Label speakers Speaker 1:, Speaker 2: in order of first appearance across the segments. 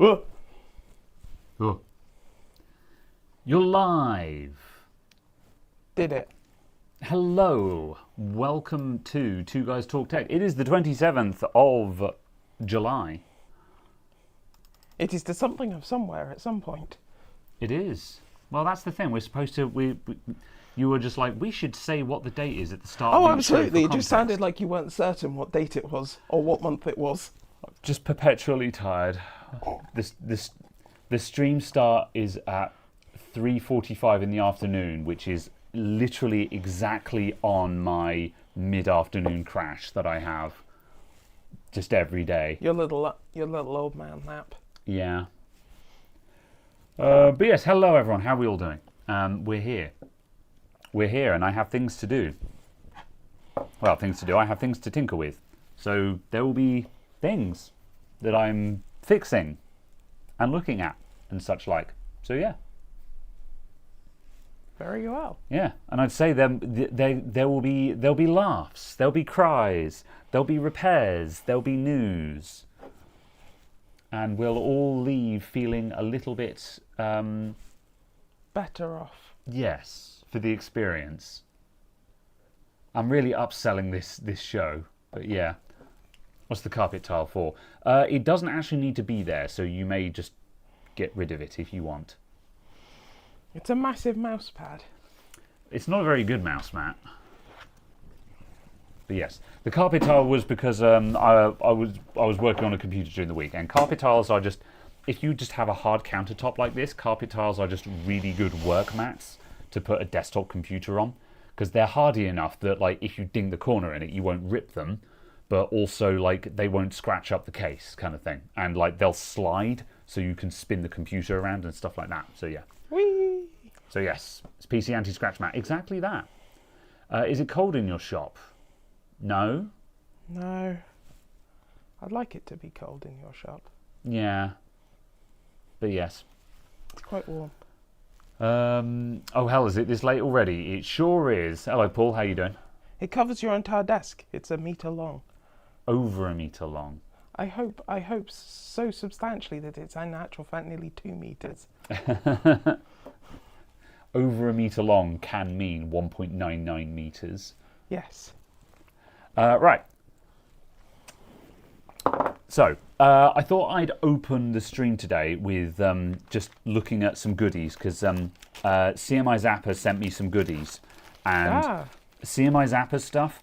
Speaker 1: Oh. Oh. You're live.
Speaker 2: Did it?
Speaker 1: Hello. Welcome to Two Guys Talk Tech. It is the 27th of July.
Speaker 2: It is the something of somewhere at some point.
Speaker 1: It is. Well, that's the thing. We're supposed to... You were just like, we should say what the date is at the start of the show.
Speaker 2: Oh, absolutely.
Speaker 1: For
Speaker 2: It just sounded like you weren't certain what date it was or what month it was.
Speaker 1: Just perpetually tired. The stream start is at 3:45 in the afternoon, which is literally exactly on my mid-afternoon crash that I have just every day.
Speaker 2: Your little old man nap.
Speaker 1: Yeah. But yes, hello everyone. How are we all doing? We're here. We're here, and I have things to do. Well, things to do. I have things to tinker with. So there will be things that I'm fixing and looking at and such like. So yeah.
Speaker 2: Very well.
Speaker 1: Yeah, and I'd say there will be laughs, there'll be cries, there'll be repairs, there'll be news, and we'll all leave feeling a little bit
Speaker 2: better off.
Speaker 1: Yes, for the experience. I'm really upselling this show, but yeah. What's the carpet tile for? It doesn't actually need to be there, so you may just get rid of it if you want.
Speaker 2: It's a massive mouse pad.
Speaker 1: It's not a very good mouse mat. But yes, the carpet tile was because I was working on a computer during the week, and carpet tiles are just, if you just have a hard countertop like this, carpet tiles are just really good work mats to put a desktop computer on, because they're hardy enough that like if you ding the corner in it, you won't rip them, but also like they won't scratch up the case kind of thing, and like they'll slide so you can spin the computer around and stuff like that. So yeah.
Speaker 2: Whee!
Speaker 1: So yes, it's PC anti-scratch mat. Exactly that. Is it cold in your shop? No?
Speaker 2: No. I'd like it to be cold in your shop.
Speaker 1: Yeah. But yes.
Speaker 2: It's quite warm.
Speaker 1: Oh hell, is it this late already? It sure is. Hello Paul, how you doing?
Speaker 2: It covers your entire desk. It's 1 meter long.
Speaker 1: Over 1 meter long.
Speaker 2: I hope so substantially that it's in actual fact nearly 2 meters.
Speaker 1: Over 1 meter long can mean 1.99 meters.
Speaker 2: Yes.
Speaker 1: Right. So, I thought I'd open the stream today with just looking at some goodies, because CMI Zappa sent me some goodies. And CMI Zappa stuff,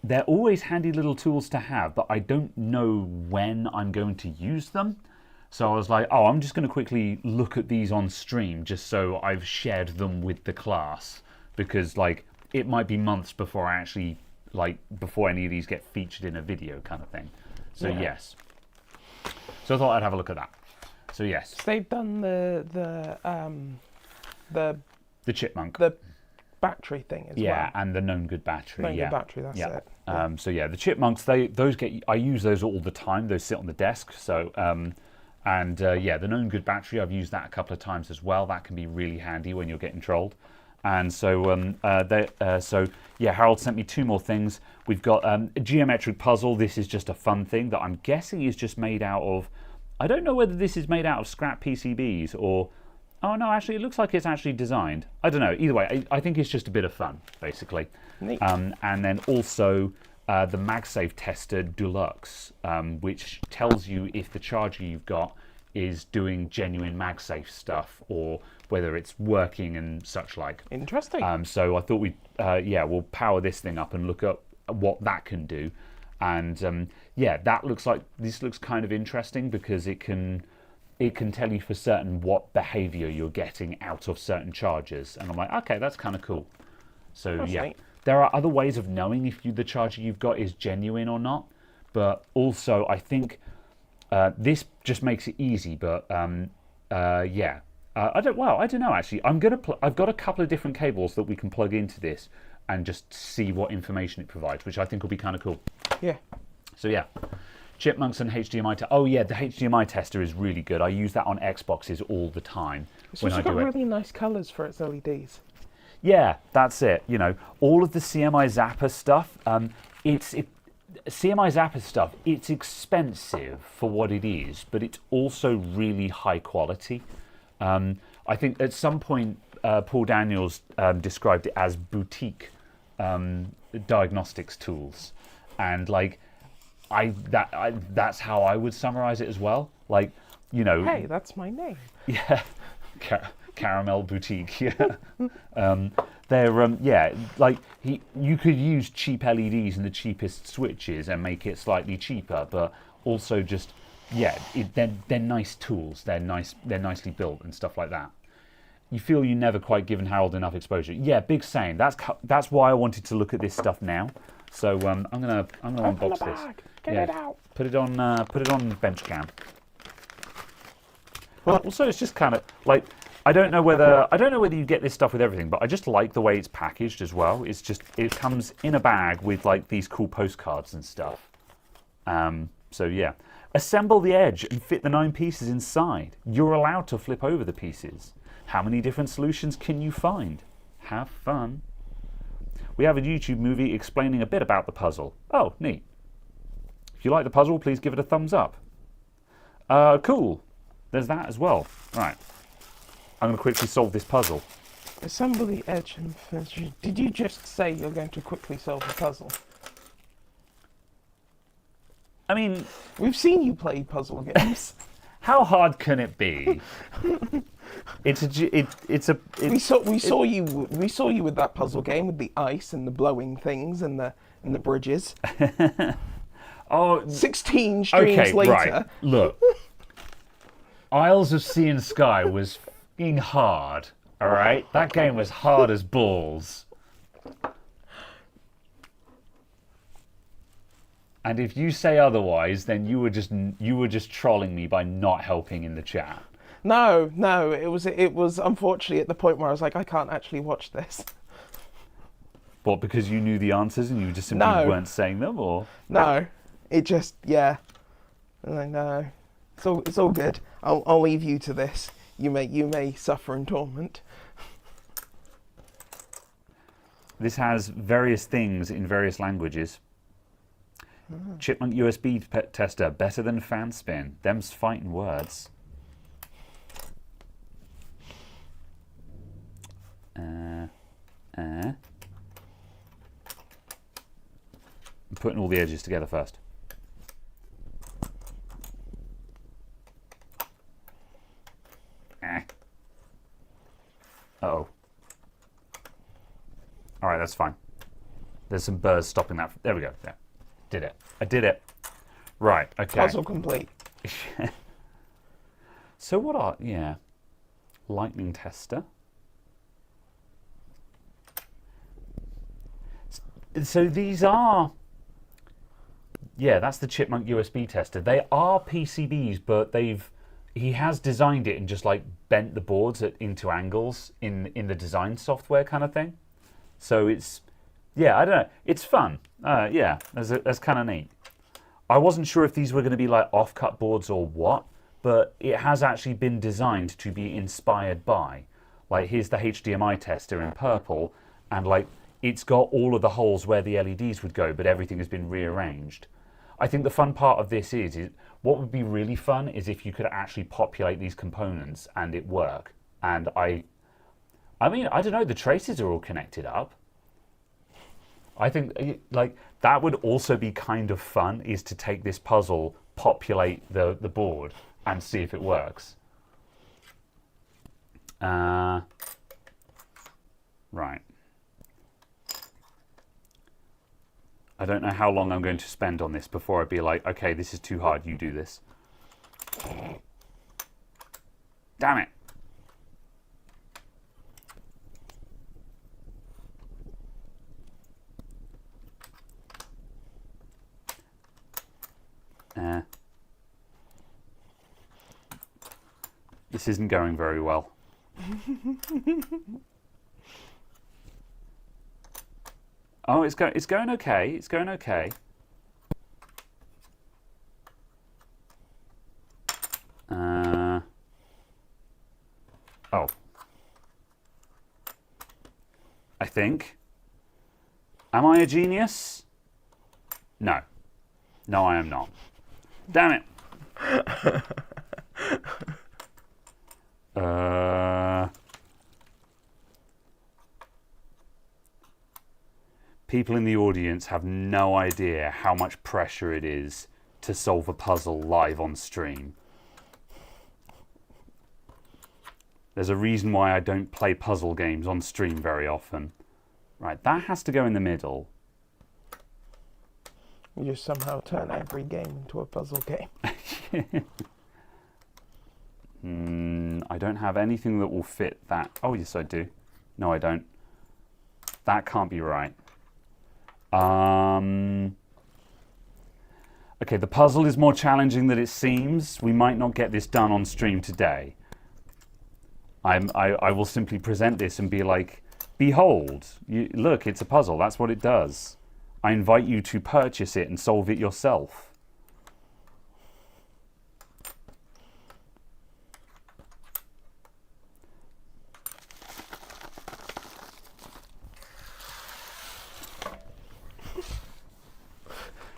Speaker 1: they're always handy little tools to have, but I don't know when I'm going to use them. So I was like, oh, I'm just going to quickly look at these on stream just so I've shared them with the class, because like it might be months before I actually, like, before any of these get featured in a video kind of thing. So yeah. Yes. So I thought I'd have a look at that. So yes.
Speaker 2: They've done the
Speaker 1: chipmunk.
Speaker 2: The battery thing as well.
Speaker 1: Yeah, and the known good battery.
Speaker 2: Known good battery, that's it.
Speaker 1: Yeah. So yeah, the chipmunks, I use those all the time. Those sit on the desk. So yeah, the known good battery, I've used that a couple of times as well. That can be really handy when you're getting trolled. And so so yeah, Harold sent me 2 more things. We've got a geometric puzzle. This is just a fun thing that I'm guessing is just made out of, I don't know whether this is made out of scrap PCBs or, oh no, actually it looks like it's actually designed. I don't know. Either way, I think it's just a bit of fun, basically.
Speaker 2: Neat.
Speaker 1: And then also the MagSafe tester Deluxe, which tells you if the charger you've got is doing genuine MagSafe stuff or whether it's working and such like.
Speaker 2: Interesting.
Speaker 1: So I thought we'll power this thing up and look up what that can do. And yeah, this looks kind of interesting because it can tell you for certain what behavior you're getting out of certain chargers. And I'm like, okay, that's kind of cool. So that's yeah. Neat. There are other ways of knowing if the charger you've got is genuine or not, but also I think this just makes it easy. But yeah, I don't know actually. I've got a couple of different cables that we can plug into this and just see what information it provides, which I think will be kind of cool.
Speaker 2: Yeah.
Speaker 1: So yeah, chipmunks and HDMI. Oh yeah, the HDMI tester is really good. I use that on Xboxes all the time.
Speaker 2: It's also got really nice colours for its LEDs.
Speaker 1: Yeah, that's it. You know, all of the CMI Zappa stuff. CMI Zappa stuff, it's expensive for what it is, but it's also really high quality. I think at some point Paul Daniels described it as boutique diagnostics tools, and like that's how I would summarize it as well. Like, you know,
Speaker 2: Hey, that's my name.
Speaker 1: yeah, Caramel Boutique. Yeah, they're like you could use cheap LEDs and the cheapest switches and make it slightly cheaper, but also just they're nice tools. They're nicely built and stuff like that. You feel you never quite given Harold enough exposure. Yeah, big same. That's why I wanted to look at this stuff now. So I'm gonna unbox this.
Speaker 2: Get it out.
Speaker 1: Put it on bench cam. Well, also, it's just kind of like I don't know whether you get this stuff with everything, but I just like the way it's packaged as well. It's just it comes in a bag with like these cool postcards and stuff. So yeah, assemble the edge and fit the 9 pieces inside. You're allowed to flip over the pieces. How many different solutions can you find? Have fun. We have a YouTube movie explaining a bit about the puzzle. Oh, neat. If you like the puzzle, please give it a thumbs up. Cool. There's that as well. Right. I'm going to quickly solve this puzzle.
Speaker 2: Assemble the edge and finish. Did you just say you're going to quickly solve the puzzle?
Speaker 1: I mean,
Speaker 2: we've seen you play puzzle games.
Speaker 1: How hard can it be? We
Speaker 2: saw you with that puzzle game with the ice and the blowing things and the bridges.
Speaker 1: Oh,
Speaker 2: 16 streams later.
Speaker 1: Right. Look, Isles of Sea and Sky was f***ing hard. All right, that game was hard as balls. And if you say otherwise, then you were just trolling me by not helping in the chat.
Speaker 2: No, it was unfortunately at the point where I was like, I can't actually watch this.
Speaker 1: What, because you knew the answers and you just simply weren't saying them, or?
Speaker 2: No, it just And I know, it's all good. I'll leave you to this. You may suffer in torment.
Speaker 1: This has various things in various languages. Chipmunk USB tester, better than fan spin. Them's fighting words. I'm putting all the edges together first. Uh-oh. Alright, that's fine. There's some burrs stopping that. There we go. Yeah. Did it. I did it. Right, okay.
Speaker 2: Puzzle complete.
Speaker 1: So what are... Yeah. Lightning tester. So these are... Yeah, that's the Chipmunk USB tester. They are PCBs, but he has designed it and just like bent the boards into angles in the design software kind of thing. So it's... Yeah, I don't know. It's fun. Yeah, that's kind of neat. I wasn't sure if these were going to be like off-cut boards or what, but it has actually been designed to be inspired by. Like, here's the HDMI tester in purple, and like it's got all of the holes where the LEDs would go, but everything has been rearranged. I think the fun part of this is what would be really fun is if you could actually populate these components and it work. And I mean, I don't know, the traces are all connected up. I think like that would also be kind of fun, is to take this puzzle, populate the board, and see if it works. Right. I don't know how long I'm going to spend on this before I'd be like, okay, this is too hard, you do this. Damn it. This isn't going very well. Oh, it's going okay. It's going okay. Oh. I think. Am I a genius? No. No, I am not. Damn it. People in the audience have no idea how much pressure it is to solve a puzzle live on stream. There's a reason why I don't play puzzle games on stream very often. Right, that has to go in the middle.
Speaker 2: You just somehow turn every game into a puzzle game.
Speaker 1: I don't have anything that will fit that. Oh, yes, I do. No, I don't. That can't be right. Okay, the puzzle is more challenging than it seems. We might not get this done on stream today. I will simply present this and be like, behold, look, it's a puzzle. That's what it does. I invite you to purchase it and solve it yourself.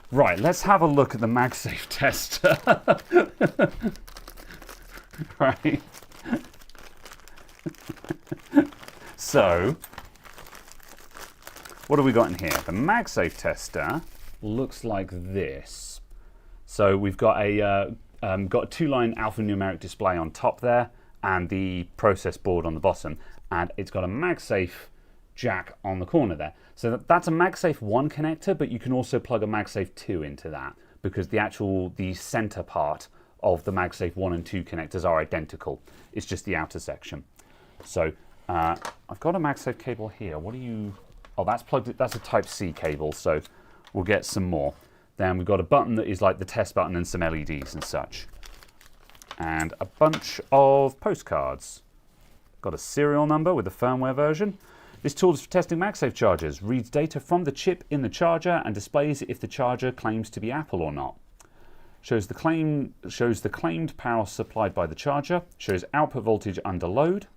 Speaker 1: Right, let's have a look at the MagSafe tester. Right. So, what have we got in here? The MagSafe tester looks like this. So we've got a two-line alphanumeric display on top there, and the process board on the bottom, and it's got a MagSafe jack on the corner there. So that's a MagSafe 1 connector, but you can also plug a MagSafe 2 into that, because the center part of the MagSafe 1 and 2 connectors are identical. It's just the outer section. So I've got a MagSafe cable here. What do you... Oh, that's plugged. That's a Type-C cable, so we'll get some more. Then we've got a button that is like the test button and some LEDs and such. And a bunch of postcards. Got a serial number with the firmware version. This tool is for testing MagSafe chargers. Reads data from the chip in the charger and displays if the charger claims to be Apple or not. Shows the claimed power supplied by the charger. Shows output voltage under load.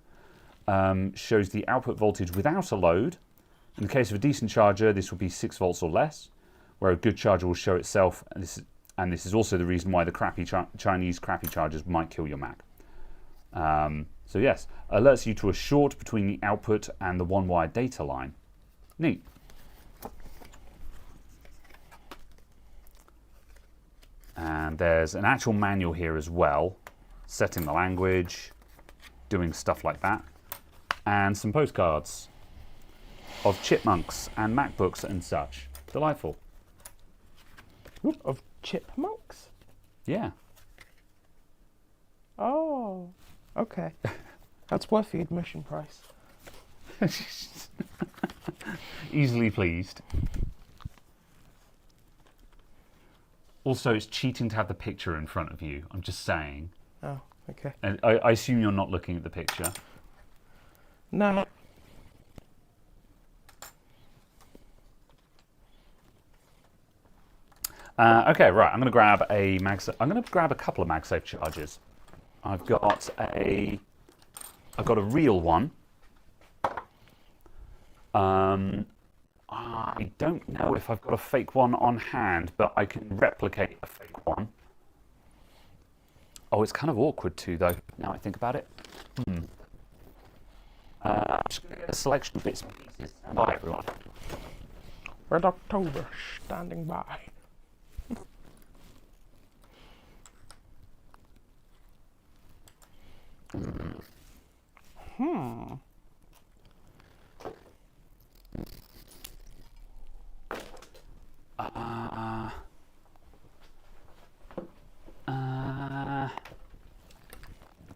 Speaker 1: Shows the output voltage without a load. In the case of a decent charger, this will be 6 volts or less, where a good charger will show itself. And this is also the reason why the Chinese crappy chargers might kill your Mac. So yes, alerts you to a short between the output and the one-wire data line. Neat. And there's an actual manual here as well, setting the language, doing stuff like that, and some postcards of chipmunks and MacBooks and such. Delightful.
Speaker 2: Of chipmunks?
Speaker 1: Yeah.
Speaker 2: Oh, okay. That's worth the admission price.
Speaker 1: Easily pleased. Also, it's cheating to have the picture in front of you. I'm just saying.
Speaker 2: Oh, okay.
Speaker 1: And I assume you're not looking at the picture.
Speaker 2: No.
Speaker 1: Okay, right. I'm going to grab a MagSafe. I'm going to grab a couple of MagSafe chargers. I've got a real one. I don't know if I've got a fake one on hand, but I can replicate a fake one. Oh, it's kind of awkward too, though, now I think about it. I'm just going to get a selection of bits and pieces. Bye, everyone.
Speaker 2: Red October standing by.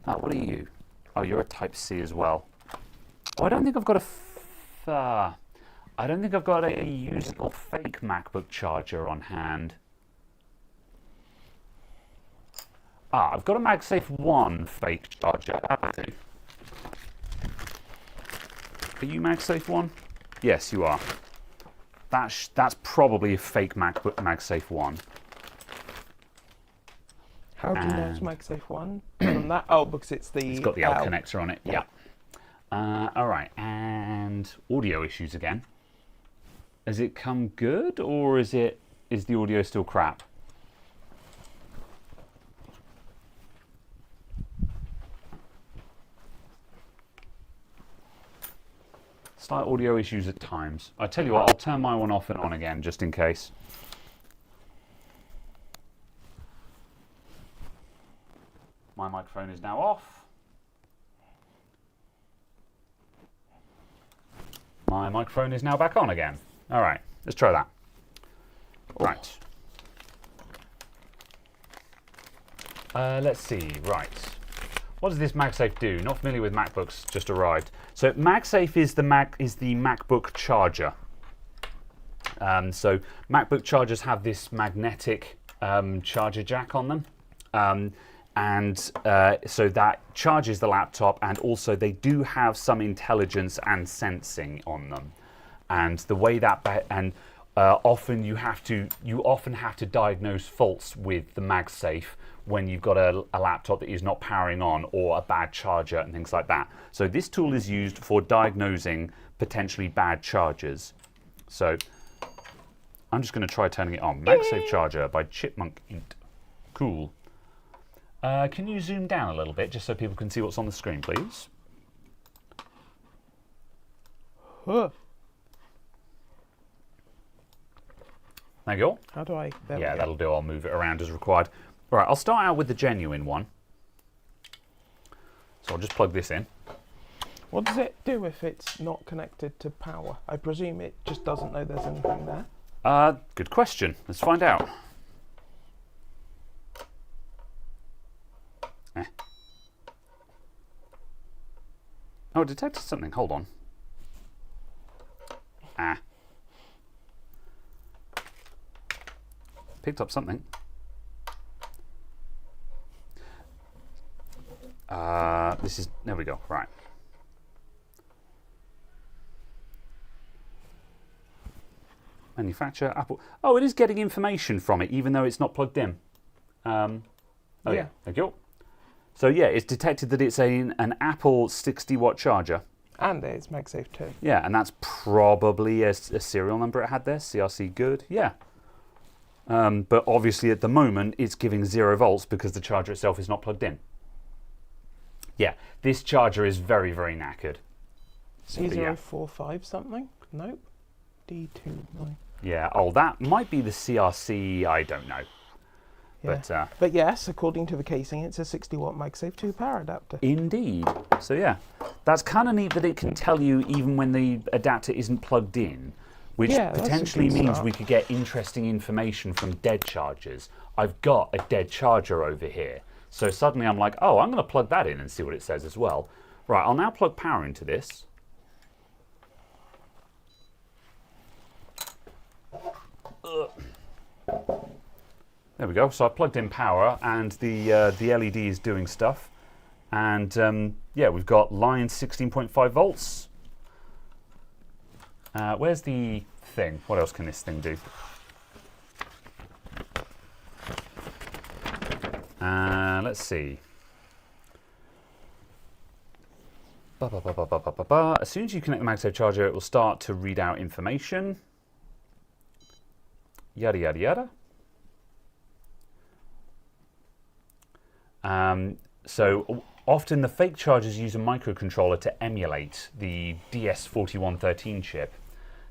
Speaker 1: What are you? Oh, you're a Type-C as well. Oh, I don't think I've got I don't think I've got a usable fake MacBook charger on hand. I've got a MagSafe 1 fake charger. Are you MagSafe 1? Yes, you are. That's probably a fake MacBook MagSafe 1.
Speaker 2: How do you know it's MagSafe 1? From that? Oh, because it's
Speaker 1: got the L
Speaker 2: L
Speaker 1: connector on it. Yeah. All right, and audio issues again. Has it come good, or is the audio still crap? Slight audio issues at times. I tell you what, I'll turn my one off and on again just in case. My microphone is now off. My microphone is now back on again. All right, let's try that. Right. Let's see, right. What does this MagSafe do? Not familiar with MacBooks, just arrived. So MagSafe is the MacBook charger. So MacBook chargers have this magnetic charger jack on them. So that charges the laptop, and also they do have some intelligence and sensing on them. And the way that often you often have to diagnose faults with the MagSafe when you've got a laptop that is not powering on, or a bad charger and things like that. So this tool is used for diagnosing potentially bad chargers. So I'm just going to try turning it on. MagSafe charger by Chipmunk Inc. Cool. Can you zoom down a little bit just so people can see what's on the screen, please?
Speaker 2: Huh.
Speaker 1: There you go.
Speaker 2: How do I?
Speaker 1: Yeah, that'll do. I'll move it around as required. Right, I'll start out with the genuine one. So I'll just plug this in.
Speaker 2: What does it do if it's not connected to power? I presume it just doesn't know there's anything there.
Speaker 1: Good question. Let's find out. Oh, it detected something. Hold on. Picked up something. There we go. Right. Manufacturer, Apple. Oh, it is getting information from it, even though it's not plugged in. Yeah. There you go. So yeah, it's detected that it's an Apple 60-watt charger.
Speaker 2: And it's MagSafe too.
Speaker 1: Yeah, and that's probably a serial number it had there. CRC good. Yeah. But obviously at the moment it's giving 0 volts because the charger itself is not plugged in. Yeah, this charger is very, very knackered.
Speaker 2: C045 something? Nope. D29.
Speaker 1: Yeah, oh, that might be the CRC, I don't know.
Speaker 2: Yeah. But yes, according to the casing, it's a 60-watt MagSafe 2 power adapter.
Speaker 1: Indeed. So yeah, that's kind of neat that it can tell you even when the adapter isn't plugged in, which potentially means we could get interesting information from dead chargers. I've got a dead charger over here. So suddenly I'm like, oh, I'm going to plug that in and see what it says as well. Right, I'll now plug power into this. There we go. So I plugged in power, and the LED is doing stuff. And yeah, we've got line 16.5 volts. Where's the thing? What else can this thing do? Let's see. As soon as you connect the MagSafe charger, it will start to read out information. Yada, yada, yada. So often the fake chargers use a microcontroller to emulate the DS4113 chip.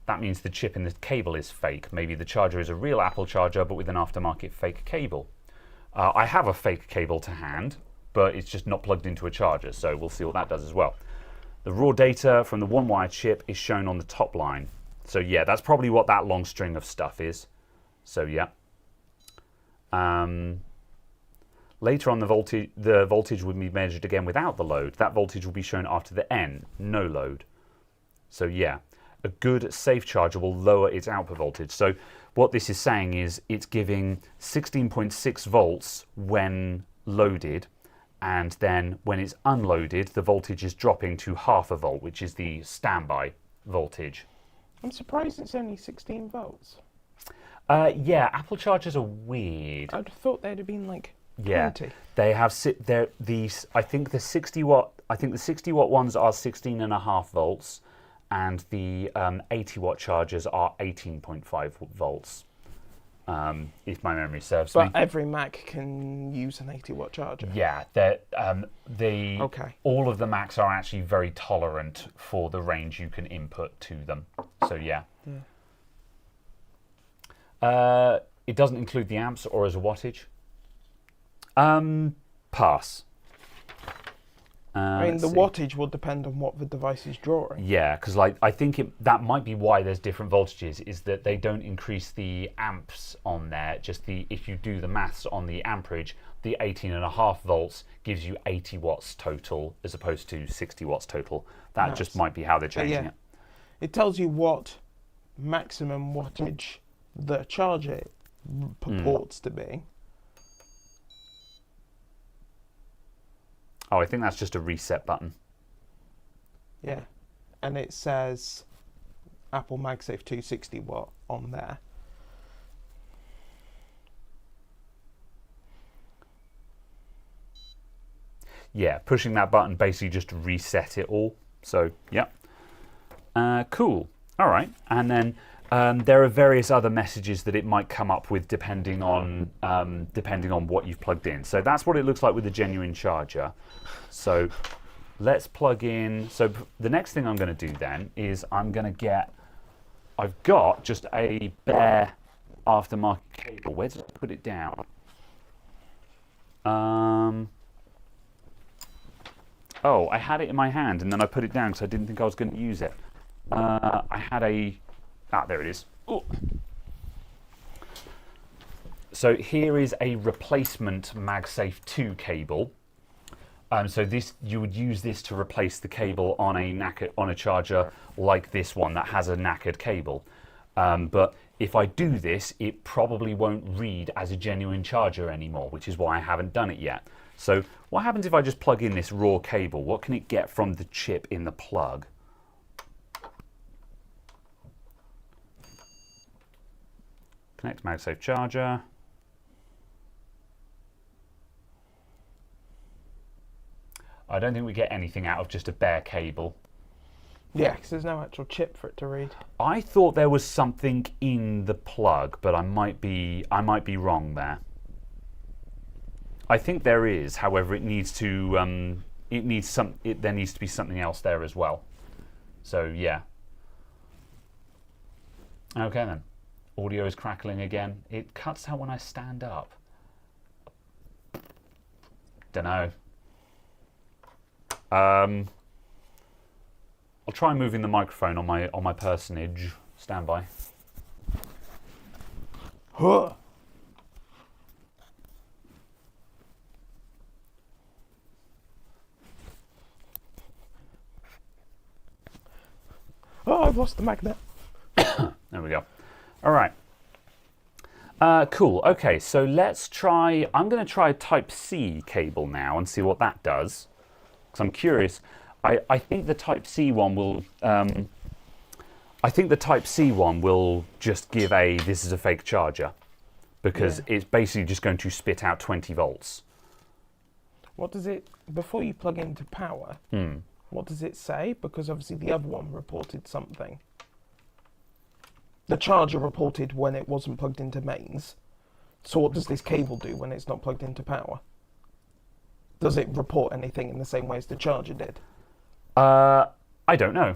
Speaker 1: That means the chip in the cable is fake. Maybe the charger is a real Apple charger, but with an aftermarket fake cable. I have a fake cable to hand, but it's just not plugged into a charger, so we'll see what that does as well. The raw data from the one-wire chip is shown on the top line. So yeah, that's probably what that long string of stuff is. So yeah. Later on, the voltage would be measured again without the load. That voltage will be shown after the N, no load. So yeah, a good safe charger will lower its output voltage. So what this is saying is it's giving 16.6 volts when loaded, and then when it's unloaded, the voltage is dropping to half a volt, which is the standby voltage.
Speaker 2: I'm surprised it's only 16 volts.
Speaker 1: Yeah, Apple chargers are weird.
Speaker 2: I'd have thought they'd have been like 20.
Speaker 1: Yeah, they have these. I think the 60 watt ones are 16.5 volts, and the 80 watt chargers are 18.5 volts. if my memory serves
Speaker 2: But
Speaker 1: me.
Speaker 2: every Mac can use an 80-watt charger.
Speaker 1: Yeah,
Speaker 2: Okay.
Speaker 1: all of the Macs are actually very tolerant for the range you can input to them. So yeah. It doesn't include the amps or as a wattage. Pass.
Speaker 2: I mean, the wattage will depend on what the device is drawing.
Speaker 1: Yeah, because like I think that might be why there's different voltages. Is that they don't increase the amps on there. Just if you do the maths on the amperage, the 18.5 volts gives you 80 watts total as opposed to 60 watts total. That just might be how they're changing it.
Speaker 2: It tells you what maximum wattage the charger purports to be.
Speaker 1: Oh, I think that's just a reset button.
Speaker 2: Yeah, and it says Apple MagSafe 260 watt on there.
Speaker 1: Yeah, pushing that button basically just reset it all. So, yeah. Cool. All right. And then there are various other messages that it might come up with depending on what you've plugged in. So that's what it looks like with the genuine charger. So let's plug in. So the next thing I'm going to do then is I've got just a bare aftermarket cable. Where did I put it down? Oh, I had it in my hand and then I put it down because I didn't think I was going to use it. I had there it is. Ooh. So here is a replacement MagSafe 2 cable. So you would use this to replace the cable on a charger like this one that has a knackered cable. But if I do this, it probably won't read as a genuine charger anymore, which is why I haven't done it yet. So what happens if I just plug in this raw cable? What can it get from the chip in the plug? Connect MagSafe charger. I don't think we get anything out of just a bare cable.
Speaker 2: Yeah, because there's no actual chip for it to read.
Speaker 1: I thought there was something in the plug, but I might be wrong there. I think there is. However, there needs to be something else there as well. So yeah. Okay then. Audio is crackling again. It cuts out when I stand up. Dunno. I'll try moving the microphone on my personage. Stand by.
Speaker 2: Huh. Oh, I've lost the magnet.
Speaker 1: There we go. All right. Cool. Okay, so let's try. I'm going to try a Type C cable now and see what that does. Because I'm curious. I think the Type C one will. I think the Type C one will just give this is a fake charger, because it's basically just going to spit out 20 volts.
Speaker 2: What does it before you plug into power? What does it say? Because obviously the other one reported something. The charger reported when it wasn't plugged into mains. So what does this cable do when it's not plugged into power? Does it report anything in the same way as the charger did?
Speaker 1: I don't know.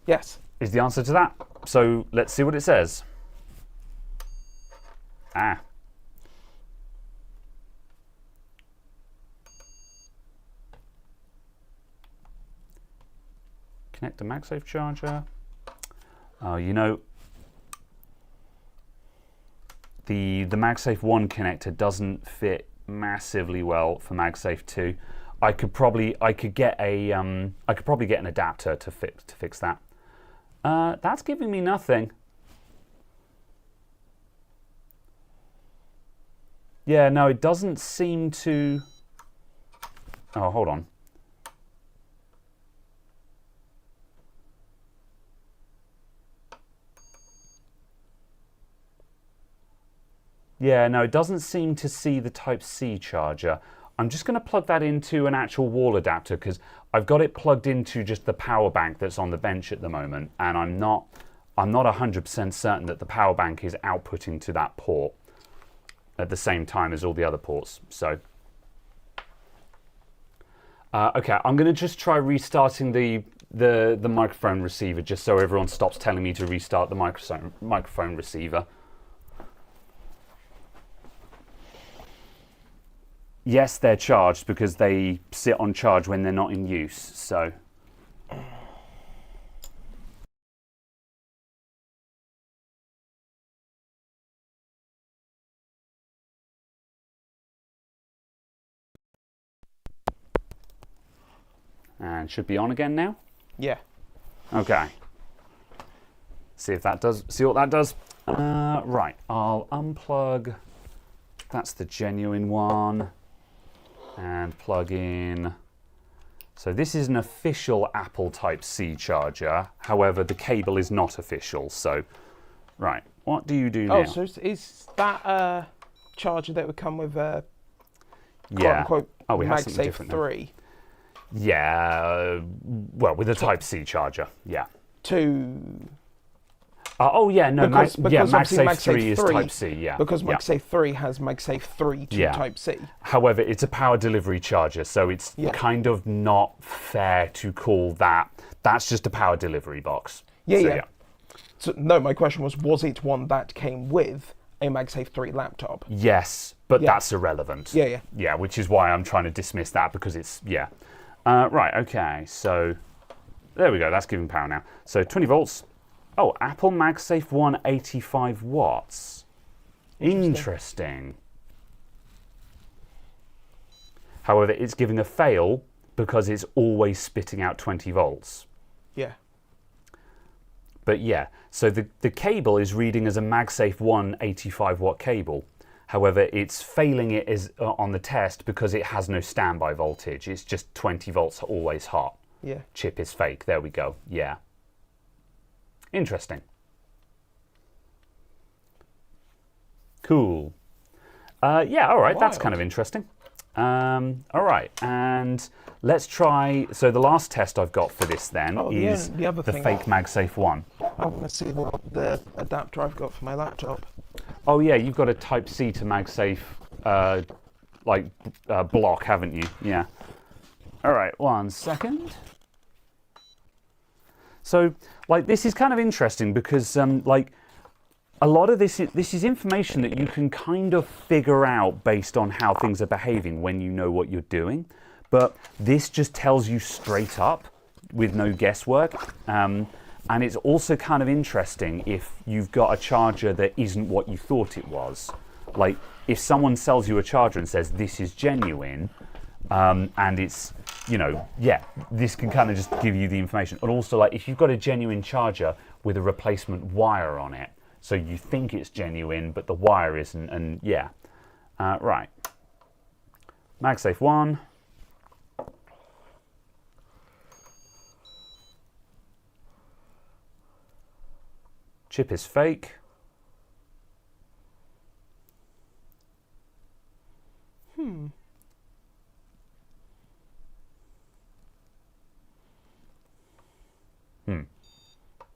Speaker 2: Yes.
Speaker 1: Is the answer to that. So let's see what it says. Connect the MagSafe charger. You know, the MagSafe 1 connector doesn't fit massively well for MagSafe 2. I could probably get an adapter to fix that. That's giving me nothing. Yeah, no, it doesn't seem to. Oh, hold on. Yeah, no, it doesn't seem to see the Type C charger. I'm just going to plug that into an actual wall adapter because I've got it plugged into just the power bank that's on the bench at the moment, and I'm not 100% certain that the power bank is outputting to that port. at the same time as all the other ports. So, okay, I'm going to just try restarting the microphone receiver just so everyone stops telling me to restart the microphone receiver. Yes, they're charged because they sit on charge when they're not in use, so... And should be on again now?
Speaker 2: Yeah.
Speaker 1: Okay. See if that does. See what that does. Right. I'll unplug. That's the genuine one. And plug in. So this is an official Apple Type-C charger. However, the cable is not official. So, right. What do you do now?
Speaker 2: Oh, so is that charger that would come with
Speaker 1: yeah.
Speaker 2: quote-unquote MagSafe 3?
Speaker 1: Yeah, well, with a Type-C charger, yeah.
Speaker 2: Oh,
Speaker 1: yeah, no,
Speaker 2: because
Speaker 1: MagSafe 3 is Type-C, yeah.
Speaker 2: Because
Speaker 1: yeah.
Speaker 2: MagSafe 3 has MagSafe 3 to Type-C.
Speaker 1: However, it's a power delivery charger, so it's kind of not fair to call that. That's just a power delivery box.
Speaker 2: Yeah. So, no, my question was it one that came with a MagSafe 3 laptop?
Speaker 1: Yes, but that's irrelevant.
Speaker 2: Yeah.
Speaker 1: Yeah, which is why I'm trying to dismiss that, because it's, right, okay, so there we go, that's giving power now. So 20 volts. Oh, Apple MagSafe 1, 85 watts. Interesting. However, it's giving a fail because it's always spitting out 20 volts.
Speaker 2: Yeah.
Speaker 1: But yeah, so the cable is reading as a MagSafe 1 85 watt cable. However, it's failing it on the test because it has no standby voltage. It's just 20 volts always hot.
Speaker 2: Yeah.
Speaker 1: Chip is fake. There we go. Yeah. Interesting. Cool. Yeah, all right. That's kind of interesting. All right. And let's try... So the last test I've got for this then is the fake MagSafe 1.
Speaker 2: I want to see what the adapter I've got for my laptop.
Speaker 1: Oh, yeah. You've got a Type-C to MagSafe block, haven't you? Yeah. All right. 1 second. So, this is kind of interesting because, a lot of this is information that you can kind of figure out based on how things are behaving when you know what you're doing. But this just tells you straight up with no guesswork. And it's also kind of interesting if you've got a charger that isn't what you thought it was. Like, if someone sells you a charger and says, this is genuine, and it's, this can kind of just give you the information. And also, if you've got a genuine charger with a replacement wire on it, so you think it's genuine, but the wire isn't, and yeah. Right. MagSafe 1. Chip is fake.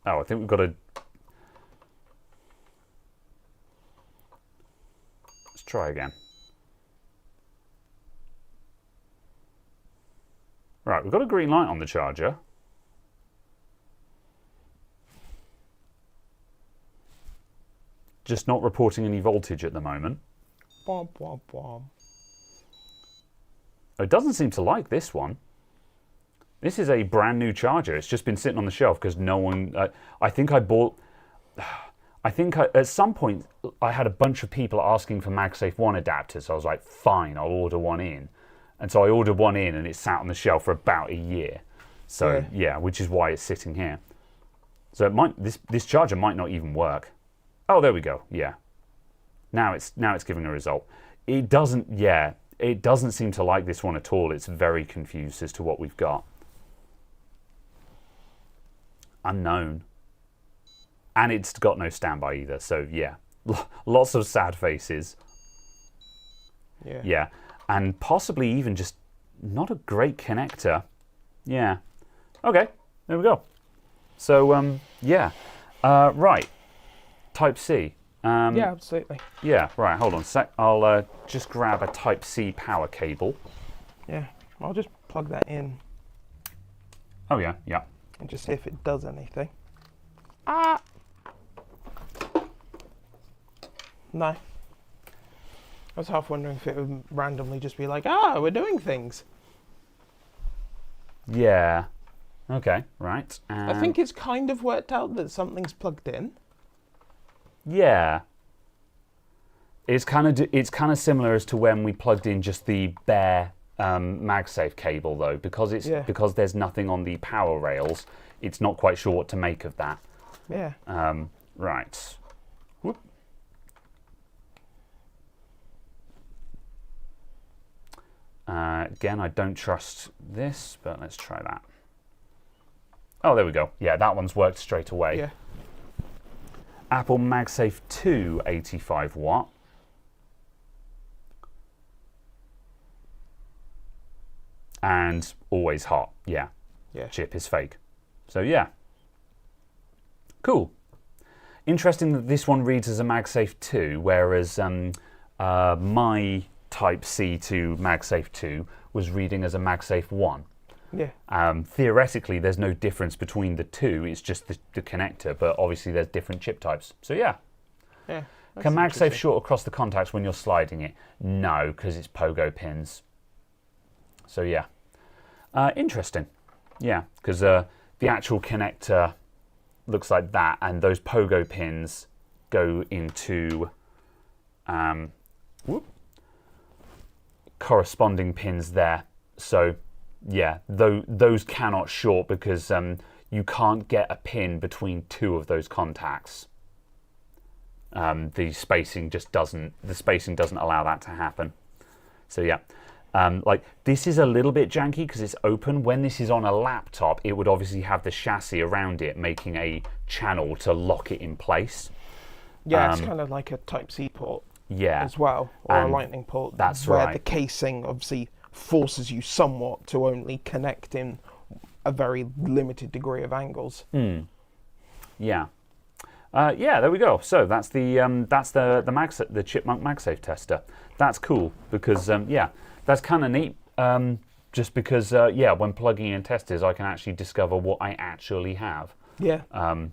Speaker 1: Oh, I think we've got to... Let's try again. Right, we've got a green light on the charger. Just not reporting any voltage at the moment.
Speaker 2: Bom, bom, bom.
Speaker 1: It doesn't seem to like this one. This is a brand new charger. It's just been sitting on the shelf because no one... I think at some point, I had a bunch of people asking for MagSafe 1 adapters. So I was like, fine, I'll order one in. And so I ordered one in and it sat on the shelf for about a year. So yeah, which is why it's sitting here. So it might, this charger might not even work. Oh, there we go. Yeah. Now it's giving a result. It doesn't seem to like this one at all. It's very confused as to what we've got. Unknown. And it's got no standby either. So yeah, lots of sad faces.
Speaker 2: Yeah.
Speaker 1: Yeah. And possibly even just not a great connector. Yeah. Okay, there we go. So, yeah. Right. Type-C.
Speaker 2: Yeah, absolutely.
Speaker 1: Yeah, right, hold on a sec. I'll just grab a Type-C power cable.
Speaker 2: Yeah, I'll just plug that in
Speaker 1: Oh, yeah, yeah.
Speaker 2: and just see if it does anything. No. I was half wondering if it would randomly just be like, we're doing things.
Speaker 1: Yeah. Okay, right.
Speaker 2: I think it's kind of worked out that something's plugged in.
Speaker 1: Yeah. It's kind of similar as to when we plugged in just the bare MagSafe cable, though, because there's nothing on the power rails. It's not quite sure what to make of that.
Speaker 2: Yeah.
Speaker 1: Right. Whoop. Again, I don't trust this, but let's try that. Oh, there we go. Yeah, that one's worked straight away.
Speaker 2: Yeah.
Speaker 1: Apple MagSafe 2, 85 watt. And always hot. Yeah.
Speaker 2: Yeah.
Speaker 1: Chip is fake. So yeah. Cool. Interesting that this one reads as a MagSafe 2, whereas my Type-C to MagSafe 2 was reading as a MagSafe 1.
Speaker 2: Yeah.
Speaker 1: Theoretically, there's no difference between the two. It's just the connector, but obviously there's different chip types. So yeah.
Speaker 2: Yeah.
Speaker 1: Can MagSafe short across the contacts when you're sliding it? No, because it's pogo pins. So yeah. Interesting. Yeah, because the actual connector looks like that, and those pogo pins go into corresponding pins there. So yeah, those cannot short because you can't get a pin between two of those contacts. The spacing doesn't allow that to happen. So yeah. Like this is a little bit janky because it's open. When this is on a laptop, it would obviously have the chassis around it, making a channel to lock it in place.
Speaker 2: Yeah, it's kind of like a Type-C port.
Speaker 1: Yeah,
Speaker 2: as well, or a lightning port.
Speaker 1: That's
Speaker 2: where
Speaker 1: right.
Speaker 2: the casing obviously forces you somewhat to only connect in a very limited degree of angles.
Speaker 1: Yeah. Yeah, there we go. So that's the Chipmunk MagSafe tester. That's cool because yeah, that's kind of neat. Just because yeah, when plugging in testers, I can actually discover what I actually have.
Speaker 2: Yeah.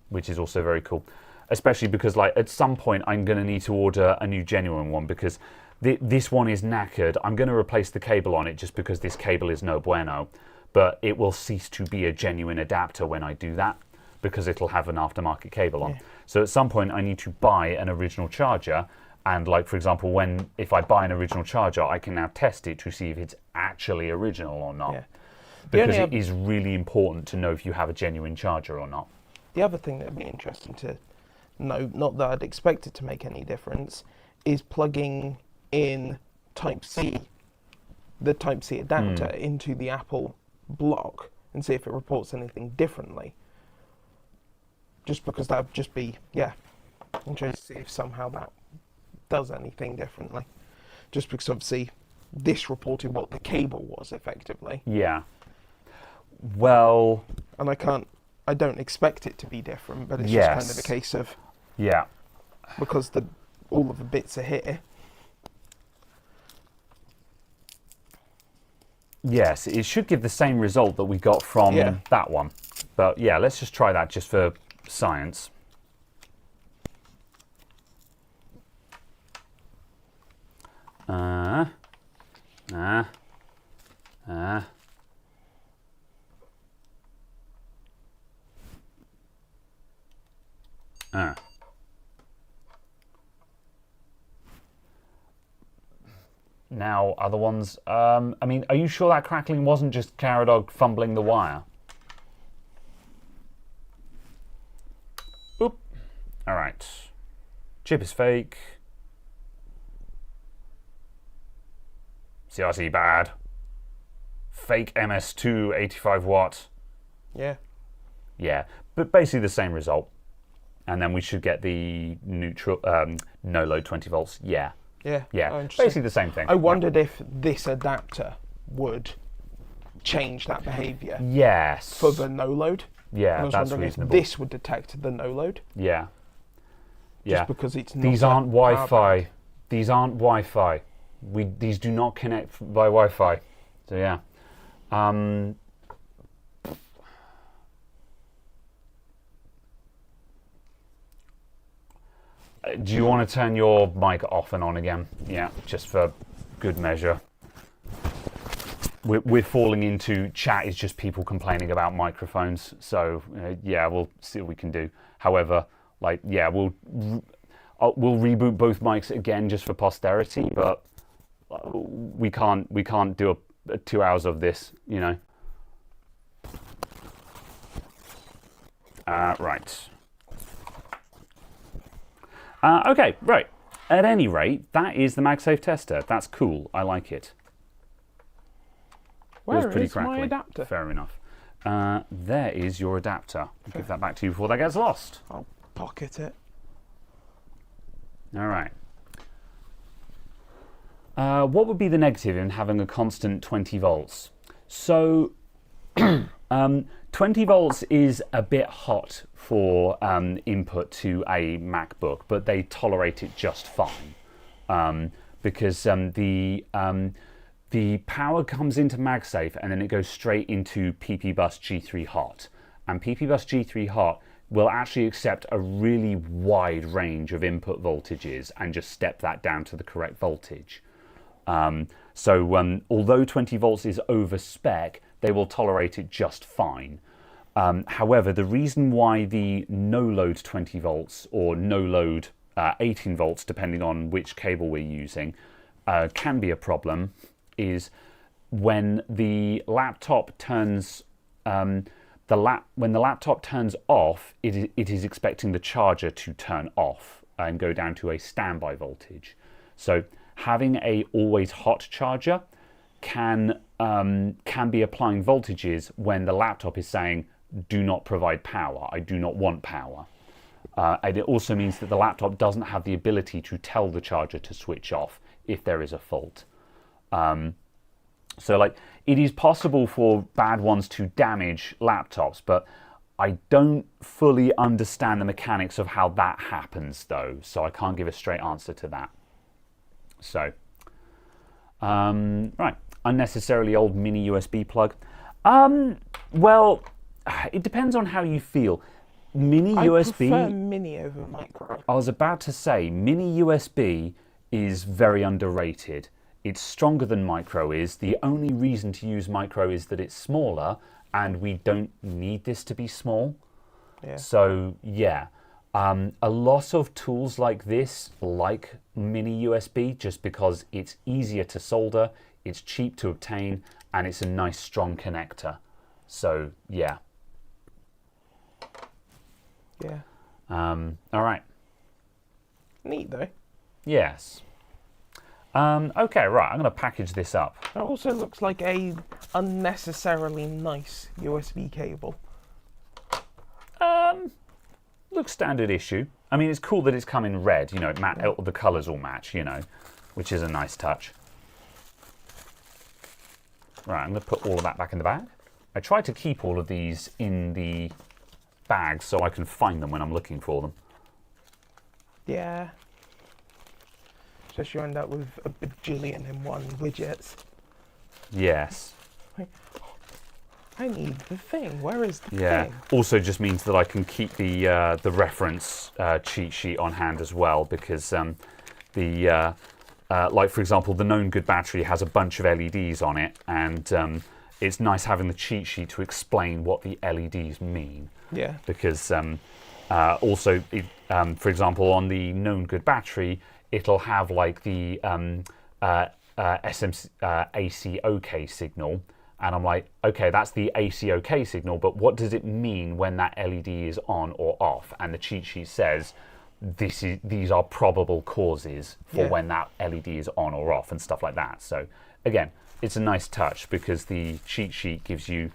Speaker 1: Which is also very cool. Especially because like at some point I'm going to need to order a new genuine one because this one is knackered. I'm going to replace the cable on it just because this cable is no bueno. But it will cease to be a genuine adapter when I do that because it'll have an aftermarket cable on.
Speaker 2: Yeah.
Speaker 1: So at some point I need to buy an original charger, and like for example if I buy an original charger I can now test it to see if it's actually original or not.
Speaker 2: Yeah.
Speaker 1: Because it is really important to know if you have a genuine charger or not.
Speaker 2: The other thing that would be interesting to know, not that I'd expect it to make any difference, is plugging in Type-C, the Type-C adapter into the Apple block and see if it reports anything differently. Just because that would just be, yeah, interesting to see if somehow that does anything differently. Just because obviously this reported what the cable was effectively.
Speaker 1: Yeah. Well...
Speaker 2: And I don't expect it to be different, but it's
Speaker 1: yes.
Speaker 2: just kind of a case of...
Speaker 1: Yeah.
Speaker 2: Because all of the bits are here.
Speaker 1: Yes, it should give the same result that we got from that one. But yeah, let's just try that just for science. Now, other ones. I mean, are you sure that crackling wasn't just Caradog fumbling the wire? Oop. All right. Chip is fake. CRT bad. Fake MS2 85 watt.
Speaker 2: Yeah.
Speaker 1: Yeah, but basically the same result. And then we should get the neutral, no load 20 volts. Yeah.
Speaker 2: Yeah.
Speaker 1: Yeah.
Speaker 2: Oh, interesting.
Speaker 1: Basically the same thing.
Speaker 2: I wondered if this adapter would change that behaviour.
Speaker 1: Yes.
Speaker 2: For the no load.
Speaker 1: Yeah,
Speaker 2: I was
Speaker 1: that's
Speaker 2: wondering
Speaker 1: reasonable.
Speaker 2: if this would detect the no load.
Speaker 1: Yeah.
Speaker 2: Just because it's not
Speaker 1: These
Speaker 2: a
Speaker 1: aren't
Speaker 2: power
Speaker 1: Wi-Fi.
Speaker 2: bank.
Speaker 1: These aren't Wi-Fi. These do not connect by Wi-Fi. So yeah. Do you want to turn your mic off and on again? Yeah, just for good measure. We're falling into chat is just people complaining about microphones. So yeah, we'll see what we can do. However, like yeah, we'll reboot both mics again just for posterity, but we can't do a 2 hours of this, you know. Right. Okay, right. At any rate, that is the MagSafe tester. That's cool. I like it.
Speaker 2: Where
Speaker 1: it was pretty
Speaker 2: is
Speaker 1: crackly.
Speaker 2: my adapter?
Speaker 1: Fair enough. There is your adapter. I'll give that back to you before that gets lost.
Speaker 2: I'll pocket it.
Speaker 1: All right. What would be the negative in having a constant 20 volts? So 20 volts is a bit hot for input to a MacBook, but they tolerate it just fine because the power comes into MagSafe and then it goes straight into PP Bus G3 Hot. And PP Bus G3 Hot will actually accept a really wide range of input voltages and just step that down to the correct voltage. So although 20 volts is over spec, they will tolerate it just fine. However, the reason why the no-load 20 volts or no-load 18 volts, depending on which cable we're using, can be a problem is when the laptop turns when the laptop turns off, it is expecting the charger to turn off and go down to a standby voltage. So having a always hot charger can be applying voltages when the laptop is saying, do not provide power, I do not want power. And it also means that the laptop doesn't have the ability to tell the charger to switch off if there is a fault. So like it is possible for bad ones to damage laptops, but I don't fully understand the mechanics of how that happens though, so I can't give a straight answer to that. So, right, unnecessarily old mini USB plug. Well, it depends on how you feel. Mini USB.
Speaker 2: I prefer mini over micro.
Speaker 1: I was about to say, mini USB is very underrated. It's stronger than micro is. The only reason to use micro is that it's smaller, and we don't need this to be small.
Speaker 2: Yeah.
Speaker 1: So, yeah. A lot of tools like this, like mini USB, just because it's easier to solder, it's cheap to obtain, and it's a nice strong connector. So, yeah.
Speaker 2: Yeah.
Speaker 1: All right.
Speaker 2: Neat though.
Speaker 1: Yes. Okay, right, I'm going to package this up.
Speaker 2: It also looks like a unnecessarily nice USB cable.
Speaker 1: Looks standard issue. I mean, it's cool that it's come in red, you know, the colours all match, you know, which is a nice touch. Right, I'm going to put all of that back in the bag. I try to keep all of these in the bag so I can find them when I'm looking for them.
Speaker 2: Yeah. Just you end up with a bajillion in one widgets.
Speaker 1: Yes.
Speaker 2: Like, I need the thing. Where is the thing?
Speaker 1: Also just means that I can keep the reference cheat sheet on hand as well, because like for example, the known good battery has a bunch of LEDs on it, and it's nice having the cheat sheet to explain what the LEDs mean.
Speaker 2: Yeah.
Speaker 1: Because also, for example, on the known good battery, it'll have like the SMC AC OK signal. And I'm like, okay, that's the AC OK signal, but what does it mean when that LED is on or off? And the cheat sheet says, these are probable causes for when that LED is on or off and stuff like that. So again, it's a nice touch because the cheat sheet gives you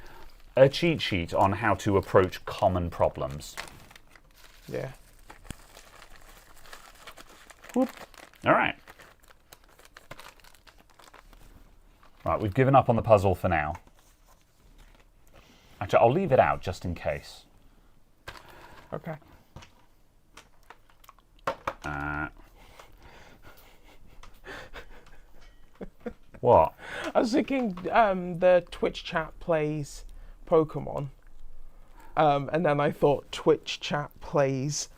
Speaker 1: a cheat sheet on how to approach common problems.
Speaker 2: Yeah.
Speaker 1: Whoop. All right. Right, we've given up on the puzzle for now. Actually, I'll leave it out just in case.
Speaker 2: Okay.
Speaker 1: What?
Speaker 2: I was thinking the Twitch chat plays Pokemon. And then I thought Twitch chat plays...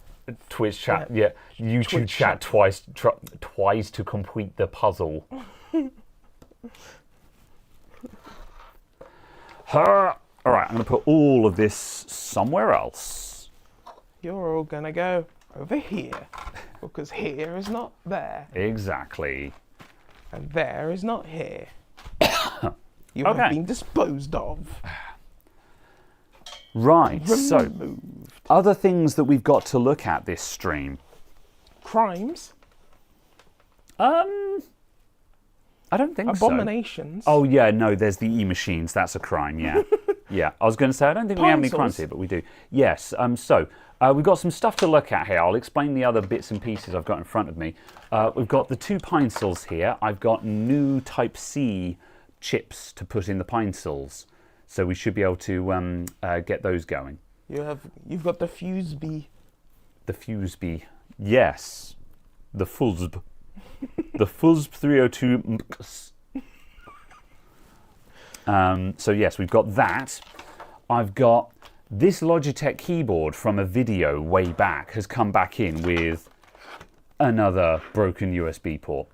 Speaker 1: Twitch chat, yeah. YouTube
Speaker 2: Twitch
Speaker 1: chat twice to complete the puzzle. All right, I'm going to put all of this somewhere else.
Speaker 2: You're all going to go over here. Because here is not there.
Speaker 1: Exactly.
Speaker 2: And there is not here. You
Speaker 1: Okay.
Speaker 2: have been disposed of.
Speaker 1: Right, so
Speaker 2: Removed.
Speaker 1: other things that we've got to look at this stream.
Speaker 2: Crimes.
Speaker 1: I don't think so.
Speaker 2: Abominations.
Speaker 1: Oh yeah, no, there's the e-machines. That's a crime. Yeah, yeah. I was going to say I don't think we have any crimes here, but we do. Yes. So we've got some stuff to look at here. I'll explain the other bits and pieces I've got in front of me. We've got the 2 Pinesills here. I've got new Type C chips to put in the Pinesills, so we should be able to get those going.
Speaker 2: You've got the Fuseby.
Speaker 1: The Fuseby, yes, the FUSB. The FUSB 302 MX. So yes, we've got that. I've got this Logitech keyboard from a video way back has come back in with another broken USB port.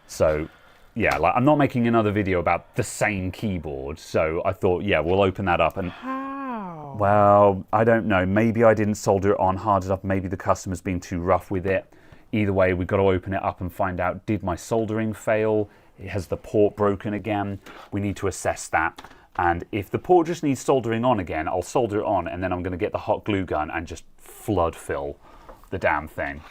Speaker 1: So yeah, like I'm not making another video about the same keyboard. So I thought, yeah, we'll open that up and...
Speaker 2: How?
Speaker 1: Well, I don't know. Maybe I didn't solder it on hard enough. Maybe the customer's been too rough with it. Either way, we've got to open it up and find out, did my soldering fail? Has the port broken again? We need to assess that. And if the port just needs soldering on again, I'll solder it on, and then I'm going to get the hot glue gun and just flood fill the damn thing.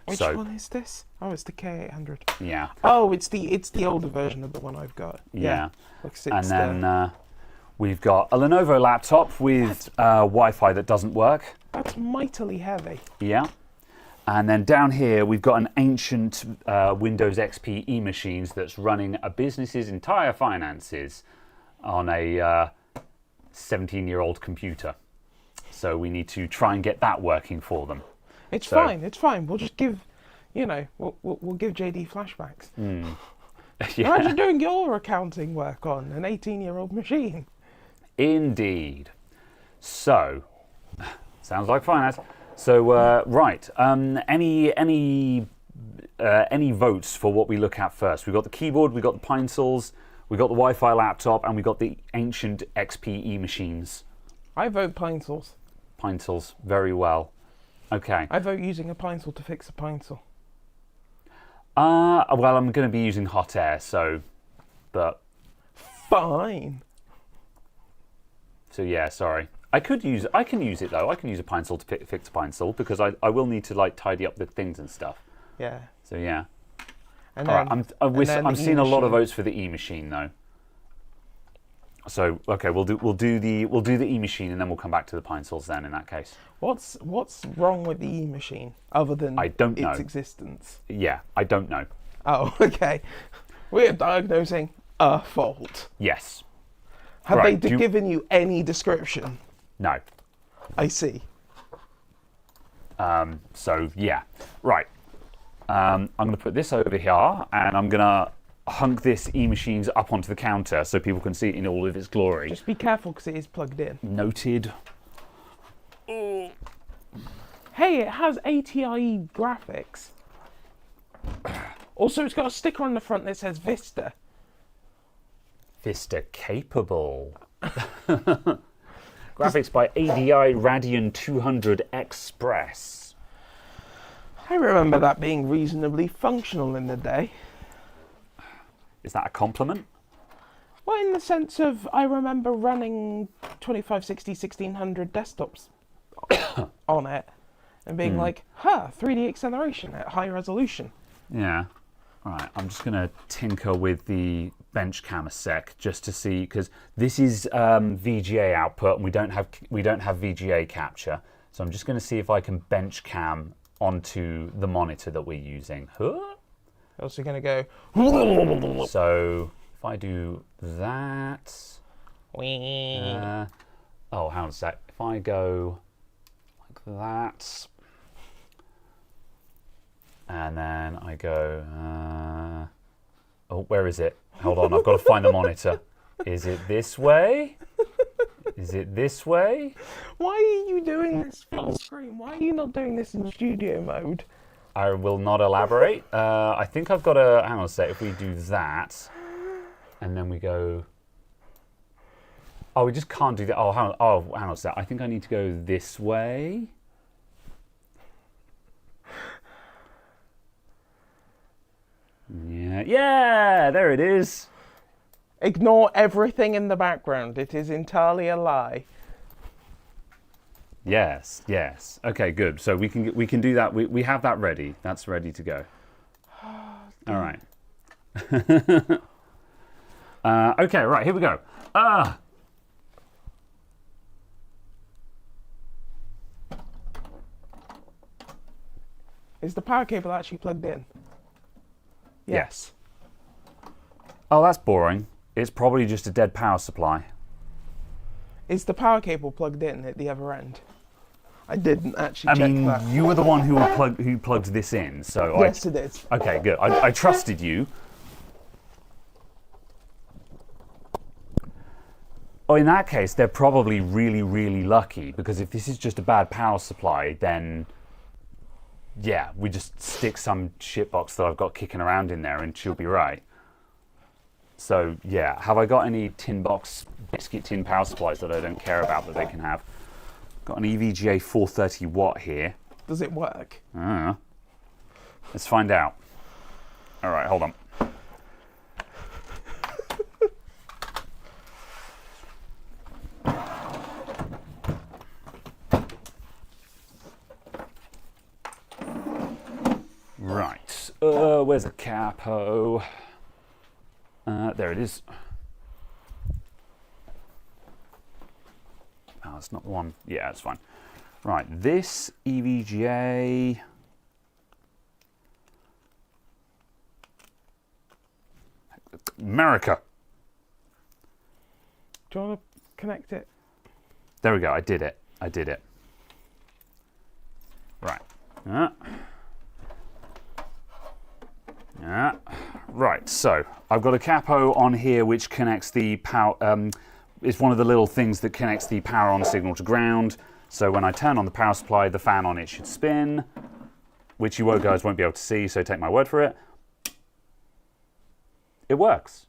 Speaker 2: Which one is this? Oh, it's the K800.
Speaker 1: Yeah.
Speaker 2: Oh, it's the older version of the one I've got.
Speaker 1: Yeah.
Speaker 2: Looks
Speaker 1: And then we've got a Lenovo laptop with Wi-Fi that doesn't work.
Speaker 2: That's mightily heavy.
Speaker 1: Yeah. And then down here, we've got an ancient Windows XP e-machines that's running a business's entire finances on a 17-year-old computer. So we need to try and get that working for them.
Speaker 2: It's fine. It's fine. We'll just give, we'll give JD flashbacks.
Speaker 1: Yeah.
Speaker 2: Imagine doing your accounting work on an 18-year-old machine.
Speaker 1: Indeed. So, sounds like finance. So, right. Any votes for what we look at first? We've got the keyboard, we've got the Pinesills, we've got the Wi-Fi laptop, and we've got the ancient XPE machines.
Speaker 2: I vote Pinesills.
Speaker 1: Pinesills, very well. Okay.
Speaker 2: I vote using a Pinesill to fix a Pinesill.
Speaker 1: Well, I'm going to be using hot air, so, but...
Speaker 2: Fine.
Speaker 1: So yeah, sorry. I can use it though. I can use a Pinesill to fix a Pinesill because I will need to like tidy up the things and stuff.
Speaker 2: Yeah.
Speaker 1: So yeah.
Speaker 2: And
Speaker 1: All
Speaker 2: then,
Speaker 1: right, I'm seeing a lot of
Speaker 2: e-machine.
Speaker 1: votes for the e-machine though. So okay, we'll do the e-machine and then we'll come back to the Pinesills then in that case.
Speaker 2: What's wrong with the e-machine other than
Speaker 1: I don't know.
Speaker 2: its existence?
Speaker 1: Yeah, I don't know.
Speaker 2: Oh, okay. We're diagnosing a fault.
Speaker 1: Yes.
Speaker 2: Have
Speaker 1: Right,
Speaker 2: they given you any description?
Speaker 1: No.
Speaker 2: I see.
Speaker 1: So yeah, right. I'm going to put this over here and I'm going to hunk this e-machines up onto the counter so people can see it in all of its glory.
Speaker 2: Just be careful because it is plugged in.
Speaker 1: Noted.
Speaker 2: Hey, it has ATIE graphics. Also, it's got a sticker on the front that says Vista.
Speaker 1: Vista capable. Graphics by ADI Radeon 200 Express.
Speaker 2: I remember that being reasonably functional in the day.
Speaker 1: Is that a compliment?
Speaker 2: Well, in the sense of I remember running 2560, 1600 desktops on it and being like, 3D acceleration at high resolution.
Speaker 1: Yeah. All right, I'm just going to tinker with the bench cam a sec just to see, because this is VGA output and we don't have VGA capture. So I'm just going to see if I can bench cam onto the monitor that we're using. Huh?
Speaker 2: Also going to go.
Speaker 1: So if I do that, oh, hang on a sec. If I go like that, and then I go, Oh, where is it? Hold on, I've got to find the monitor. Is it this way? Is it this way?
Speaker 2: Why are you doing this full screen? Why are you not doing this in studio mode?
Speaker 1: I will not elaborate. I think I've got to... Hang on a sec. If we do that, and then we go... Oh, we just can't do that. Oh, hang on a sec. I think I need to go this way. Yeah, there it is.
Speaker 2: Ignore everything in the background. It is entirely a lie.
Speaker 1: Yes. Okay, good. So we can do that. We have that ready. That's ready to go. All right. Okay, right, here we go.
Speaker 2: Is the power cable actually plugged in?
Speaker 1: Yes. Oh, that's boring. It's probably just a dead power supply.
Speaker 2: Is the power cable plugged in at the other end? I didn't actually check that.
Speaker 1: You were the one who plugged this in, so
Speaker 2: yes, it is.
Speaker 1: Okay, good. I trusted you. Oh, in that case, they're probably really, really lucky, because if this is just a bad power supply, then yeah, we just stick some shitbox that I've got kicking around in there and she'll be right. So yeah, have I got any biscuit tin power supplies that I don't care about that they can have? Got an EVGA 430 watt here.
Speaker 2: Does it work?
Speaker 1: Let's find out. All right, hold on. Right, where's the capo? There it is. Oh, it's not the one. Yeah, it's fine. Right, this EVGA. America.
Speaker 2: Do you want to connect it?
Speaker 1: There we go. I did it. Right. Right, so I've got a capo on here which connects the power, it's one of the little things that connects the power on signal to ground. So when I turn on the power supply, the fan on it should spin, which you guys won't be able to see, so take my word for it. It works.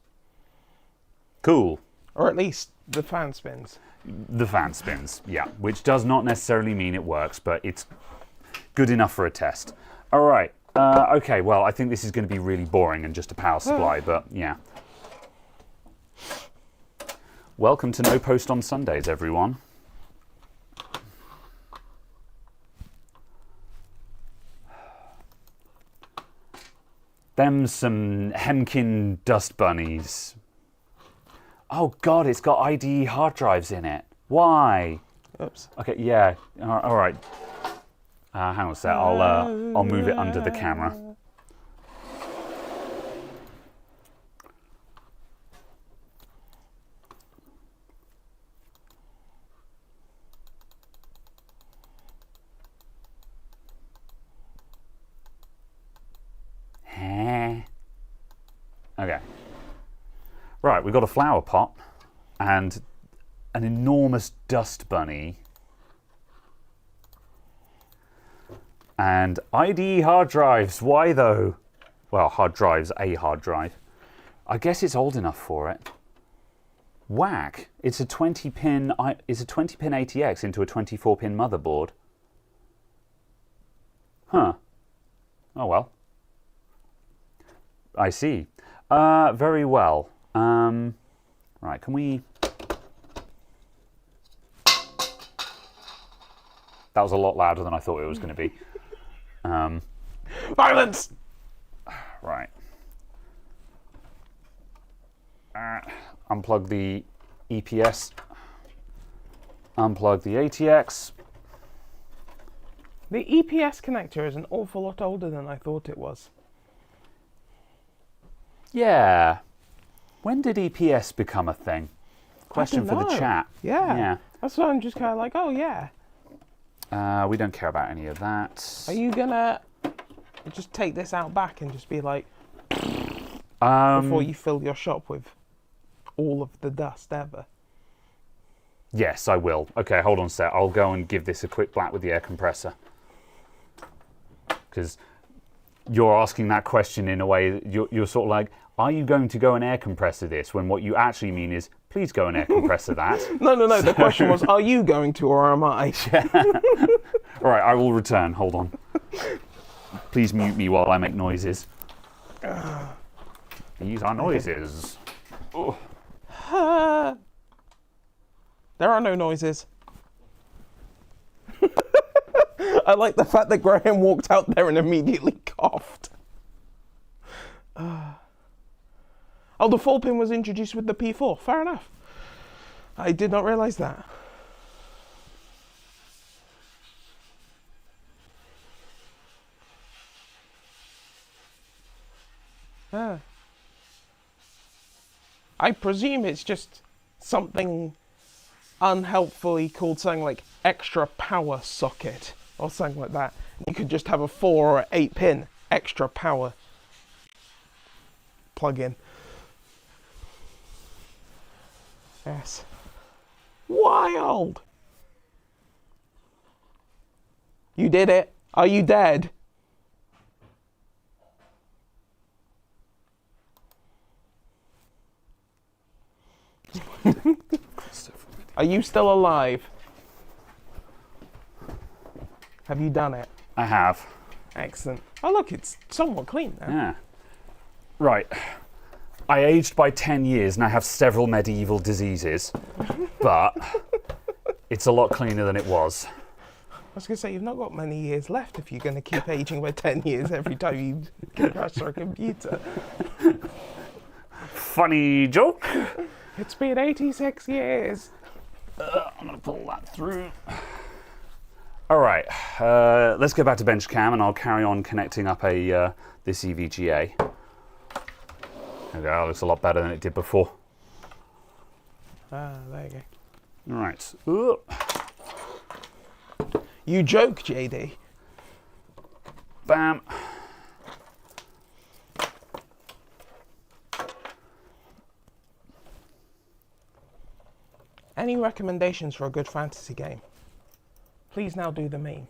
Speaker 1: Cool.
Speaker 2: Or at least the fan spins.
Speaker 1: The fan spins, yeah, which does not necessarily mean it works, but it's good enough for a test. All right. Okay, well, I think this is going to be really boring and just a power supply, but yeah. Welcome to No Post on Sundays, everyone. Them some Hemkin dust bunnies. Oh God, it's got IDE hard drives in it. Why?
Speaker 2: Oops.
Speaker 1: Okay, yeah. All right. Hang on a sec. I'll move it under the camera. Okay. Right, we've got a flower pot and an enormous dust bunny. And IDE hard drives. Why though? Well, hard drives, a hard drive. I guess it's old enough for it. Whack! It's a 20-pin. It's a 20-pin ATX into a 24-pin motherboard. Huh. Oh well. I see. Very well. Right. Can we? That was a lot louder than I thought it was going to be.
Speaker 2: Violence!
Speaker 1: Right. Unplug the EPS. Unplug the ATX.
Speaker 2: The EPS connector is an awful lot older than I thought it was.
Speaker 1: Yeah. When did EPS become a thing? Question for the chat.
Speaker 2: Yeah. That's why I'm just kind of like, oh yeah.
Speaker 1: We don't care about any of that.
Speaker 2: Are you gonna just take this out back and just be like... before you fill your shop with all of the dust ever?
Speaker 1: Yes, I will. Okay, hold on a sec. I'll go and give this a quick black with the air compressor. Because you're asking that question in a way that you're sort of like, are you going to go and air compressor this? When what you actually mean is, please go and air compressor that.
Speaker 2: No. The question was, are you going to or am I?
Speaker 1: All right, I will return. Hold on. Please mute me while I make noises. These are noises. Oh.
Speaker 2: There are no noises. I like the fact that Graham walked out there and immediately coughed. Oh, the 4-pin was introduced with the P4. Fair enough. I did not realise that. I presume it's just something unhelpfully called something like extra power socket or something like that. You could just have a 4 or 8-pin extra power plug-in. Yes. Wild! You did it. Are you dead? Are you still alive? Have you done it?
Speaker 1: I have.
Speaker 2: Excellent. Oh look, it's somewhat clean now.
Speaker 1: Yeah. Right. I aged by 10 years and I have several medieval diseases, but it's a lot cleaner than it was.
Speaker 2: I was going to say, you've not got many years left if you're going to keep aging by 10 years every time you crash your computer.
Speaker 1: Funny joke.
Speaker 2: It's been 86 years.
Speaker 1: I'm going to pull that through. All right, let's go back to Benchcam and I'll carry on connecting up this EVGA. There we go, that looks a lot better than it did before.
Speaker 2: There you go.
Speaker 1: All right. Ooh.
Speaker 2: You joke, JD.
Speaker 1: Bam.
Speaker 2: Any recommendations for a good fantasy game? Please now do the meme.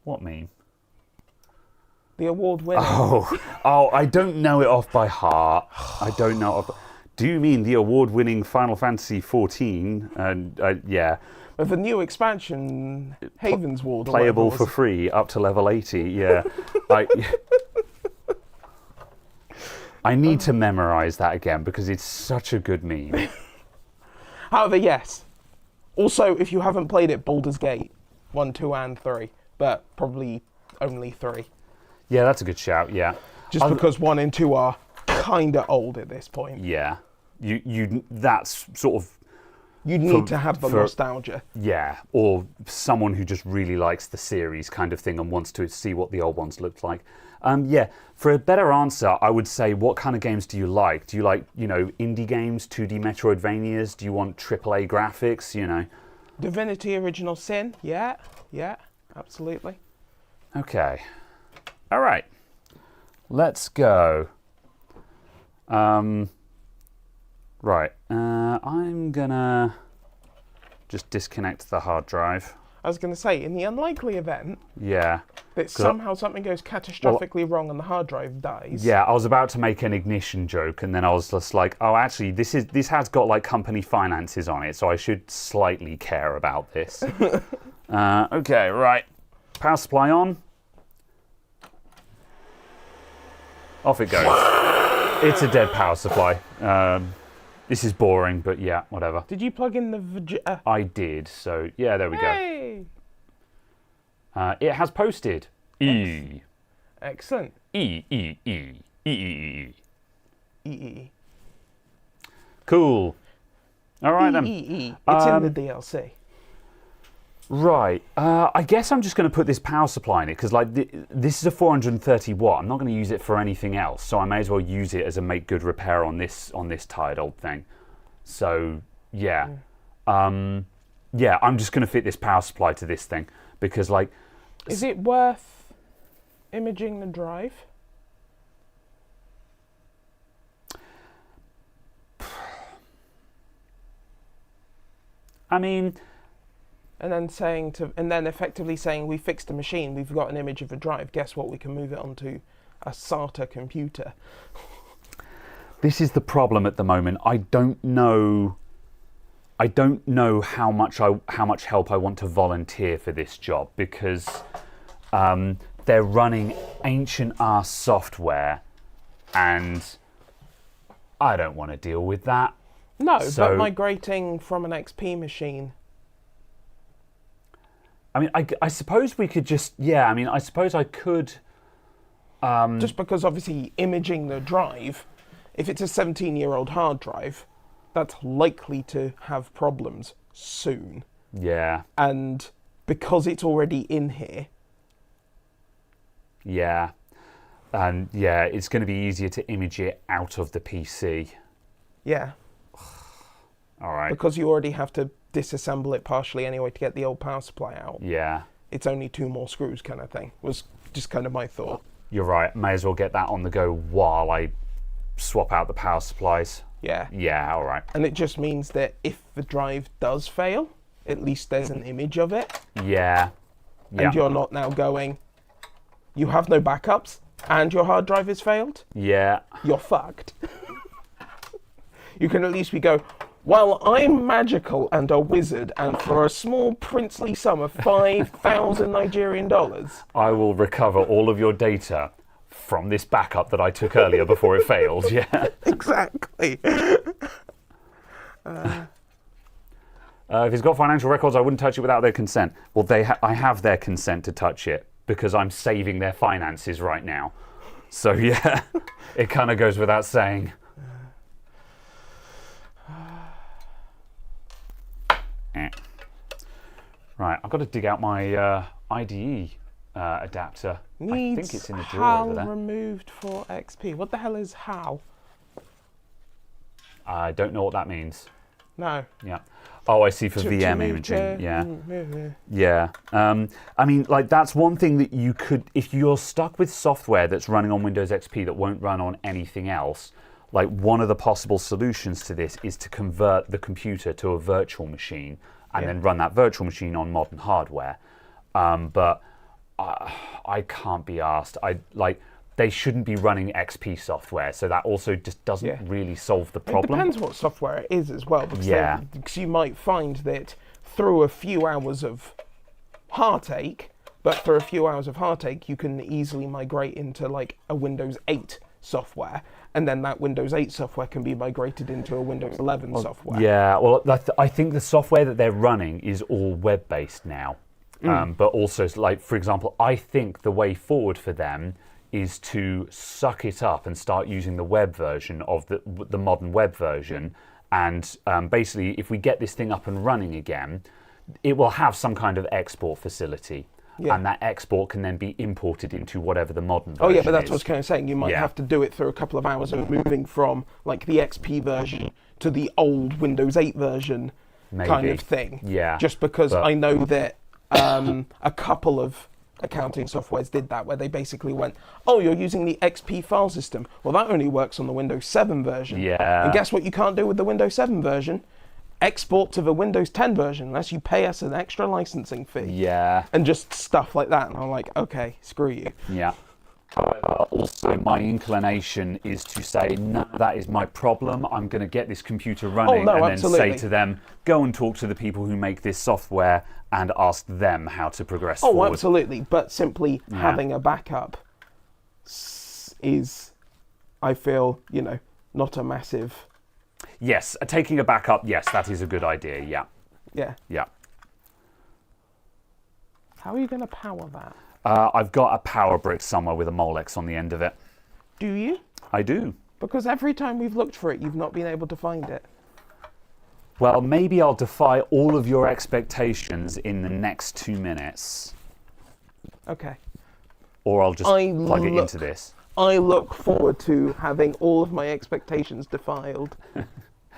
Speaker 1: What meme?
Speaker 2: The award-winning.
Speaker 1: Oh, I don't know it off by heart. I don't know. Do you mean the award-winning Final Fantasy XIV? Yeah.
Speaker 2: With the new expansion, Haven's Ward.
Speaker 1: Playable for free up to level 80, yeah. I need to memorize that again because it's such a good meme.
Speaker 2: However, yes. Also, if you haven't played it, Baldur's Gate 1, 2, and 3, but probably only 3.
Speaker 1: Yeah, that's a good shout, yeah.
Speaker 2: Just because 1 and 2 are kind of old at this point.
Speaker 1: Yeah. That's sort of...
Speaker 2: You'd need to have the nostalgia.
Speaker 1: Yeah, or someone who just really likes the series kind of thing and wants to see what the old ones looked like. Yeah, for a better answer, I would say, what kind of games do you like? Do you like, indie games, 2D Metroidvanias? Do you want AAA graphics,
Speaker 2: Divinity Original Sin, yeah, absolutely.
Speaker 1: Okay. All right. Let's go. Right. I'm gonna just disconnect the hard drive.
Speaker 2: I was going to say, in the unlikely event
Speaker 1: that
Speaker 2: somehow something goes catastrophically wrong and the hard drive dies.
Speaker 1: Yeah, I was about to make an ignition joke, and then I was just like, oh, actually, this has got like company finances on it, so I should slightly care about this. Okay, right. Power supply on. Off it goes. It's a dead power supply. This is boring, but yeah, whatever.
Speaker 2: Did you plug in the...
Speaker 1: I did, so yeah, there we go. It has posted. E.
Speaker 2: Excellent.
Speaker 1: E. Cool. All right then.
Speaker 2: It's in the DLC.
Speaker 1: Right. I guess I'm just going to put this power supply in it because, this is a 430 watt. I'm not going to use it for anything else, so I may as well use it as a make good repair on this tired old thing. So yeah, I'm just going to fit this power supply to this thing because,
Speaker 2: is it worth imaging the drive?
Speaker 1: I mean,
Speaker 2: And then effectively saying we fixed the machine, we've got an image of a drive. Guess what? We can move it onto a SATA computer.
Speaker 1: this is the problem at the moment. I don't know how much help I want to volunteer for this job, because they're running ancient ass software, and I don't want to deal with that.
Speaker 2: No,
Speaker 1: So-
Speaker 2: but migrating from an XP machine.
Speaker 1: I mean, I suppose we could just, I suppose I could.
Speaker 2: Just because obviously imaging the drive, if it's a 17-year-old hard drive, that's likely to have problems soon.
Speaker 1: Yeah,
Speaker 2: And because it's already in here,
Speaker 1: yeah. And yeah, it's going to be easier to image it out of the PC.
Speaker 2: yeah,
Speaker 1: All right.
Speaker 2: because you already have to disassemble it partially anyway to get the old power supply out.
Speaker 1: Yeah,
Speaker 2: It's only 2 more screws kind of thing, was just kind of my thought.
Speaker 1: you're right. May as well get that on the go while I swap out the power supplies.
Speaker 2: Yeah.
Speaker 1: Yeah, all right.
Speaker 2: And it just means that if the drive does fail, at least there's an image of it.
Speaker 1: Yeah. Yeah.
Speaker 2: And you're not now going, you have no backups and your hard drive has failed.
Speaker 1: Yeah.
Speaker 2: You're fucked. You can at least go, well, I'm magical and a wizard, and for a small princely sum of 5,000 Nigerian dollars.
Speaker 1: I will recover all of your data from this backup that I took earlier before it failed. Yeah.
Speaker 2: Exactly.
Speaker 1: If he's got financial records, I wouldn't touch it without their consent. Well, I have their consent to touch it because I'm saving their finances right now. So yeah, it kind of goes without saying. Right, I've got to dig out my IDE adapter. I think it's in the drawer
Speaker 2: HAL
Speaker 1: over there.
Speaker 2: removed for XP. What the hell is HAL?
Speaker 1: I don't know what that means.
Speaker 2: No.
Speaker 1: Yeah. Oh, I see, for
Speaker 2: To
Speaker 1: VM
Speaker 2: move
Speaker 1: imaging.
Speaker 2: to-
Speaker 1: Yeah. Yeah. I mean, like, that's one thing that you could, if you're stuck with software that's running on Windows XP that won't run on anything else, like, one of the possible solutions to this is to convert the computer to a virtual machine and then run that virtual machine on modern hardware. But I can't be asked. They shouldn't be running XP software, so that also just doesn't really solve the problem.
Speaker 2: It depends what software it is as well, because,
Speaker 1: Yeah.
Speaker 2: because you might find that through a few hours of heartache, you can easily migrate into like a Windows 8 software, and then that Windows 8 software can be migrated into a Windows 11 software.
Speaker 1: Yeah, well, I think the software that they're running is all web-based now. But also, like, for example, I think the way forward for them is to suck it up and start using the web version of the modern web version. And basically, if we get this thing up and running again, it will have some kind of export facility.
Speaker 2: Yeah.
Speaker 1: And that export can then be imported into whatever the modern version
Speaker 2: Oh yeah, but that's
Speaker 1: is.
Speaker 2: what I was kind of saying. You might
Speaker 1: Yeah.
Speaker 2: have to do it through a couple of hours of moving from like the XP version to the old Windows 8 version kind
Speaker 1: Maybe.
Speaker 2: of thing.
Speaker 1: Yeah,
Speaker 2: Just because
Speaker 1: but-
Speaker 2: I know that a couple of accounting softwares did that, where they basically went, oh, you're using the XP file system. Well, that only works on the Windows 7 version.
Speaker 1: Yeah.
Speaker 2: And guess what you can't do with the Windows 7 version? Export to the Windows 10 version unless you pay us an extra licensing fee.
Speaker 1: Yeah.
Speaker 2: And just stuff like that. And I'm like, okay, screw you.
Speaker 1: Yeah. Also, my inclination is to say, no, that is my problem. I'm going to get this computer running
Speaker 2: no,
Speaker 1: and
Speaker 2: absolutely.
Speaker 1: then say to them, go and talk to the people who make this software and ask them how to progress
Speaker 2: Oh,
Speaker 1: forward.
Speaker 2: absolutely. But simply having a backup is, I feel, not a massive...
Speaker 1: Yes, taking a backup, yes, that is a good idea. Yeah.
Speaker 2: Yeah.
Speaker 1: Yeah.
Speaker 2: How are you going to power that?
Speaker 1: I've got a power brick somewhere with a Molex on the end of it.
Speaker 2: Do you?
Speaker 1: I do.
Speaker 2: Because every time we've looked for it, you've not been able to find it.
Speaker 1: Well, maybe I'll defy all of your expectations in the next 2 minutes.
Speaker 2: Okay.
Speaker 1: Or I'll just plug it into this.
Speaker 2: I look forward to having all of my expectations defied.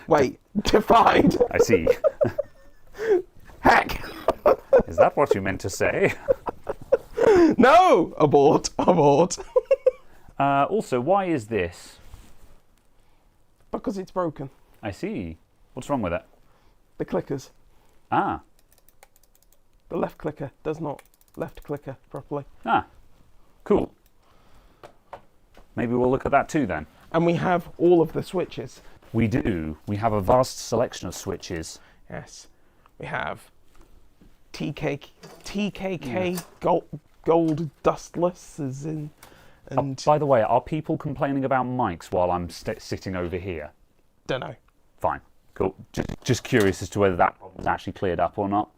Speaker 2: Wait, defied?
Speaker 1: I see.
Speaker 2: Heck!
Speaker 1: Is that what you meant to say?
Speaker 2: No! Abort, abort.
Speaker 1: Also, why is this?
Speaker 2: Because it's broken.
Speaker 1: I see. What's wrong with it?
Speaker 2: The clickers.
Speaker 1: Ah.
Speaker 2: The left clicker does not left clicker properly.
Speaker 1: Ah. Cool. Maybe we'll look at that too then.
Speaker 2: And we have all of the switches.
Speaker 1: We do. We have a vast selection of switches.
Speaker 2: Yes. We have TKK gold dustless as in... And
Speaker 1: By the way, are people complaining about mics while I'm sitting over here?
Speaker 2: don't know.
Speaker 1: Fine. Cool. Just curious as to whether that problem's actually cleared up or not.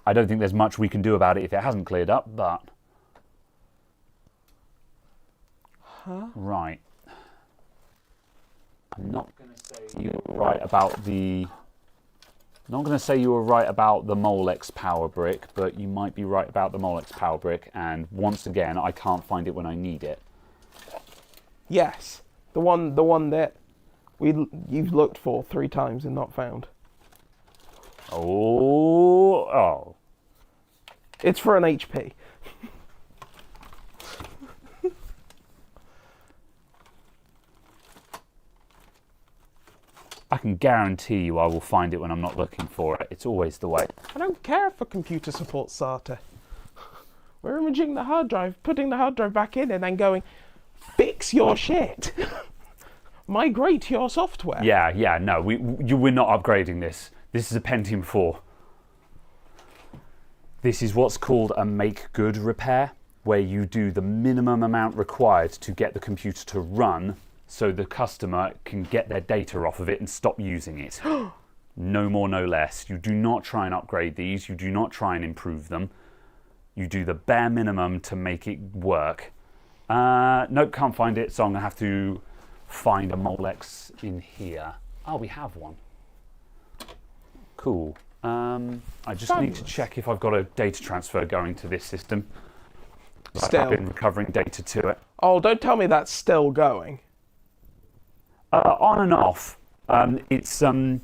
Speaker 1: I don't think there's much we can do about it if it hasn't cleared up, but... Right. I'm not going to say you were right about the... Not going to say you were right about the Molex power brick, but you might be right about the Molex power brick, and once again, I can't find it when I need it.
Speaker 2: Yes. The one that you've looked for 3 times and not found.
Speaker 1: Oh.
Speaker 2: It's for an HP.
Speaker 1: I can guarantee you I will find it when I'm not looking for it. It's always the way.
Speaker 2: I don't care if a computer supports SATA. We're imaging the hard drive, putting the hard drive back in, and then going, fix your shit. Migrate your software.
Speaker 1: Yeah, no, we're not upgrading this. This is a Pentium 4. This is what's called a make good repair, where you do the minimum amount required to get the computer to run so the customer can get their data off of it and stop using it. No more, no less. You do not try and upgrade these. You do not try and improve them. You do the bare minimum to make it work. Nope, can't find it, so I'm going to have to find a Molex in here. Oh, we have one. Cool. I just need to check if I've got a data transfer going to this system.
Speaker 2: Still.
Speaker 1: I've been recovering data to it.
Speaker 2: Oh, don't tell me that's still going.
Speaker 1: On and off. It's
Speaker 2: From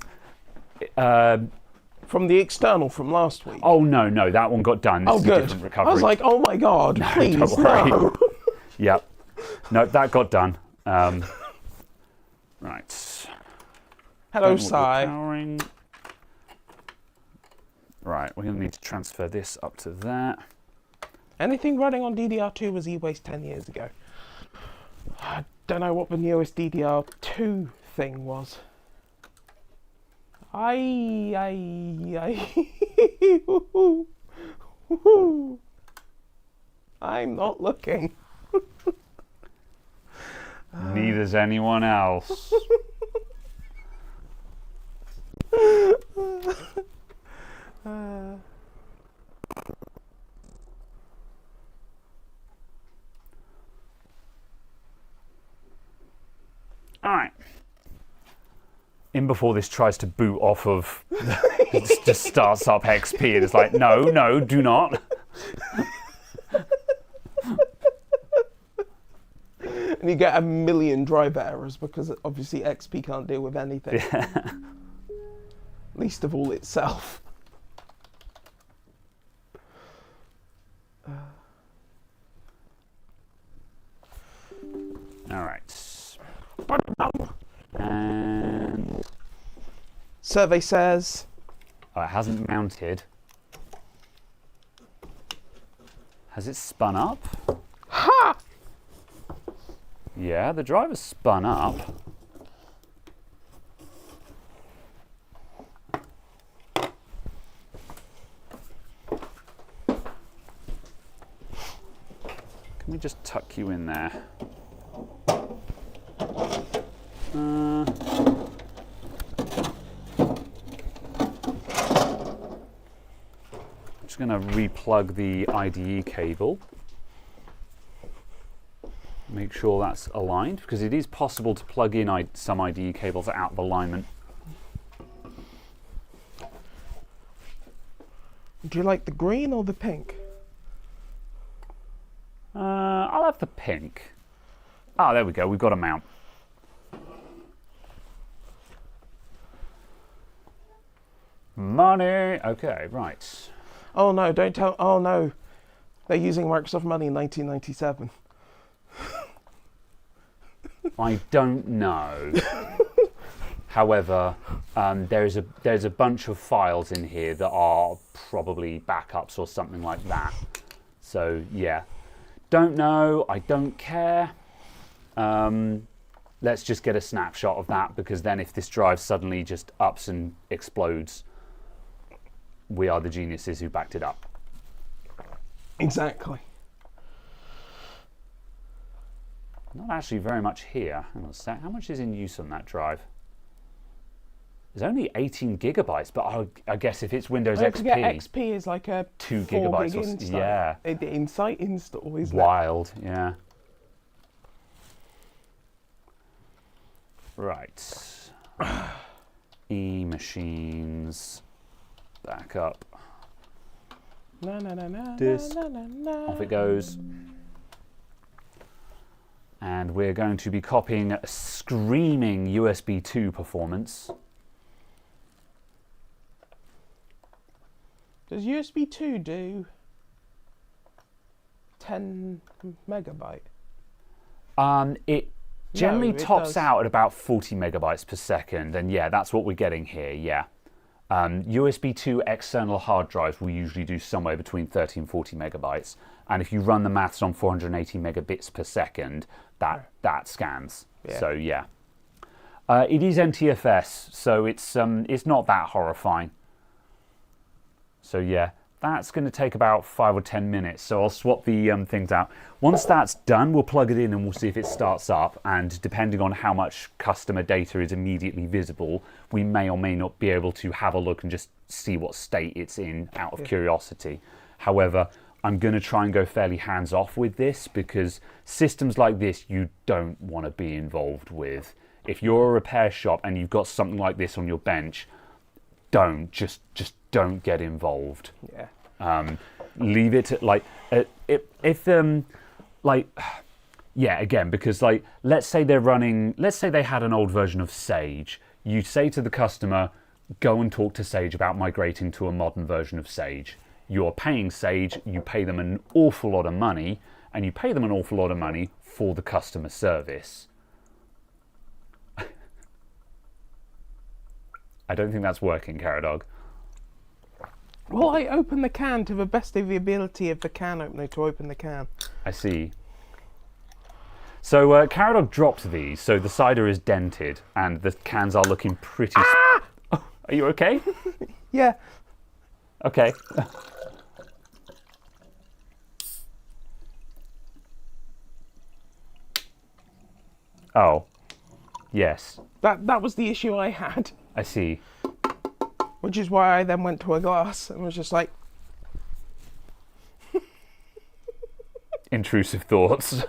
Speaker 2: the external from last week.
Speaker 1: Oh no, that one got done. This is
Speaker 2: good.
Speaker 1: a different recovery.
Speaker 2: I was like, oh my god, please
Speaker 1: don't worry.
Speaker 2: no.
Speaker 1: Yep. No, that got done. Right.
Speaker 2: Hello, Sai.
Speaker 1: Powering. Right, we're going to need to transfer this up to that.
Speaker 2: Anything running on DDR2 was e-waste 10 years ago. I don't know what the newest DDR2 thing was. I'm not looking.
Speaker 1: Neither's anyone else. Alright. In before this tries to boot off of, it just starts up XP and it's like, no, do not.
Speaker 2: And you get a million driver errors because obviously XP can't deal with anything.
Speaker 1: Yeah.
Speaker 2: Least of all itself.
Speaker 1: Alright. And
Speaker 2: Survey says...
Speaker 1: oh, it hasn't mounted. Has it spun up?
Speaker 2: Ha!
Speaker 1: Yeah, the driver's spun up. Can we just tuck you in there? Just going to replug the IDE cable. Make sure that's aligned, because it is possible to plug in some IDE cables out of alignment.
Speaker 2: Do you like the green or the pink?
Speaker 1: I'll have the pink. Ah, there we go. We've got a mount. Money. Okay, right.
Speaker 2: Oh no, don't tell... oh no. They're using Microsoft money in 1997.
Speaker 1: I don't know. However, there's a bunch of files in here that are probably backups or something like that. So yeah, don't know. I don't care. Let's just get a snapshot of that, because then if this drive suddenly just ups and explodes, we are the geniuses who backed it up.
Speaker 2: Exactly.
Speaker 1: Not actually very much here. Hang on a sec. How much is in use on that drive? There's only 18 gigabytes, but I guess if it's Windows
Speaker 2: Don't
Speaker 1: XP,
Speaker 2: forget XP is like a
Speaker 1: 2
Speaker 2: 4
Speaker 1: gigabytes.
Speaker 2: gig
Speaker 1: Or,
Speaker 2: install.
Speaker 1: yeah,
Speaker 2: The Insight install is
Speaker 1: wild. Yeah. Right. E-machines. Back up.
Speaker 2: Na, na, na, na,
Speaker 1: Disk.
Speaker 2: na, na, na.
Speaker 1: Off it goes. And we're going to be copying a screaming USB 2 performance.
Speaker 2: Does USB 2 do 10 megabyte?
Speaker 1: It generally
Speaker 2: it
Speaker 1: tops
Speaker 2: does.
Speaker 1: out at about 40 megabytes per second, and yeah, that's what we're getting here, yeah. USB 2 external hard drives will usually do somewhere between 30 and 40 megabytes, and if you run the maths on 480 megabits per second, that scans.
Speaker 2: Yeah.
Speaker 1: So yeah. It is NTFS, so it's not that horrifying. So yeah, that's going to take about 5 or 10 minutes. So I'll swap the things out. Once that's done, we'll plug it in and we'll see if it starts up. And depending on how much customer data is immediately visible, we may or may not be able to have a look and just see what state it's in out of curiosity. However, I'm going to try and go fairly hands-off with this, because systems like this you don't want to be involved with. If you're a repair shop and you've got something like this on your bench, just don't get involved.
Speaker 2: Yeah.
Speaker 1: Leave it at, like, yeah, again, because like, let's say they had an old version of Sage. You say to the customer, go and talk to Sage about migrating to a modern version of Sage. You're paying Sage, you pay them an awful lot of money, and you pay them an awful lot of money for the customer service. I don't think that's working, Caradog.
Speaker 2: Well, I open the can to the best of the ability of the can opener to open the can.
Speaker 1: I see. So Caradog dropped these, so the cider is dented, and the cans are looking pretty...
Speaker 2: Ah!
Speaker 1: Oh, are you okay?
Speaker 2: Yeah.
Speaker 1: Okay. Oh. Yes.
Speaker 2: That was the issue I had.
Speaker 1: I see.
Speaker 2: Which is why I then went to a glass and was just like...
Speaker 1: Intrusive thoughts.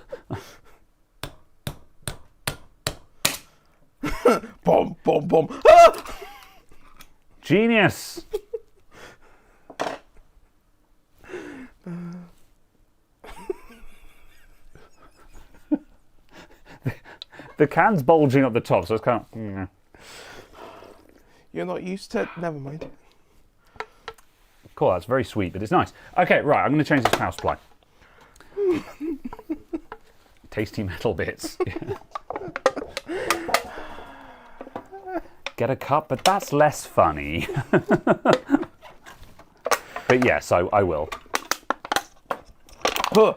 Speaker 2: Boom, boom, boom. Ah!
Speaker 1: Genius! The can's bulging up the top, so it's kind of...
Speaker 2: You're not used to... Never mind.
Speaker 1: Cool, that's very sweet, but it's nice. Okay, right, I'm going to change this power supply. Tasty metal bits. Get a cup, but that's less funny. But yes, I will.
Speaker 2: Huh.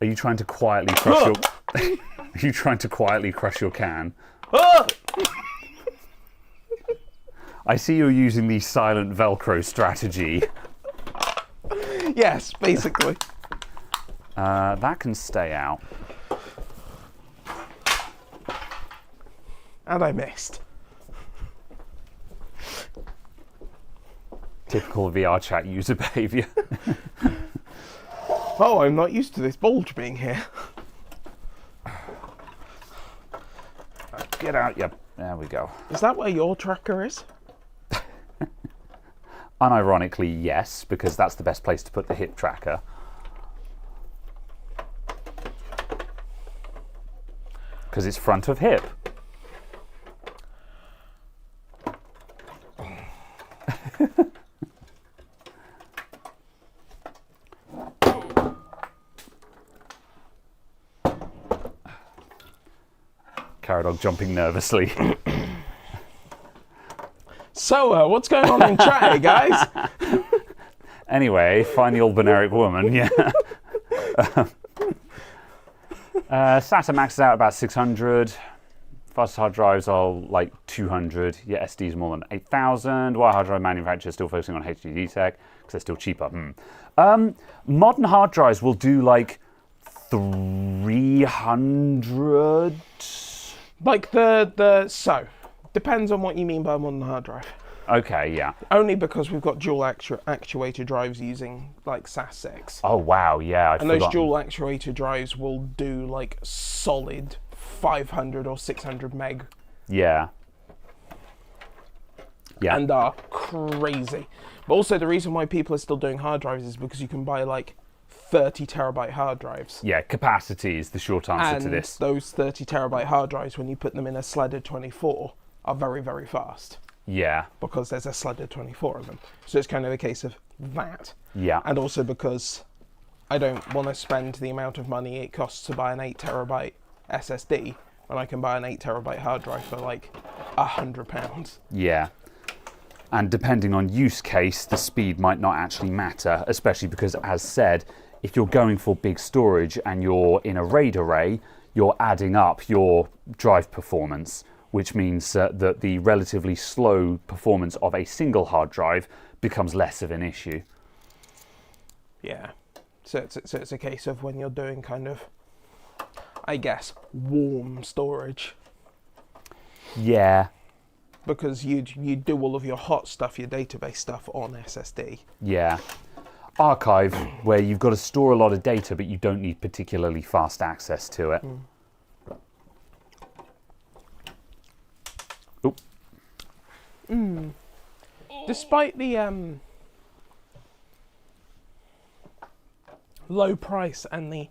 Speaker 1: Are you trying to quietly crush your... Are you trying to quietly crush your can?
Speaker 2: Ah!
Speaker 1: I see you're using the silent Velcro strategy.
Speaker 2: Yes, basically.
Speaker 1: That can stay out.
Speaker 2: And I missed.
Speaker 1: Typical VR chat user behavior.
Speaker 2: Oh, I'm not used to this bulge being here.
Speaker 1: Get out, yep. There we go.
Speaker 2: Is that where your tracker is?
Speaker 1: Unironically, yes, because that's the best place to put the hip tracker. Because it's front of hip. Caradog jumping nervously.
Speaker 2: So, what's going on in chat, here, guys?
Speaker 1: Anyway, find the old generic woman, yeah. SATA maxes out about 600. Fastest hard drives are like 200. Yeah, SDs more than 8,000. Why hard drive manufacturers still focusing on HDD tech? Because they're still cheaper. Modern hard drives will do like 300.
Speaker 2: Like so, depends on what you mean by modern hard drive.
Speaker 1: Okay, yeah.
Speaker 2: Only because we've got dual actuator drives using like SAS6.
Speaker 1: Oh wow, yeah.
Speaker 2: And those dual actuator drives will do like solid 500 or 600 meg.
Speaker 1: Yeah. Yeah.
Speaker 2: And are crazy. But also the reason why people are still doing hard drives is because you can buy like 30 terabyte hard drives.
Speaker 1: Yeah, capacity is the short answer to this.
Speaker 2: Those 30 terabyte hard drives, when you put them in a sledded 24, are very, very fast.
Speaker 1: Yeah.
Speaker 2: Because there's a sledded 24 of them. So it's kind of a case of that.
Speaker 1: Yeah.
Speaker 2: And also because I don't want to spend the amount of money it costs to buy an 8 terabyte SSD when I can buy an 8 terabyte hard drive for like £100.
Speaker 1: Yeah. And depending on use case, the speed might not actually matter, especially because, as said, if you're going for big storage and you're in a RAID array, you're adding up your drive performance, which means that the relatively slow performance of a single hard drive becomes less of an issue.
Speaker 2: Yeah. So it's a case of when you're doing kind of, I guess, warm storage.
Speaker 1: Yeah.
Speaker 2: Because you do all of your hot stuff, your database stuff on SSD.
Speaker 1: Yeah. Archive, where you've got to store a lot of data, but you don't need particularly fast access to it. Oop.
Speaker 2: Despite the low price and the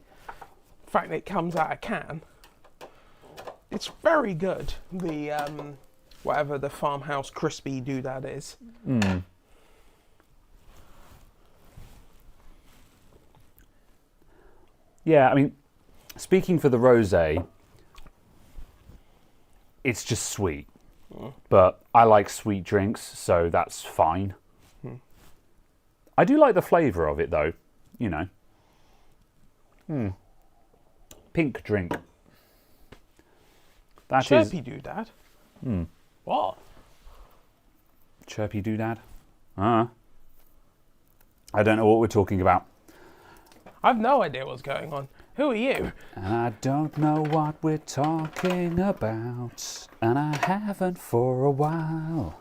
Speaker 2: fact that it comes out of can, it's very good. The whatever the farmhouse crispy doodad is.
Speaker 1: Yeah, I mean, speaking for the rosé, it's just sweet. But I like sweet drinks, so that's fine. I do like the flavour of it, though. You know. Pink drink. That is
Speaker 2: Chirpy doodad? What?
Speaker 1: Chirpy doodad. I don't know what we're talking about.
Speaker 2: I've no idea what's going on. Who are you?
Speaker 1: And I don't know what we're talking about. And I haven't for a while.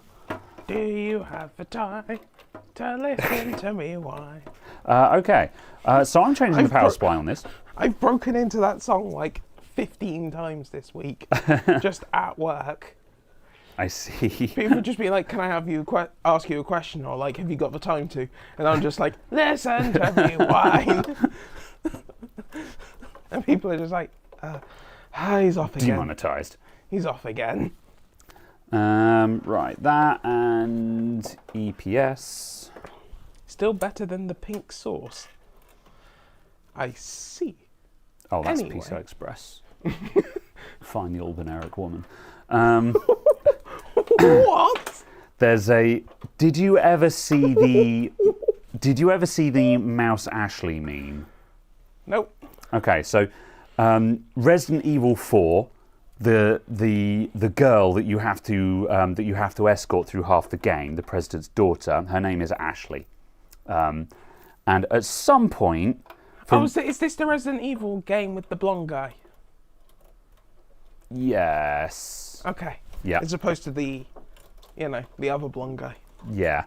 Speaker 2: Do you have the time to listen to me whine?
Speaker 1: Okay, so I'm changing the power supply on this.
Speaker 2: I've broken into that song like 15 times this week, just at work.
Speaker 1: I see.
Speaker 2: People just be like, can I have you ask you a question? Or like, have you got the time to? And I'm just like, listen to me whine. And people are just like, he's off again.
Speaker 1: Demonetized.
Speaker 2: He's off again.
Speaker 1: Right, that and EPS.
Speaker 2: Still better than the pink sauce. I see.
Speaker 1: Oh, that's
Speaker 2: Anyway.
Speaker 1: PCI Express. Find the old generic woman.
Speaker 2: What?
Speaker 1: There's a. Did you ever see the Mouse Ashley meme?
Speaker 2: Nope.
Speaker 1: Okay, so Resident Evil 4, the girl that you have to escort through half the game, the president's daughter, her name is Ashley, and at some point.
Speaker 2: Is this the Resident Evil game with the blonde guy?
Speaker 1: Yes.
Speaker 2: Okay.
Speaker 1: Yeah.
Speaker 2: As opposed to the other blonde guy.
Speaker 1: Yeah.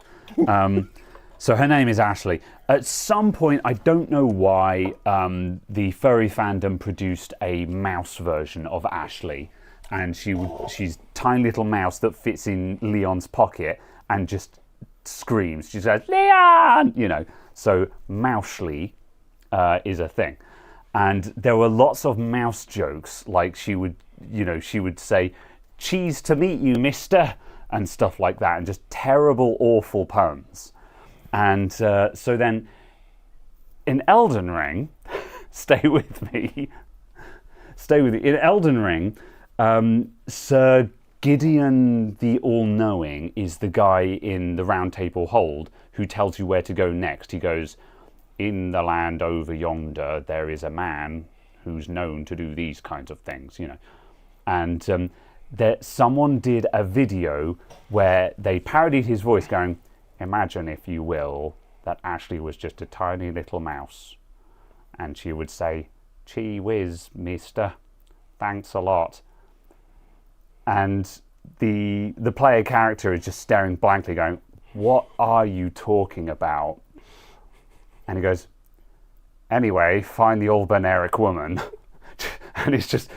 Speaker 1: So her name is Ashley. At some point, I don't know why, the furry fandom produced a mouse version of Ashley, and she's a tiny little mouse that fits in Leon's pocket and just screams. She says, "Leon!" You know. So Mousely is a thing, and there were lots of mouse jokes. Like she would say, "Cheese to meet you, mister," and stuff like that, and just terrible, awful puns. And so then, in Elden Ring, stay with me. In Elden Ring, Sir Gideon the All-Knowing is the guy in the Round Table Hold who tells you where to go next. He goes, in the land over yonder, there is a man who's known to do these kinds of things, you know. And someone did a video where they parodied his voice going, imagine, if you will, that Ashley was just a tiny little mouse. And she would say, gee whiz, mister, thanks a lot. And the player character is just staring blankly going, what are you talking about? And he goes, anyway, find the old Beneric woman. And it's just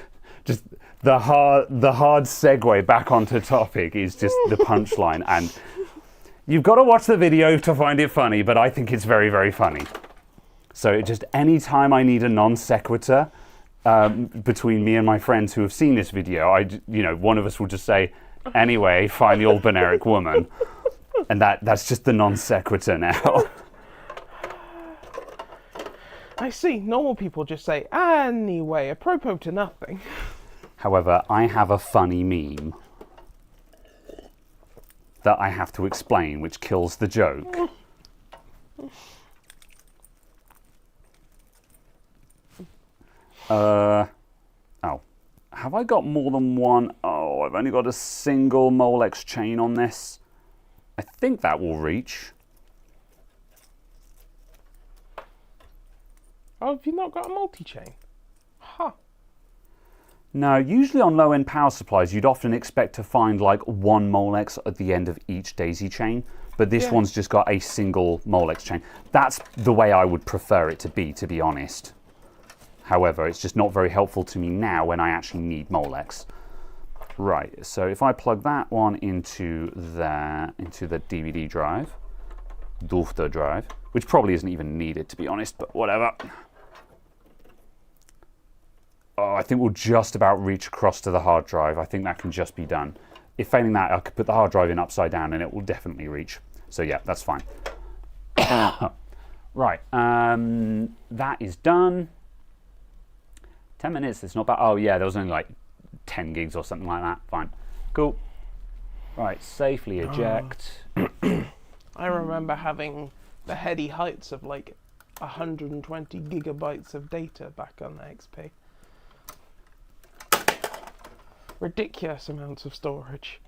Speaker 1: the hard segue back onto topic is just the punchline. And you've got to watch the video to find it funny, but I think it's very, very funny. So just any time I need a non sequitur between me and my friends who have seen this video, one of us will just say, anyway, find the old Beneric woman. And that's just the non sequitur now.
Speaker 2: I see. Normal people just say, anyway, apropos to nothing.
Speaker 1: However, I have a funny meme that I have to explain, which kills the joke. Have I got more than one? Oh, I've only got a single Molex chain on this. I think that will reach.
Speaker 2: Oh, have you not got a multi-chain? Huh.
Speaker 1: No, usually on low-end power supplies, you'd often expect to find like one Molex at the end of each daisy chain, but this one's just got a single Molex chain. That's the way I would prefer it to be honest. However, it's just not very helpful to me now when I actually need Molex. Right, so if I plug that one into the DVD drive, Dufter drive, which probably isn't even needed to be honest, but whatever. Oh, I think we'll just about reach across to the hard drive. I think that can just be done. If failing that, I could put the hard drive in upside down and it will definitely reach. So yeah, that's fine. Right, that is done. 10 minutes, it's not bad. Oh yeah, there was only like 10 gigs or something like that. Fine. Cool. Right, safely eject.
Speaker 2: I remember having the heady heights of like 120 gigabytes of data back on the XP. Ridiculous amounts of storage.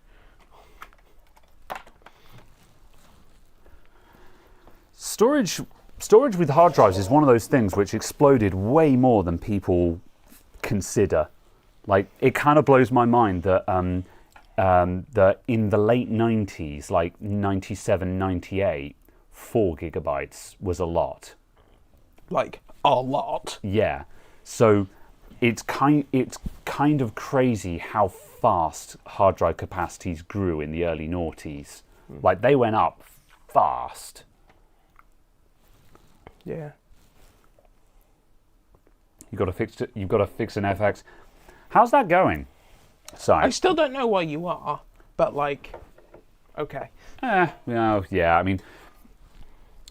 Speaker 1: Storage with hard drives is one of those things which exploded way more than people consider. Like, it kind of blows my mind that that in the late 90s, like 97, 98, 4 gigabytes was a lot.
Speaker 2: Like, a lot.
Speaker 1: Yeah. So it's kind of crazy how fast hard drive capacities grew in the early noughties. Like, they went up fast.
Speaker 2: Yeah.
Speaker 1: You've got to fix an FX. How's that going?
Speaker 2: I still don't know where you are, but like, okay.
Speaker 1: Yeah. I mean,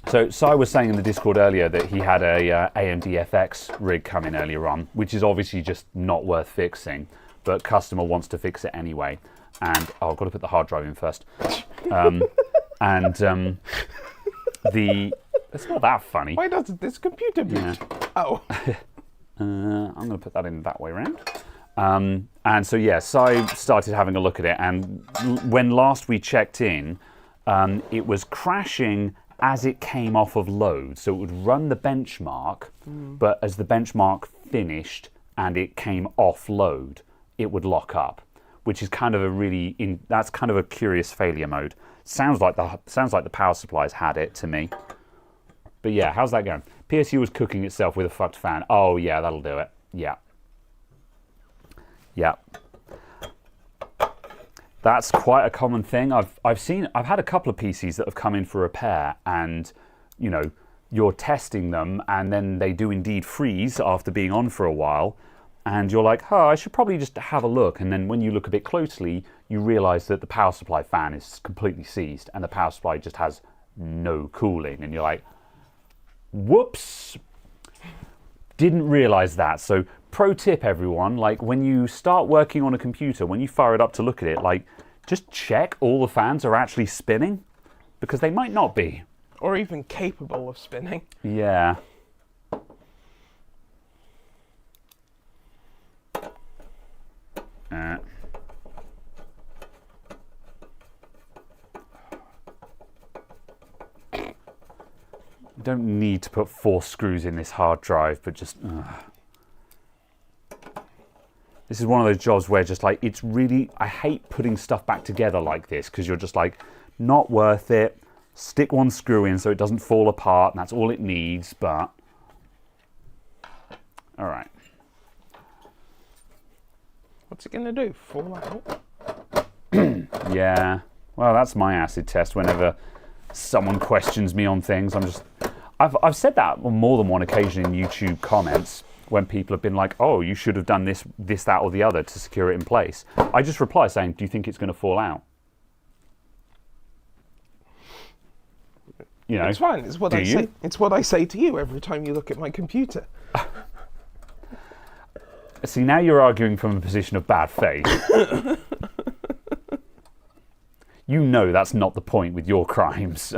Speaker 1: so I was saying in the Discord earlier that he had a AMD FX rig come in earlier on, which is obviously just not worth fixing, but customer wants to fix it anyway. And I've got to put the hard drive in first. It's not that funny.
Speaker 2: Why doesn't this computer boot?
Speaker 1: Yeah.
Speaker 2: Oh.
Speaker 1: I'm going to put that in that way around. And so, yes, I started having a look at it. And when last we checked in, it was crashing as it came off of load. So it would run the benchmark, but as the benchmark finished and it came off load, it would lock up, which is kind of that's kind of a curious failure mode. Sounds like the power supplies had it to me. But yeah, how's that going? PSU was cooking itself with a fucked fan. Oh yeah, that'll do it. Yeah. That's quite a common thing. I've had a couple of PCs that have come in for repair, and you're testing them, and then they do indeed freeze after being on for a while, and you're like, I should probably just have a look. And then when you look a bit closely, you realise that the power supply fan is completely seized, and the power supply just has no cooling, and you're like, whoops, didn't realise that. So pro tip, everyone, like when you start working on a computer, when you fire it up to look at it, like just check all the fans are actually spinning, because they might not be.
Speaker 2: Or even capable of spinning.
Speaker 1: Yeah. Don't need to put 4 screws in this hard drive, but just this is one of those jobs where just like it's really, I hate putting stuff back together like this, because you're just like, not worth it. Stick 1 screw in so it doesn't fall apart, and that's all it needs. But all right,
Speaker 2: What's it gonna do? Fall out?
Speaker 1: yeah, well, that's my acid test. Whenever someone questions me on things, I've said that on more than one occasion in YouTube comments, when people have been like, oh, you should have done this, that, or the other to secure it in place. I just reply saying, do you think it's going to fall out? You know,
Speaker 2: It's fine. It's what I say. It's what I say to you every time you look at my computer.
Speaker 1: See, now you're arguing from a position of bad faith. You know that's not the point with your crimes.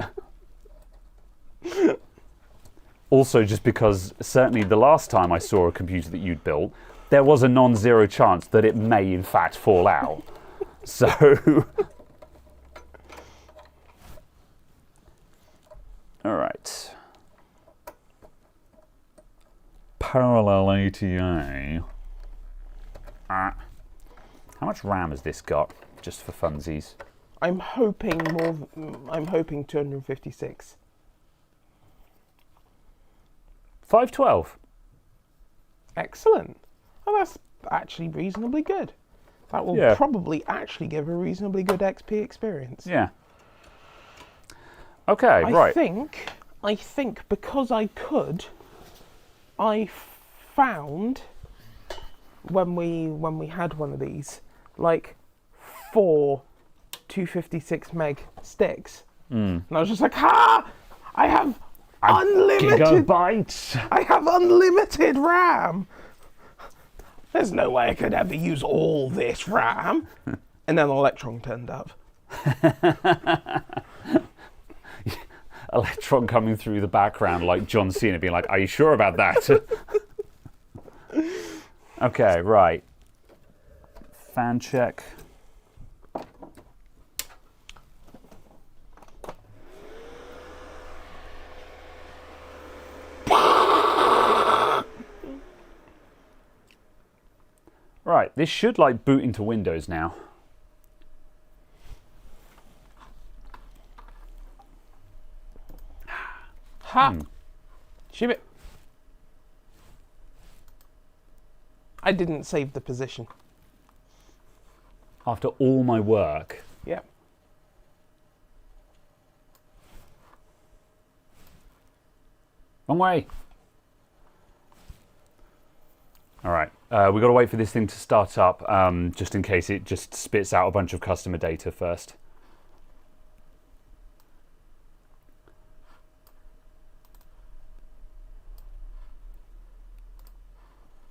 Speaker 1: Also, just because certainly the last time I saw a computer that you'd built, there was a non-zero chance that it may in fact fall out. So, all right. Parallel ATA. How much RAM has this got, just for funsies?
Speaker 2: I'm hoping 256.
Speaker 1: 512.
Speaker 2: Excellent. Well, that's actually reasonably good. That will probably actually give a reasonably good XP experience.
Speaker 1: Yeah. Okay, right.
Speaker 2: I think because I could, I found when we had one of these, like 4 256 meg sticks, and I was just like, I have unlimited
Speaker 1: gigabytes.
Speaker 2: I have unlimited RAM. There's no way I could ever use all this RAM. And then Electron turned up.
Speaker 1: Electron coming through the background like John Cena being like, are you sure about that? Okay, right. Fan check. Right, this should like boot into Windows now.
Speaker 2: Ha! Ship it. I didn't save the position.
Speaker 1: After all my work.
Speaker 2: Yeah.
Speaker 1: Wrong way. All right, we've got to wait for this thing to start up, just in case it just spits out a bunch of customer data first.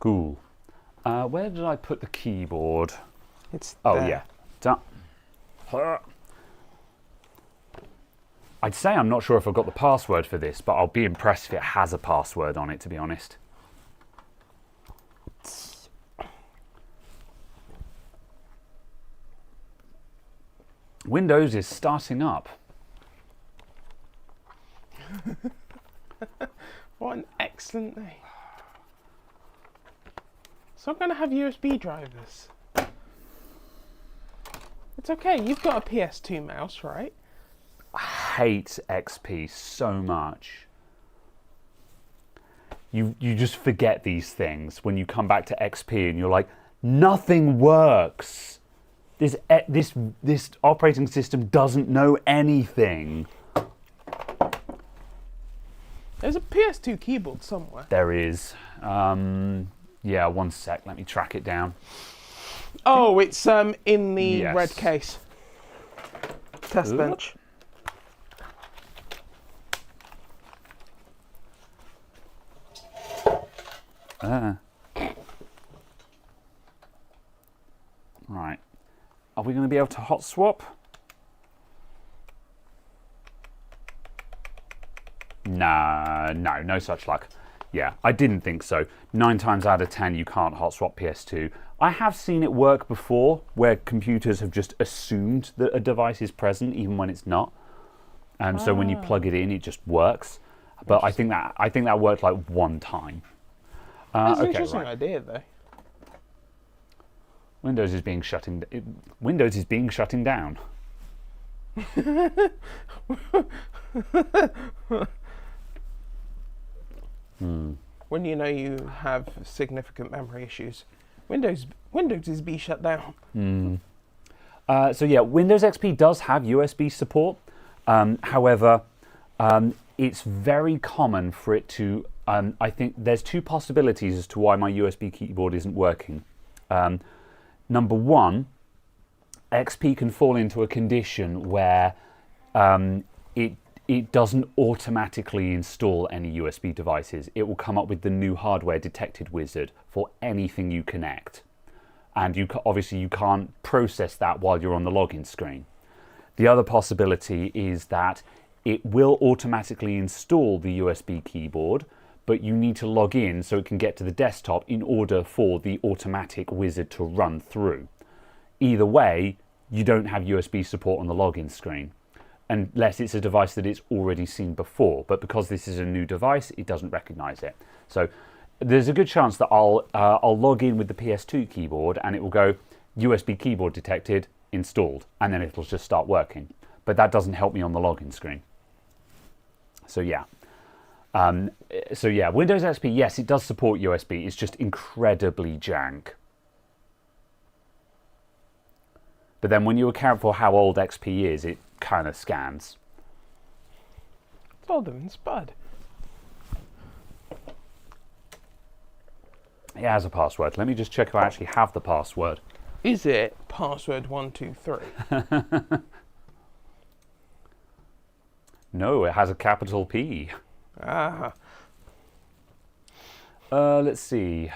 Speaker 1: Cool. Where did I put the keyboard?
Speaker 2: It's
Speaker 1: Oh,
Speaker 2: there.
Speaker 1: yeah. Done. I'd say I'm not sure if I've got the password for this, but I'll be impressed if it has a password on it, to be honest. Windows is starting up.
Speaker 2: What an excellent day. So I'm going to have USB drivers. It's okay, you've got a PS2 mouse, right?
Speaker 1: I hate XP so much. You just forget these things when you come back to XP and you're like, nothing works. This operating system doesn't know anything.
Speaker 2: There's a PS2 keyboard somewhere.
Speaker 1: There is. Yeah, one sec. Let me track it down.
Speaker 2: Oh, it's in the
Speaker 1: Yes.
Speaker 2: red case. Test
Speaker 1: Ooh.
Speaker 2: bench.
Speaker 1: Are we going to be able to hot swap? Nah, no such luck. Yeah, I didn't think so. 9 times out of 10, you can't hot swap PS2. I have seen it work before, where computers have just assumed that a device is present, even when it's not. So when you plug it in, it just works. But I think that worked like one time.
Speaker 2: That's an
Speaker 1: okay,
Speaker 2: interesting
Speaker 1: right.
Speaker 2: idea, though.
Speaker 1: Windows is being shutting down.
Speaker 2: When you know you have significant memory issues, Windows is be shut down.
Speaker 1: So yeah, Windows XP does have USB support. However, it's very common for it to. I think there's 2 possibilities as to why my USB keyboard isn't working. Number 1, XP can fall into a condition where it doesn't automatically install any USB devices. It will come up with the new hardware detected wizard for anything you connect. And obviously you can't process that while you're on the login screen. The other possibility is that it will automatically install the USB keyboard, but you need to log in so it can get to the desktop in order for the automatic wizard to run through. Either way, you don't have USB support on the login screen, unless it's a device that it's already seen before. But because this is a new device, it doesn't recognize it. So there's a good chance that I'll log in with the PS2 keyboard and it will go USB keyboard detected, installed, and then it'll just start working. But that doesn't help me on the login screen. So yeah. Windows XP, yes, it does support USB. It's just incredibly jank. But then when you account for how old XP is, it kind of scans.
Speaker 2: It's older than Spud.
Speaker 1: It has a password. Let me just check if I actually have the password.
Speaker 2: Is it password 123?
Speaker 1: No, it has a capital P.
Speaker 2: Ah.
Speaker 1: Let's see.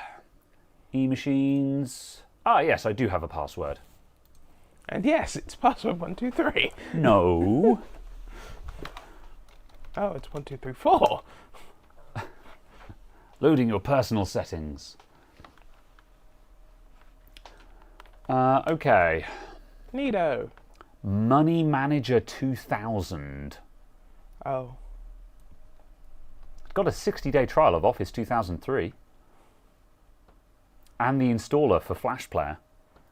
Speaker 1: E-machines. Ah, yes, I do have a password.
Speaker 2: And yes, it's password 123.
Speaker 1: No.
Speaker 2: Oh, it's 1234.
Speaker 1: Loading your personal settings. Okay.
Speaker 2: Neato.
Speaker 1: Money Manager 2000.
Speaker 2: Oh.
Speaker 1: Got a 60-day trial of Office 2003. And the installer for Flash Player.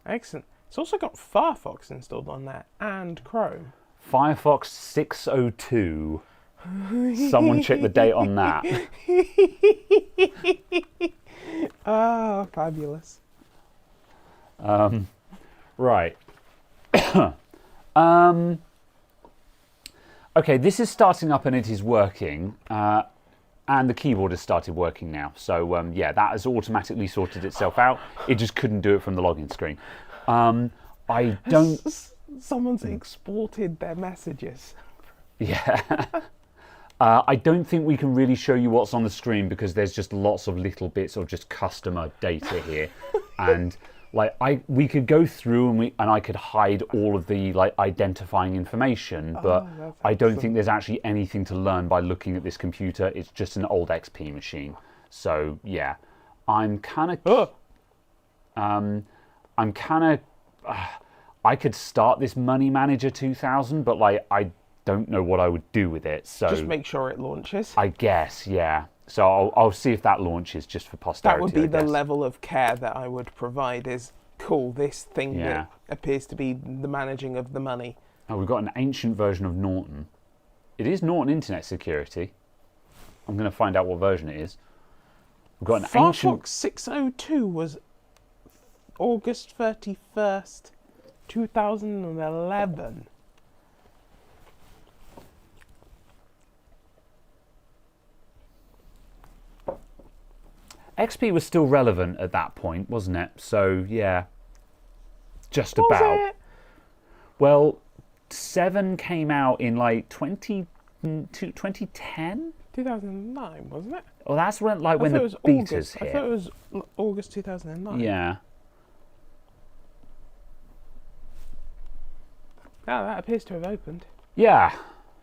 Speaker 2: Excellent. It's also got Firefox installed on there and Chrome.
Speaker 1: Firefox 602. Someone check the date on that.
Speaker 2: Oh, fabulous.
Speaker 1: Right. Okay, this is starting up and it is working. And the keyboard has started working now. So, yeah, that has automatically sorted itself out. It just couldn't do it from the login screen. I don't...
Speaker 2: Someone's exported their messages.
Speaker 1: Yeah. I don't think we can really show you what's on the screen because there's just lots of little bits of just customer data here. And like we could go through and I could hide all of the like identifying information, but I don't think there's actually anything to learn by looking at this computer. It's just an old XP machine. So yeah, I'm kind of I could start this Money Manager 2000, but like I don't know what I would do with it. So
Speaker 2: just make sure it launches.
Speaker 1: I guess, yeah. So I'll see if that launches just for posterity.
Speaker 2: That would be the level of care that I would provide. Is cool. This thing that appears to be the managing of the money.
Speaker 1: Oh, we've got an ancient version of Norton. It is Norton Internet Security. I'm going to find out what version it is. We've got an ancient...
Speaker 2: Firefox 602 was August 31st, 2011.
Speaker 1: XP was still relevant at that point, wasn't it? So, yeah. Just
Speaker 2: Was
Speaker 1: about.
Speaker 2: it?
Speaker 1: Well, 7 came out in like 2010?
Speaker 2: 2009, wasn't it?
Speaker 1: Well, that's when the betas
Speaker 2: August.
Speaker 1: hit.
Speaker 2: I thought it was August 2009.
Speaker 1: Yeah.
Speaker 2: Oh, that appears to have opened.
Speaker 1: Yeah,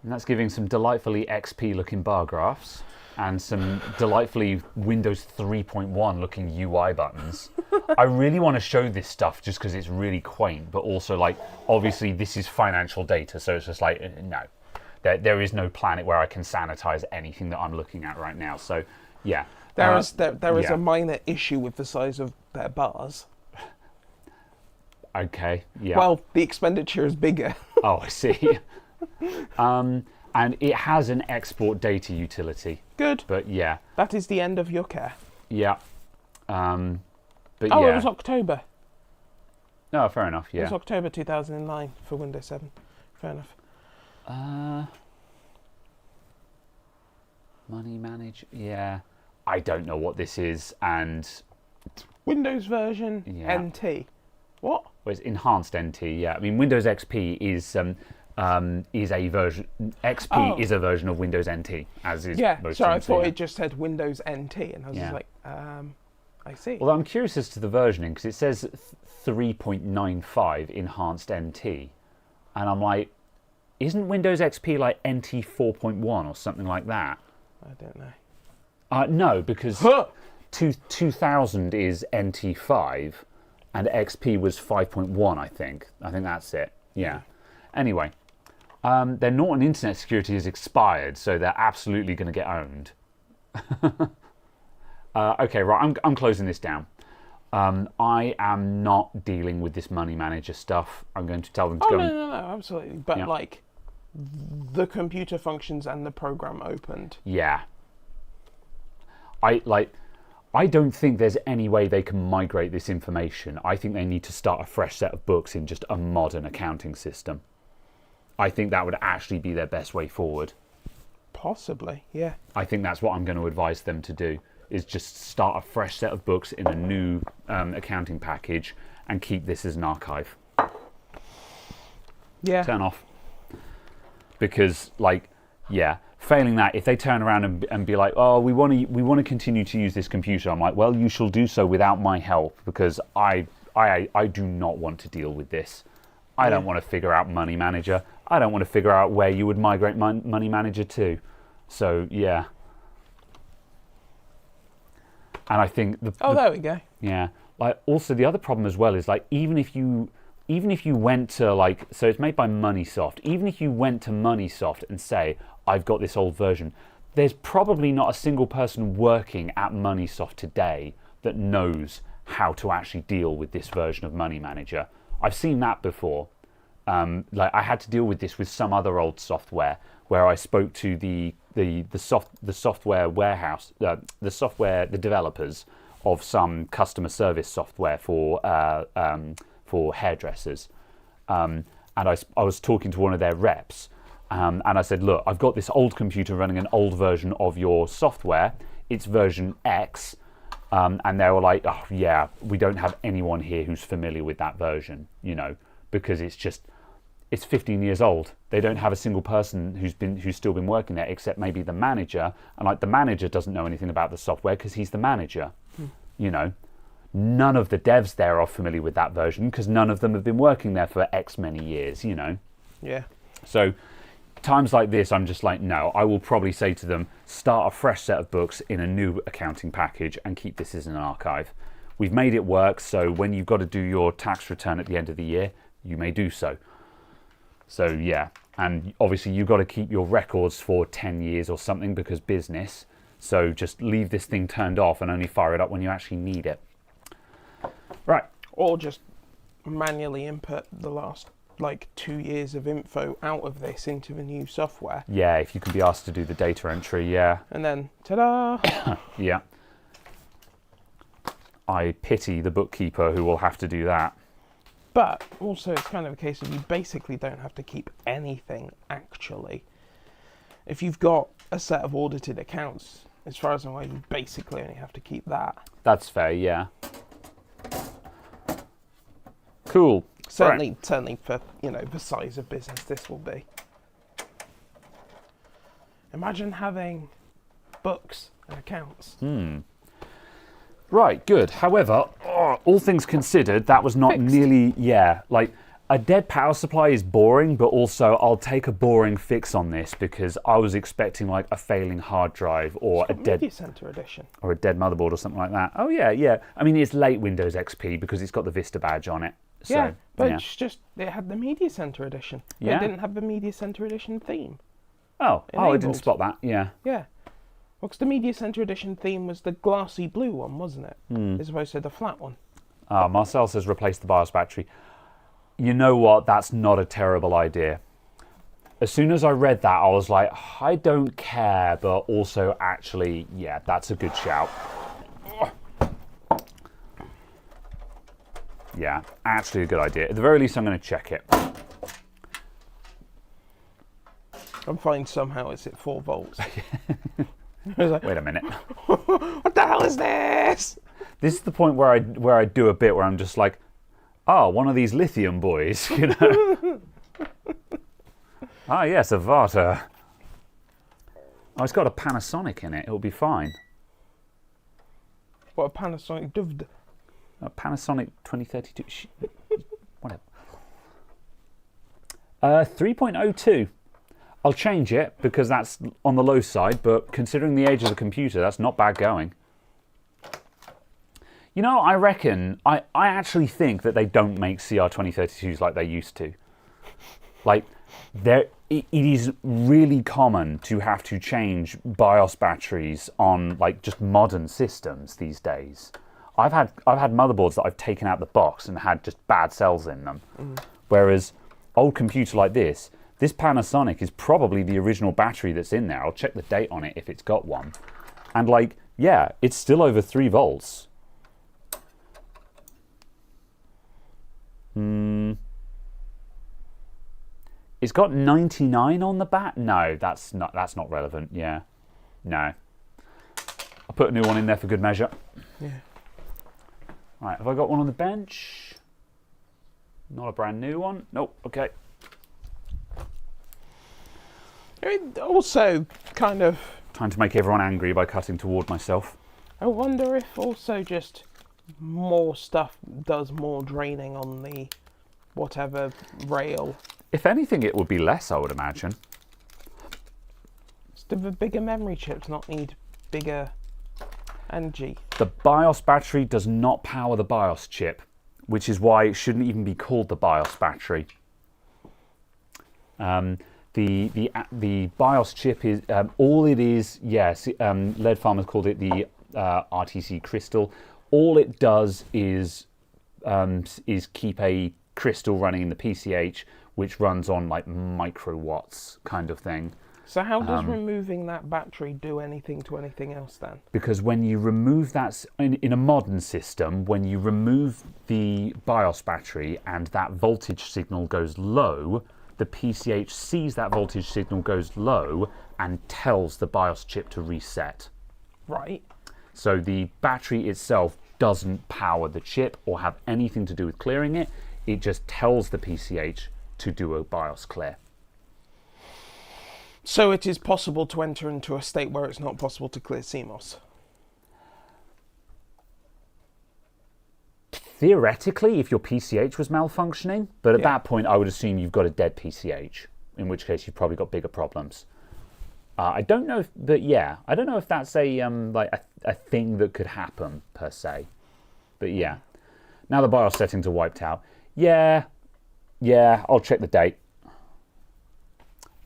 Speaker 1: and that's giving some delightfully XP-looking bar graphs and some delightfully Windows 3.1 looking UI buttons. I really want to show this stuff just because it's really quaint, but also like obviously this is financial data, so it's just like no, there is no planet where I can sanitize anything that I'm looking at right now. So yeah,
Speaker 2: there is a minor issue with the size of their bars.
Speaker 1: Okay, yeah.
Speaker 2: Well, the expenditure is bigger.
Speaker 1: Oh, I see. And it has an export data utility.
Speaker 2: Good.
Speaker 1: But yeah.
Speaker 2: That is the end of your care.
Speaker 1: Yeah. But
Speaker 2: Oh,
Speaker 1: yeah.
Speaker 2: it was October.
Speaker 1: No, fair enough,
Speaker 2: It
Speaker 1: yeah.
Speaker 2: was October 2009 for Windows 7. Fair enough.
Speaker 1: Money manage, yeah. I don't know what this is, and
Speaker 2: Windows version
Speaker 1: Yeah.
Speaker 2: NT. What?
Speaker 1: well, it's enhanced NT, yeah. I mean, Windows XP is a version. XP is a version of Windows NT, as is
Speaker 2: Yeah,
Speaker 1: most
Speaker 2: sorry, I
Speaker 1: things,
Speaker 2: thought
Speaker 1: yeah.
Speaker 2: it just said Windows NT, and I was
Speaker 1: Yeah.
Speaker 2: just like, I see.
Speaker 1: Well, I'm curious as to the versioning because it says 3.95 enhanced NT, and I'm like, isn't Windows XP like NT 4.1 or something like that?
Speaker 2: I don't know.
Speaker 1: No, because 2000 is NT 5, and XP was 5.1. I think that's it. Yeah. Anyway, their Norton Internet Security has expired, so they're absolutely going to get owned. Okay, right. I'm closing this down. I am not dealing with this money manager stuff. I'm going to tell them to go.
Speaker 2: No, absolutely. But
Speaker 1: Yeah.
Speaker 2: like, the computer functions and the program opened.
Speaker 1: Yeah. I don't think there's any way they can migrate this information. I think they need to start a fresh set of books in just a modern accounting system. I think that would actually be their best way forward.
Speaker 2: Possibly, yeah.
Speaker 1: I think that's what I'm going to advise them to do, is just start a fresh set of books in a new accounting package and keep this as an archive.
Speaker 2: Yeah.
Speaker 1: Turn off. Because, failing that, if they turn around and be like, oh, we want to continue to use this computer, I'm like, well, you shall do so without my help, because I do not want to deal with this. I don't want to figure out Money Manager. I don't want to figure out where you would migrate Money Manager to. So, yeah. And I think
Speaker 2: there we go.
Speaker 1: yeah. Also the other problem as well is even if you went to so it's made by Moneysoft. Even if you went to Moneysoft and say, I've got this old version, there's probably not a single person working at Moneysoft today that knows how to actually deal with this version of Money Manager. I've seen that before. I had to deal with this with some other old software where I spoke to the software warehouse, the developers of some customer service software for hairdressers, and I was talking to one of their reps, and I said, look, I've got this old computer running an old version of your software. It's version X, and they were like, oh yeah, we don't have anyone here who's familiar with that version, because it's 15 years old. They don't have a single person who's still been working there except maybe the manager, and the manager doesn't know anything about the software because he's the manager. None of the devs there are familiar with that version because none of them have been working there for X many years.
Speaker 2: Yeah.
Speaker 1: So times like this, I'm just like, no, I will probably say to them, start a fresh set of books in a new accounting package and keep this as an archive. We've made it work, so when you've got to do your tax return at the end of the year, you may do so. So yeah, and obviously you've got to keep your records for 10 years or something because business. So just leave this thing turned off and only fire it up when you actually need it. Right.
Speaker 2: Or just manually input the last 2 years of info out of this into the new software.
Speaker 1: Yeah, if you can be asked to do the data entry, yeah.
Speaker 2: And then, ta-da!
Speaker 1: Yeah. I pity the bookkeeper who will have to do that.
Speaker 2: But also it's kind of a case of you basically don't have to keep anything, actually. If you've got a set of audited accounts, as far as I'm aware, you basically only have to keep that.
Speaker 1: That's fair, yeah. Cool.
Speaker 2: Certainly for, the size of business this will be. Imagine having books and accounts.
Speaker 1: Right, good. However, all things considered, that was not
Speaker 2: Fixed.
Speaker 1: nearly, A dead power supply is boring, but also I'll take a boring fix on this because I was expecting like a failing hard drive or a dead
Speaker 2: Media Center edition.
Speaker 1: or a dead motherboard or something like that. Oh yeah, yeah. I mean, it's late Windows XP because it's got the Vista badge on it. So,
Speaker 2: Yeah, but
Speaker 1: yeah.
Speaker 2: it's just it had the Media Center edition. But
Speaker 1: Yeah.
Speaker 2: It didn't have the Media Center edition theme.
Speaker 1: Oh, I didn't
Speaker 2: enabled.
Speaker 1: spot that. Yeah.
Speaker 2: Yeah. Well, 'cause the Media Center edition theme was the glassy blue one, wasn't it?
Speaker 1: Hmm.
Speaker 2: As opposed to the flat one.
Speaker 1: Marcel says replace the BIOS battery. You know what? That's not a terrible idea. As soon as I read that, I was like, I don't care, but also actually, yeah, that's a good shout. Yeah, actually a good idea. At the very least, I'm going to check it.
Speaker 2: I'm finding somehow it's at 4 volts. I was like,
Speaker 1: Wait a minute.
Speaker 2: what the hell is this?
Speaker 1: This is the point where I do a bit where I'm just like, oh, one of these lithium boys, you know. Ah, yes, a Vata. Oh, it's got a Panasonic in it. It'll be fine.
Speaker 2: What a Panasonic doved.
Speaker 1: A Panasonic 2032. Whatever. 3.02. I'll change it because that's on the low side, but considering the age of the computer, that's not bad going. You know, I reckon, I actually think that they don't make CR2032s like they used to. Like, it is really common to have to change BIOS batteries on like just modern systems these days. I've had motherboards that I've taken out the box and had just bad cells in them. Whereas old computer like this Panasonic is probably the original battery that's in there. I'll check the date on it if it's got one. And like, yeah, it's still over 3 volts. It's got 99 on the bat. No, that's not relevant. Yeah, no. I'll put a new one in there for good measure.
Speaker 2: Yeah.
Speaker 1: Right, have I got one on the bench? Not a brand new one. Nope. Okay.
Speaker 2: It also kind of.
Speaker 1: Time to make everyone angry by cutting toward myself.
Speaker 2: I wonder if also just more stuff does more draining on the whatever rail.
Speaker 1: If anything, it would be less, I would imagine.
Speaker 2: Do the bigger memory chips not need bigger energy?
Speaker 1: The BIOS battery does not power the BIOS chip, which is why it shouldn't even be called the BIOS battery. The BIOS chip is all it is. Yes, Lead Farmers called it the RTC crystal. All it does is keep a crystal running in the PCH, which runs on like microwatts kind of thing.
Speaker 2: So how does removing that battery do anything to anything else then?
Speaker 1: Because when you remove that, in a modern system, when you remove the BIOS battery and that voltage signal goes low, the PCH sees that voltage signal goes low and tells the BIOS chip to reset.
Speaker 2: Right.
Speaker 1: So the battery itself doesn't power the chip or have anything to do with clearing it. It just tells the PCH to do a BIOS clear.
Speaker 2: So it is possible to enter into a state where it's not possible to clear CMOS?
Speaker 1: Theoretically, if your PCH was malfunctioning, but at that point I would assume you've got a dead PCH, in which case you've probably got bigger problems. I don't know if, but yeah, I don't know if that's a thing that could happen per se. But yeah, now the BIOS settings are wiped out. Yeah, I'll check the date.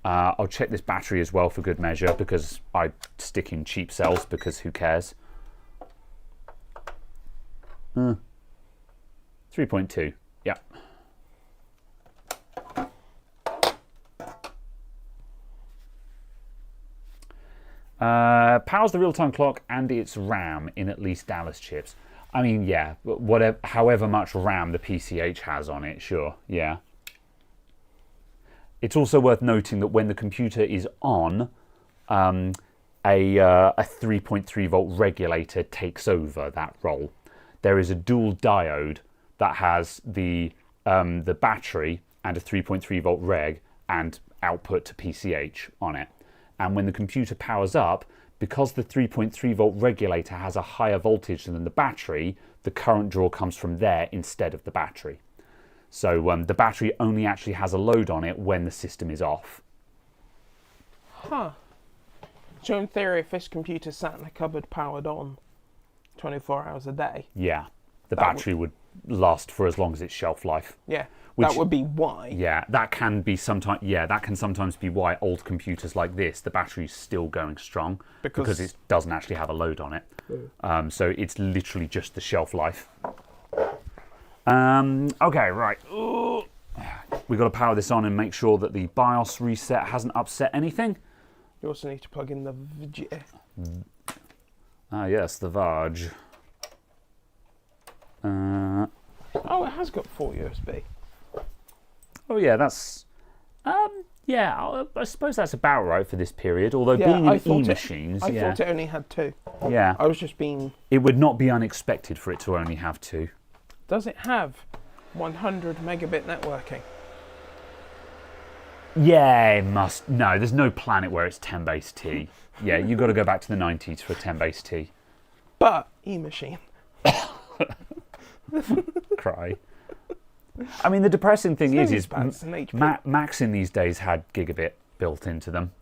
Speaker 1: I'll check this battery as well for good measure because I stick in cheap cells because who cares? 3.2, yeah. Powers the real-time clock and its RAM in at least Dallas chips. I mean, yeah, whatever, however much RAM the PCH has on it, sure, yeah. It's also worth noting that when the computer is on, a 3.3 volt regulator takes over that role. There is a dual diode that has the battery and a 3.3 volt reg and output to PCH on it. And when the computer powers up, because the 3.3 volt regulator has a higher voltage than the battery, the current draw comes from there instead of the battery. So the battery only actually has a load on it when the system is off.
Speaker 2: Huh. So in theory, if this computer sat in a cupboard powered on 24 hours a day,
Speaker 1: Yeah, the
Speaker 2: That
Speaker 1: battery would last for as long as its shelf life.
Speaker 2: yeah,
Speaker 1: Which-
Speaker 2: that would be why.
Speaker 1: Yeah, that can be sometimes. Yeah, that can sometimes be why old computers like this, the battery's still going strong because it doesn't actually have a load on it. So it's literally just the shelf life. Okay, right. We've got to power this on and make sure that the BIOS reset hasn't upset anything.
Speaker 2: You also need to plug in the
Speaker 1: Ah, yes, the Varge.
Speaker 2: Oh, it has got 4 USB.
Speaker 1: Oh yeah, that's yeah. I suppose that's about right for this period. Although
Speaker 2: Yeah,
Speaker 1: being
Speaker 2: I
Speaker 1: in
Speaker 2: thought
Speaker 1: e-machines,
Speaker 2: I thought it only had 2.
Speaker 1: yeah,
Speaker 2: I was just being.
Speaker 1: it would not be unexpected for it to only have 2.
Speaker 2: Does it have 100 megabit networking?
Speaker 1: Yeah, it must. No, there's no planet where it's 10 base T. Yeah, you've got to go back to the 90s for 10 base T.
Speaker 2: But e-machine.
Speaker 1: Cry. I mean, the depressing thing is
Speaker 2: it's an HP.
Speaker 1: Macs in these days had gigabit built into them.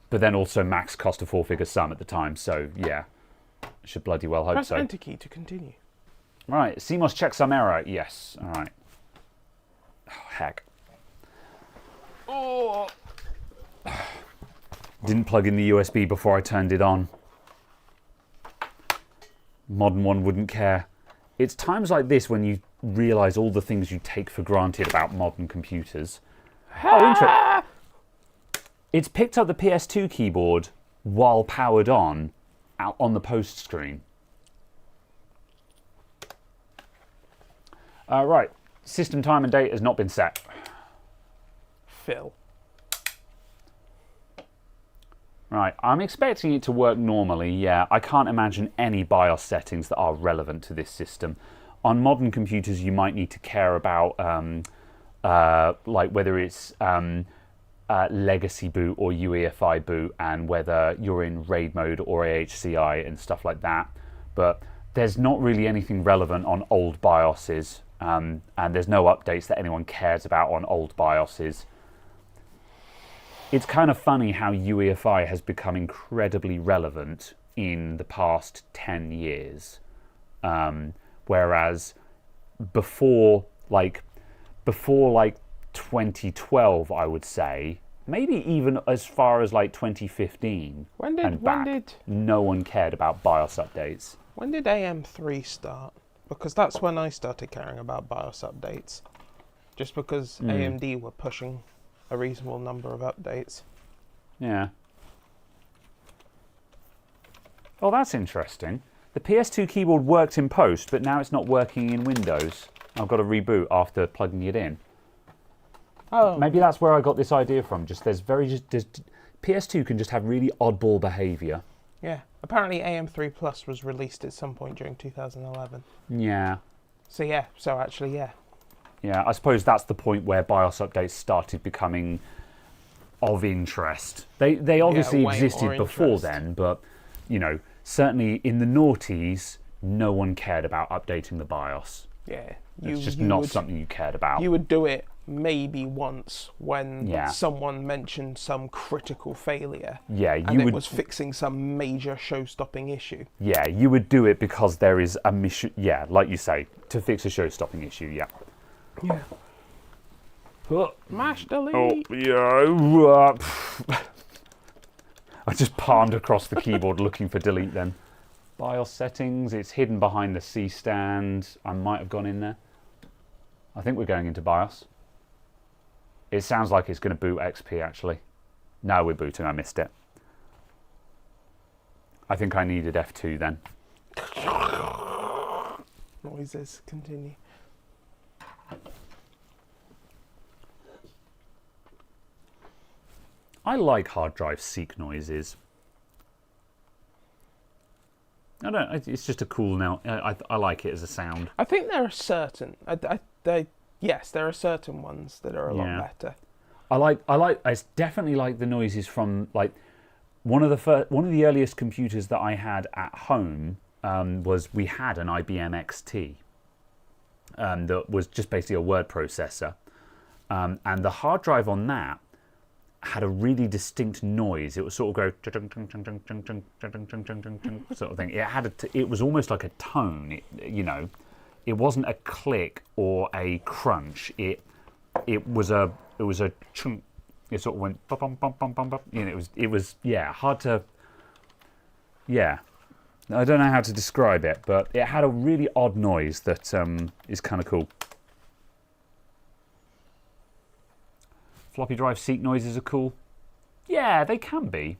Speaker 1: But then also Macs cost a 4-figure sum at the time, so yeah. Should bloody well hope
Speaker 2: Press
Speaker 1: so.
Speaker 2: Enter key to continue.
Speaker 1: Right, CMOS check some error. Yes, alright. Oh, heck.
Speaker 2: Oh.
Speaker 1: Didn't plug in the USB before I turned it on. Modern one wouldn't care. It's times like this when you realise all the things you take for granted about modern computers. Oh, interesting. It's picked up the PS2 keyboard while powered on, out on the post screen. Right, system time and date has not been set.
Speaker 2: Phil.
Speaker 1: Right, I'm expecting it to work normally, yeah. I can't imagine any BIOS settings that are relevant to this system. On modern computers, you might need to care about like whether it's legacy boot or UEFI boot and whether you're in RAID mode or AHCI and stuff like that. But there's not really anything relevant on old BIOSes, and there's no updates that anyone cares about on old BIOSes. It's kind of funny how UEFI has become incredibly relevant in the past 10 years. Whereas before 2012, I would say, maybe even as far as like 2015 no one cared about BIOS updates.
Speaker 2: When did AM3 start? Because that's when I started caring about BIOS updates. Just because AMD were pushing a reasonable number of updates.
Speaker 1: Yeah. Oh, that's interesting. The PS2 keyboard worked in post, but now it's not working in Windows. I've got to reboot after plugging it in.
Speaker 2: Oh.
Speaker 1: Maybe that's where I got this idea from. PS2 can just have really oddball behaviour.
Speaker 2: Yeah. Apparently AM3 Plus was released at some point during 2011.
Speaker 1: Yeah.
Speaker 2: So yeah. So actually, yeah.
Speaker 1: Yeah, I suppose that's the point where BIOS updates started becoming of interest. They obviously
Speaker 2: way
Speaker 1: existed
Speaker 2: more
Speaker 1: before
Speaker 2: interest.
Speaker 1: then, but, you know, certainly in the noughties, no one cared about updating the BIOS.
Speaker 2: Yeah.
Speaker 1: It's just not something you cared about.
Speaker 2: You would do it maybe once when
Speaker 1: Yeah.
Speaker 2: someone mentioned some critical failure.
Speaker 1: Yeah,
Speaker 2: And it was fixing some major show-stopping issue.
Speaker 1: Yeah, you would do it because there is a mission. Yeah, like you say, to fix a show-stopping issue. Yeah.
Speaker 2: Yeah. Mash delete.
Speaker 1: Oh, yeah. I just palmed across the keyboard looking for delete then. BIOS settings, it's hidden behind the C stand. I might have gone in there. I think we're going into BIOS. It sounds like it's going to boot XP actually. No, we're booting, I missed it. I think I needed F2 then.
Speaker 2: Noises, continue.
Speaker 1: I like hard drive seek noises. I don't. It's just a cool now. I like it as a sound.
Speaker 2: I think there are certain. Yes, there are certain ones that are a lot better.
Speaker 1: I definitely like the noises from like one of the earliest computers that I had at home was we had an IBM XT, that was just basically a word processor. And the hard drive on that had a really distinct noise. It would sort of go sort of thing. It was almost like a tone. It wasn't a click or a crunch. It was a chunk. It sort of went bum bum bum bum bum bum. It was hard to. Yeah, I don't know how to describe it, but it had a really odd noise that is kind of cool. Floppy drive seat noises are cool. Yeah, they can be.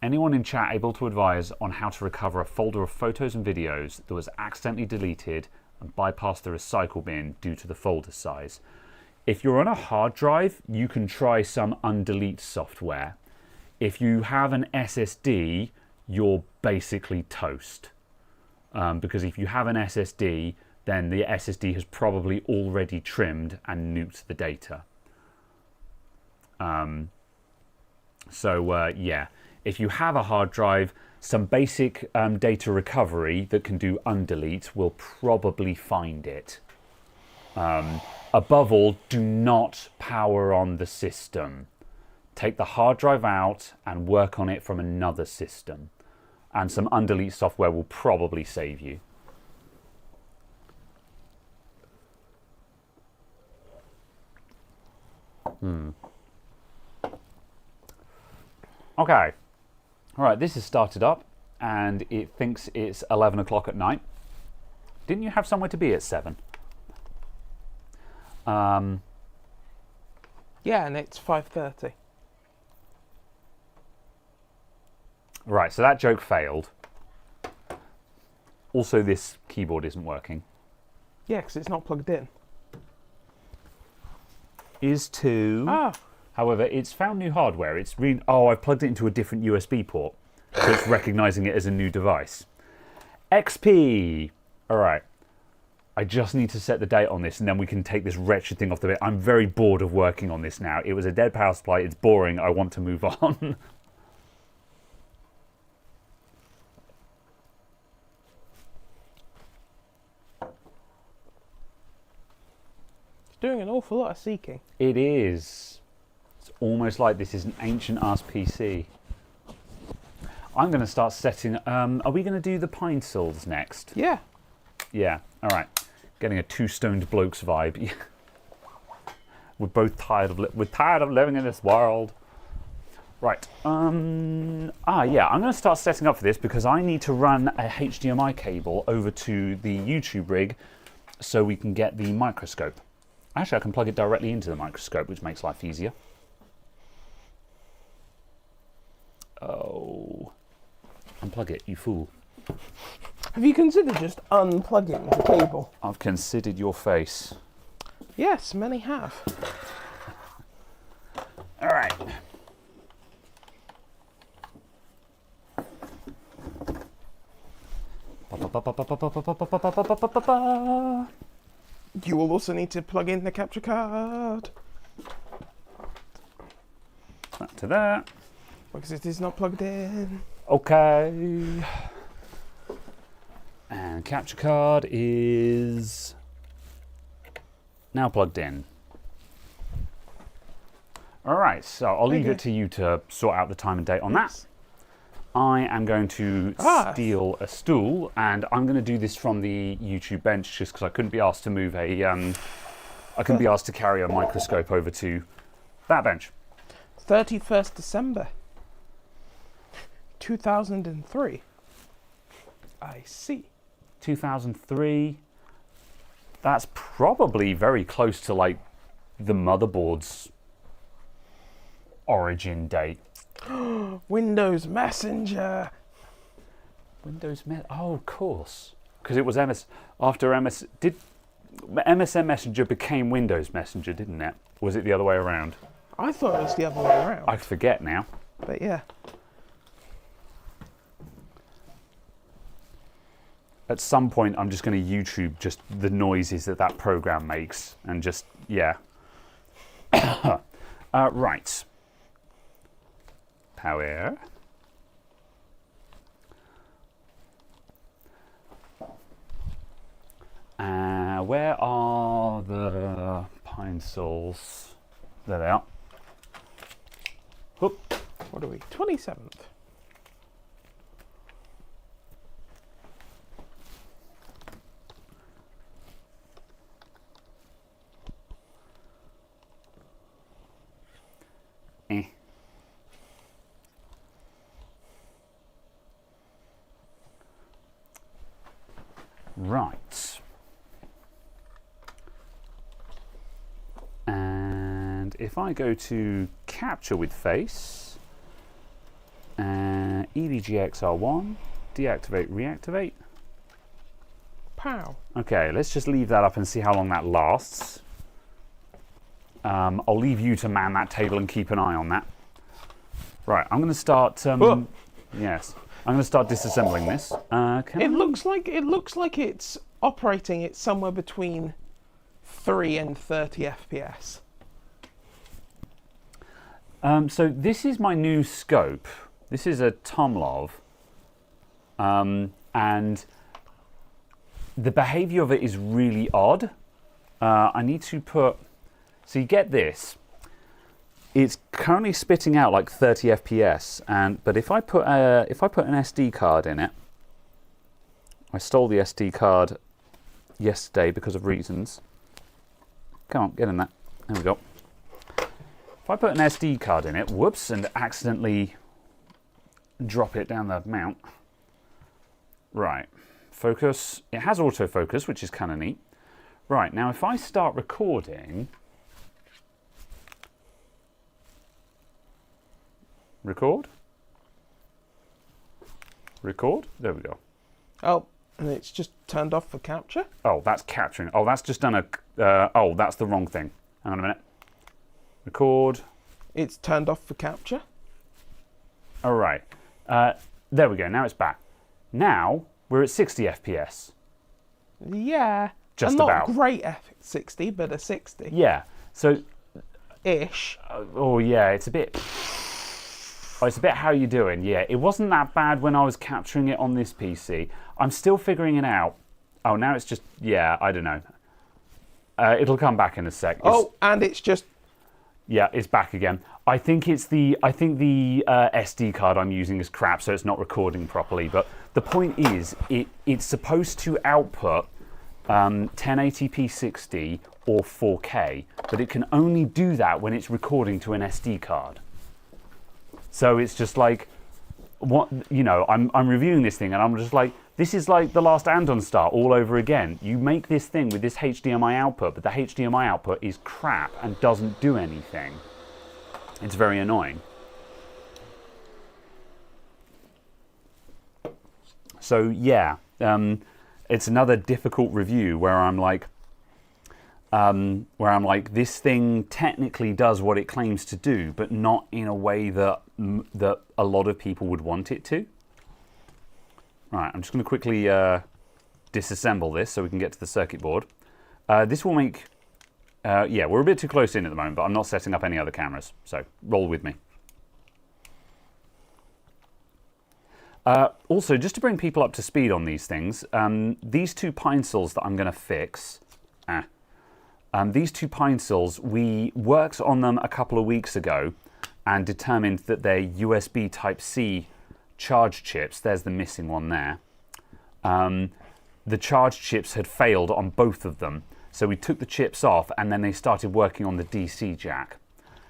Speaker 1: Anyone in chat able to advise on how to recover a folder of photos and videos that was accidentally deleted and bypassed the recycle bin due to the folder size? If you're on a hard drive, you can try some undelete software. If you have an SSD, you're basically toast. Because if you have an SSD, then the SSD has probably already trimmed and nuked the data. Yeah, if you have a hard drive, some basic data recovery that can do undelete will probably find it. Above all, do not power on the system. Take the hard drive out and work on it from another system. And some undelete software will probably save you. Okay. All right, this has started up and it thinks it's 11 o'clock at night. Didn't you have somewhere to be at 7?
Speaker 2: Yeah, and it's 5:30.
Speaker 1: Right, so that joke failed. Also, this keyboard isn't working.
Speaker 2: Yeah, because it's not plugged in.
Speaker 1: Is too. However, it's found new hardware. I've plugged it into a different USB port, so it's recognizing it as a new device. XP. All right. I just need to set the date on this, and then we can take this wretched thing off the bit. I'm very bored of working on this now. It was a dead power supply. It's boring. I want to move on.
Speaker 2: It's doing an awful lot of seeking.
Speaker 1: It is. It's almost like this is an ancient-ass PC. I'm going to start setting... are we going to do the pine sols next?
Speaker 2: Yeah.
Speaker 1: Yeah, all right. Getting a two-stoned blokes vibe. We're both tired of living in this world. Right. Yeah, I'm going to start setting up for this because I need to run a HDMI cable over to the YouTube rig so we can get the microscope. Actually, I can plug it directly into the microscope, which makes life easier. Oh. Unplug it, you fool.
Speaker 2: Have you considered just unplugging the cable?
Speaker 1: I've considered your face.
Speaker 2: Yes, many have.
Speaker 1: All right.
Speaker 2: You will also need to plug in the capture card.
Speaker 1: Back to that.
Speaker 2: Because it is not plugged in.
Speaker 1: Okay. And capture card is now plugged in. All right, so I'll leave it to you to sort out the time and date on that. I am going to steal a stool, and I'm going to do this from the YouTube bench just because I couldn't be asked to move I couldn't be asked to carry a microscope over to that bench.
Speaker 2: 31st December 2003. I see.
Speaker 1: 2003. That's probably very close to like the motherboard's origin date.
Speaker 2: Windows Messenger.
Speaker 1: Oh, of course, because it was MSN Messenger became Windows Messenger, didn't it? Or was it the other way around?
Speaker 2: I thought it was the other way around.
Speaker 1: I forget now.
Speaker 2: But yeah.
Speaker 1: At some point, I'm just going to YouTube just the noises that program makes, and just yeah. Right. power. Where are the pine soles? There they are. Whoop.
Speaker 2: What are we? 27th.
Speaker 1: Right. And if I go to capture with face, EDGXR1, deactivate, reactivate.
Speaker 2: Pow.
Speaker 1: Okay, let's just leave that up and see how long that lasts. I'll leave you to man that table and keep an eye on that. Right, I'm going to start. Yes, I'm going to start disassembling this.
Speaker 2: It looks like it's operating at somewhere between 3 and 30 FPS.
Speaker 1: So this is my new scope. This is a Tomlov, and the behavior of it is really odd. I need to put. So you get this. It's currently spitting out like 30 FPS, but if I put an SD card in it, I stole the SD card yesterday because of reasons. Come on, get in there. There we go. If I put an SD card in it, whoops, and accidentally drop it down the mount. Right, focus. It has autofocus, which is kind of neat. Right, now if I start recording. Record. Record. There we go.
Speaker 2: Oh, and it's just turned off for capture?
Speaker 1: Oh, that's capturing. Oh, that's just done a... oh, that's the wrong thing. Hang on a minute. Record.
Speaker 2: It's turned off for capture?
Speaker 1: All right. There we go. Now it's back. Now we're at 60 FPS.
Speaker 2: Yeah.
Speaker 1: Just
Speaker 2: not
Speaker 1: about.
Speaker 2: Great F60, but a 60.
Speaker 1: Yeah. So...
Speaker 2: Ish.
Speaker 1: Oh, yeah. It's a bit... Oh, it's a bit how you doing. Yeah, it wasn't that bad when I was capturing it on this PC. I'm still figuring it out. Oh, now it's just... Yeah, I don't know. It'll come back in a sec.
Speaker 2: And it's just...
Speaker 1: Yeah, it's back again. I think it's the SD card I'm using is crap, so it's not recording properly. But the point is, it's supposed to output 1080p 60 or 4K, but it can only do that when it's recording to an SD card. So it's just like, what I'm reviewing this thing and I'm just like, this is like the last Andon Star all over again. You make this thing with this HDMI output, but the HDMI output is crap and doesn't do anything. It's very annoying. So yeah, it's another difficult review where I'm like, this thing technically does what it claims to do, but not in a way that a lot of people would want it to. Right, I'm just going to quickly disassemble this so we can get to the circuit board. This will make... yeah, we're a bit too close in at the moment, but I'm not setting up any other cameras, so roll with me. Also, just to bring people up to speed on these things, these two pine soles that I'm going to fix... these two pine soles, we worked on them a couple of weeks ago and determined that they're USB Type-C charge chips. There's the missing one there. The charge chips had failed on both of them, so we took the chips off and then they started working on the DC jack.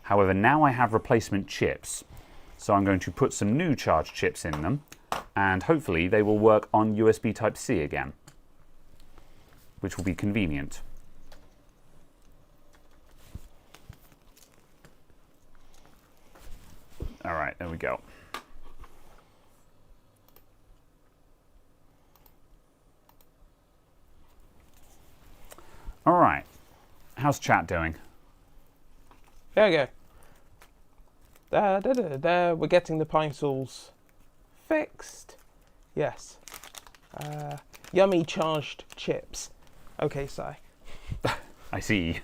Speaker 1: However, now I have replacement chips, so I'm going to put some new charge chips in them and hopefully they will work on USB Type-C again, which will be convenient. All right, there we go. All right, how's chat doing?
Speaker 2: There we go. There, we're getting the pine soles fixed. Yes. Yummy charged chips. Okay, Si.
Speaker 1: I see.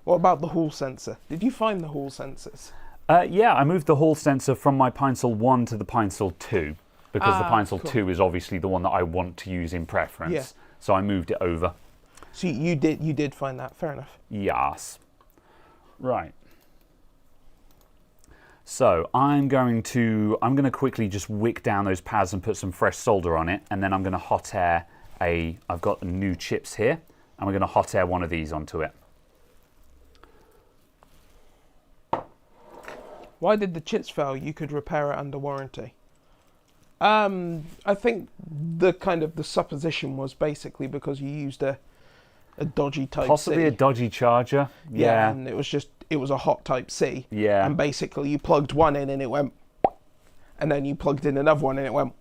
Speaker 2: What about the Hall sensor? Did you find the Hall sensors?
Speaker 1: Yeah, I moved the hall sensor from my Pinel 1 to the Pinel 2 because the Pinel 2 is obviously the one that I want to use in preference.
Speaker 2: Yeah.
Speaker 1: So I moved it over.
Speaker 2: So you did find that. Fair enough.
Speaker 1: Yes. Right. So I'm going to quickly just wick down those pads and put some fresh solder on it, and then I'm going to hot air I've got new chips here, and we're going to hot air one of these onto it.
Speaker 2: Why did the chips fail? You could repair it under warranty. I think the supposition was basically because you used a dodgy type
Speaker 1: Possibly
Speaker 2: C.
Speaker 1: a dodgy charger.
Speaker 2: Yeah, and it was a hot type C.
Speaker 1: Yeah.
Speaker 2: And basically you plugged one in and it went, and then you plugged in another one and it went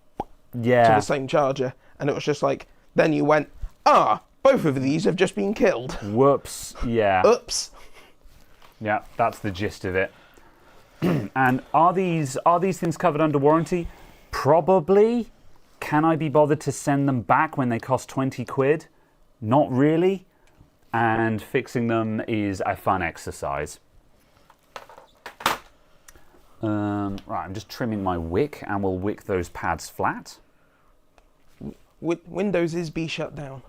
Speaker 2: to the same charger, and it was just like, then you went, both of these have just been killed.
Speaker 1: Whoops. Yeah.
Speaker 2: Oops.
Speaker 1: Yeah, that's the gist of it. And are these things covered under warranty? Probably. Can I be bothered to send them back when they cost 20 quid? Not really. And fixing them is a fun exercise. Right, I'm just trimming my wick, and we'll wick those pads flat.
Speaker 2: Windows is be shut down.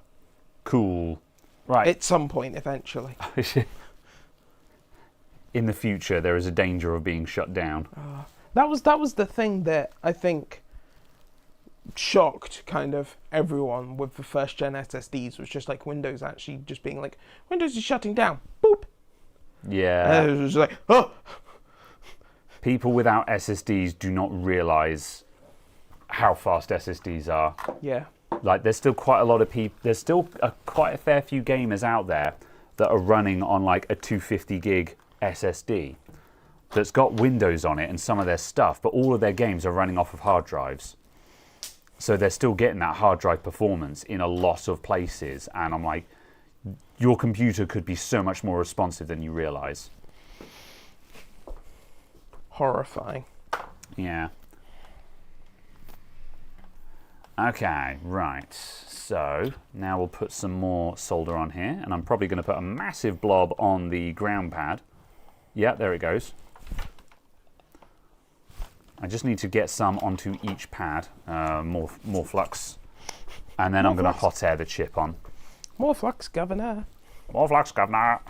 Speaker 1: Cool. Right.
Speaker 2: At some point, eventually.
Speaker 1: In the future, there is a danger of being shut down.
Speaker 2: That was the thing that I think shocked kind of everyone with the first gen SSDs, was just like Windows actually just being like, Windows is shutting down. Boop.
Speaker 1: Yeah.
Speaker 2: And it was like, oh.
Speaker 1: People without SSDs do not realize how fast SSDs are.
Speaker 2: Yeah.
Speaker 1: Like, there's still quite a lot of people, there's still quite a fair few gamers out there that are running on like a 250 gig SSD that's got Windows on it and some of their stuff, but all of their games are running off of hard drives. So they're still getting that hard drive performance in a lot of places. And I'm like, your computer could be so much more responsive than you realize.
Speaker 2: Horrifying.
Speaker 1: Yeah. Okay, right. So now we'll put some more solder on here, and I'm probably going to put a massive blob on the ground pad. Yeah, there it goes. I just need to get some onto each pad, more flux, and then I'm going to hot air the chip on.
Speaker 2: More flux, Governor.
Speaker 1: More flux, Governor.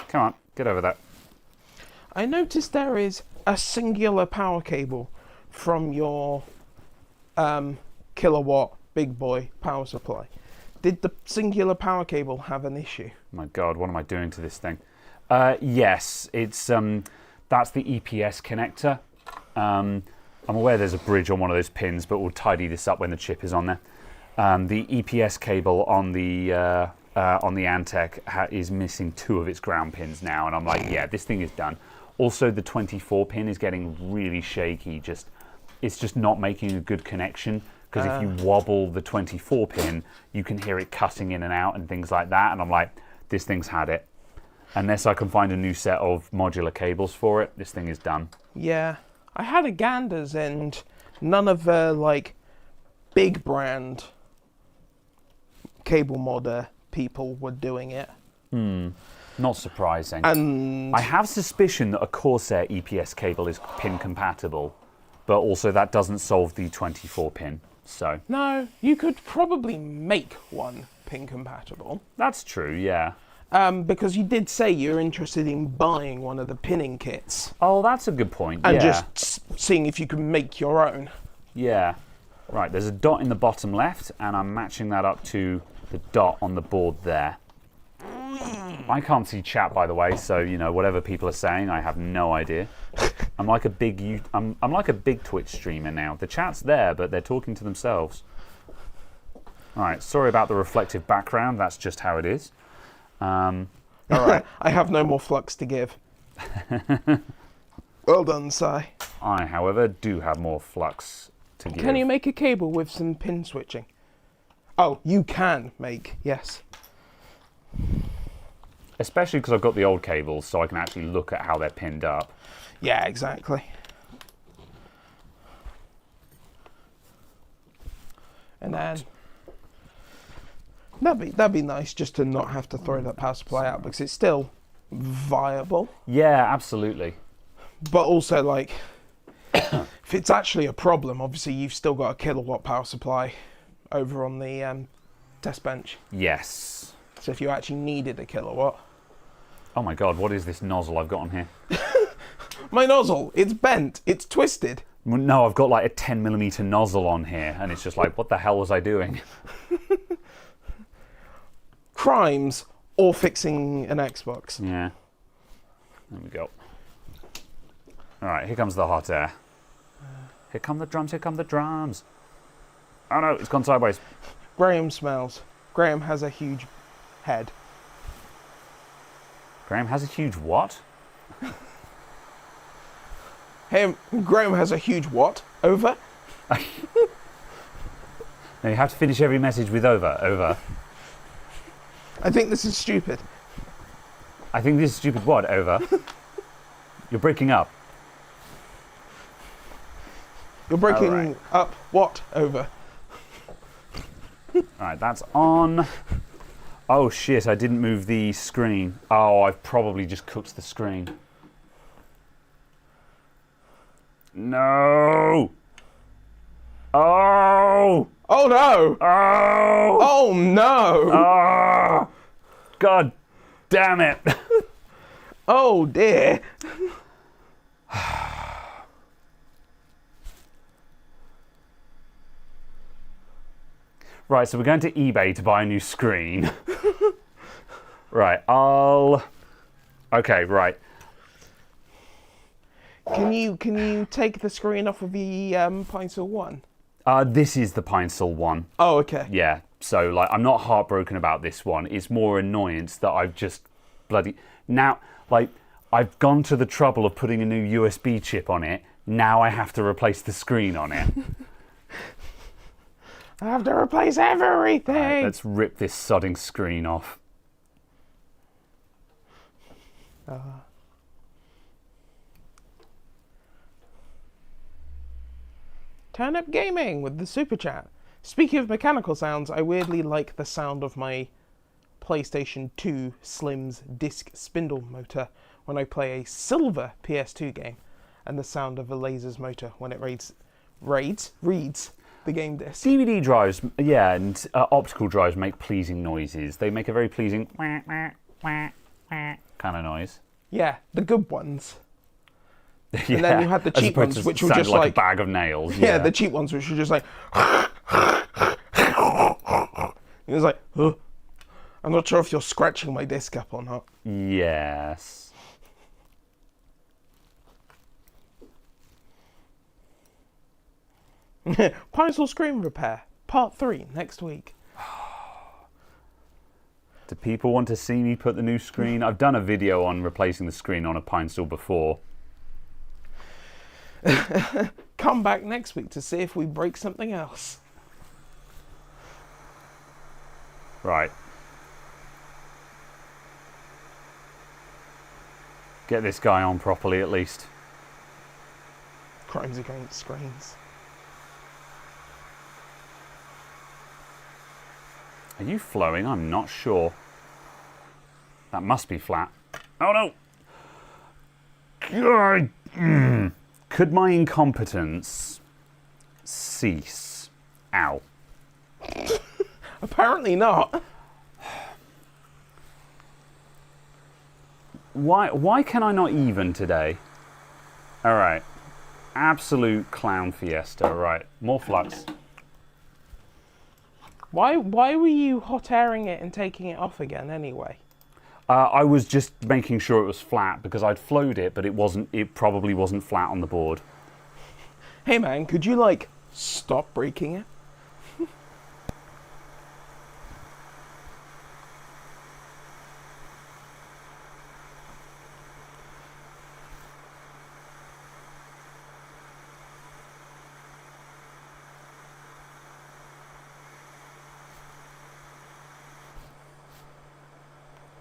Speaker 1: Come on, get over that.
Speaker 2: I noticed there is a singular power cable from your kilowatt big boy power supply. Did the singular power cable have an issue?
Speaker 1: My God, what am I doing to this thing? Yes, it's that's the EPS connector. I'm aware there's a bridge on one of those pins, but we'll tidy this up when the chip is on there. The EPS cable on the Antec is missing 2 of its ground pins now, and I'm like, yeah, this thing is done. Also, the 24 pin is getting really shaky. It's just not making a good connection, because if you wobble the 24 pin, you can hear it cutting in and out and things like that. And I'm like, this thing's had it. Unless I can find a new set of modular cables for it, this thing is done.
Speaker 2: Yeah, I had a ganders, and none of the like big brand cable modder people were doing it.
Speaker 1: Not surprising.
Speaker 2: And
Speaker 1: I have suspicion that a Corsair EPS cable is pin compatible, but also that doesn't solve the 24 pin. So
Speaker 2: no, you could probably make one pin compatible.
Speaker 1: that's true, yeah.
Speaker 2: Because you did say you're interested in buying one of the pinning kits
Speaker 1: Oh, that's a good point.
Speaker 2: and
Speaker 1: yeah.
Speaker 2: just seeing if you can make your own.
Speaker 1: Yeah. Right, there's a dot in the bottom left, and I'm matching that up to the dot on the board there. I can't see chat, by the way, so you know whatever people are saying, I have no idea. I'm like a big I'm like a big Twitch streamer now. The chat's there, but they're talking to themselves. All right, sorry about the reflective background. That's just how it is. All right.
Speaker 2: I have no more flux to give. Well done, Si.
Speaker 1: I, however, do have more flux to give.
Speaker 2: Can you make a cable with some pin switching? Oh, you can make, yes.
Speaker 1: Especially because I've got the old cables, so I can actually look at how they're pinned up.
Speaker 2: Yeah, exactly. And then That'd be nice just to not have to throw that power supply out because it's still viable.
Speaker 1: Yeah, absolutely.
Speaker 2: But also, like, if it's actually a problem, obviously you've still got a kilowatt power supply over on the test bench.
Speaker 1: Yes.
Speaker 2: So if you actually needed a kilowatt.
Speaker 1: Oh my god, what is this nozzle I've got on here?
Speaker 2: My nozzle, it's bent, it's twisted.
Speaker 1: No, I've got like a 10mm nozzle on here, and it's just like, what the hell was I doing?
Speaker 2: Crimes or fixing an Xbox.
Speaker 1: Yeah. There we go. Alright, here comes the hot air. Here come the drums, here come the drums. Oh no, it's gone sideways.
Speaker 2: Graham smells. Graham has a huge head.
Speaker 1: Graham has a huge what?
Speaker 2: Graham has a huge what? Over?
Speaker 1: Now you have to finish every message with over, over.
Speaker 2: I think this is stupid.
Speaker 1: I think this is stupid what, over? You're breaking up.
Speaker 2: You're breaking
Speaker 1: Alright.
Speaker 2: up what? Over?
Speaker 1: Alright, that's on. Oh shit, I didn't move the screen. Oh, I've probably just cooked the screen. No! Oh!
Speaker 2: Oh no!
Speaker 1: Oh!
Speaker 2: Oh no!
Speaker 1: Oh! God damn it!
Speaker 2: Oh dear!
Speaker 1: Right, so we're going to eBay to buy a new screen. Right, okay, right.
Speaker 2: Can you take the screen off of the Pinel 1?
Speaker 1: This is the Pinel one.
Speaker 2: Oh, okay.
Speaker 1: Yeah, so like I'm not heartbroken about this one. It's more annoyance that I've just now, like, I've gone to the trouble of putting a new USB chip on it. Now I have to replace the screen on it.
Speaker 2: I have to replace everything.
Speaker 1: Right, let's rip this sodding screen off.
Speaker 2: Turn up gaming with the super chat. Speaking of mechanical sounds, I weirdly like the sound of my PlayStation 2 Slim's disc spindle motor when I play a silver PS2 game, and the sound of a laser's motor when it reads the game disc.
Speaker 1: DVD drives, yeah, and optical drives make pleasing noises. They make a very pleasing kind of noise.
Speaker 2: Yeah, the good ones.
Speaker 1: Yeah,
Speaker 2: and then you had the
Speaker 1: as
Speaker 2: cheap
Speaker 1: opposed
Speaker 2: ones,
Speaker 1: to
Speaker 2: which were
Speaker 1: sound
Speaker 2: just
Speaker 1: like
Speaker 2: like
Speaker 1: a bag of nails.
Speaker 2: Yeah, the cheap ones, which were just like. It was like, huh. I'm not sure if you're scratching my disc up or not.
Speaker 1: Yes.
Speaker 2: Pinel screen repair, part 3, next week.
Speaker 1: Do people want to see me put the new screen? I've done a video on replacing the screen on a Pinel before.
Speaker 2: Come back next week to see if we break something else.
Speaker 1: Right. Get this guy on properly at least.
Speaker 2: Crimes against screens.
Speaker 1: Are you flowing? I'm not sure. That must be flat. Oh no! God. Could my incompetence cease? Ow.
Speaker 2: Apparently not.
Speaker 1: Why can I not even today? Alright. Absolute clown fiesta. Right. More flux.
Speaker 2: Why were you hot airing it and taking it off again anyway?
Speaker 1: I was just making sure it was flat because I'd flowed it, but it probably wasn't flat on the board.
Speaker 2: Hey man, could you like stop breaking it?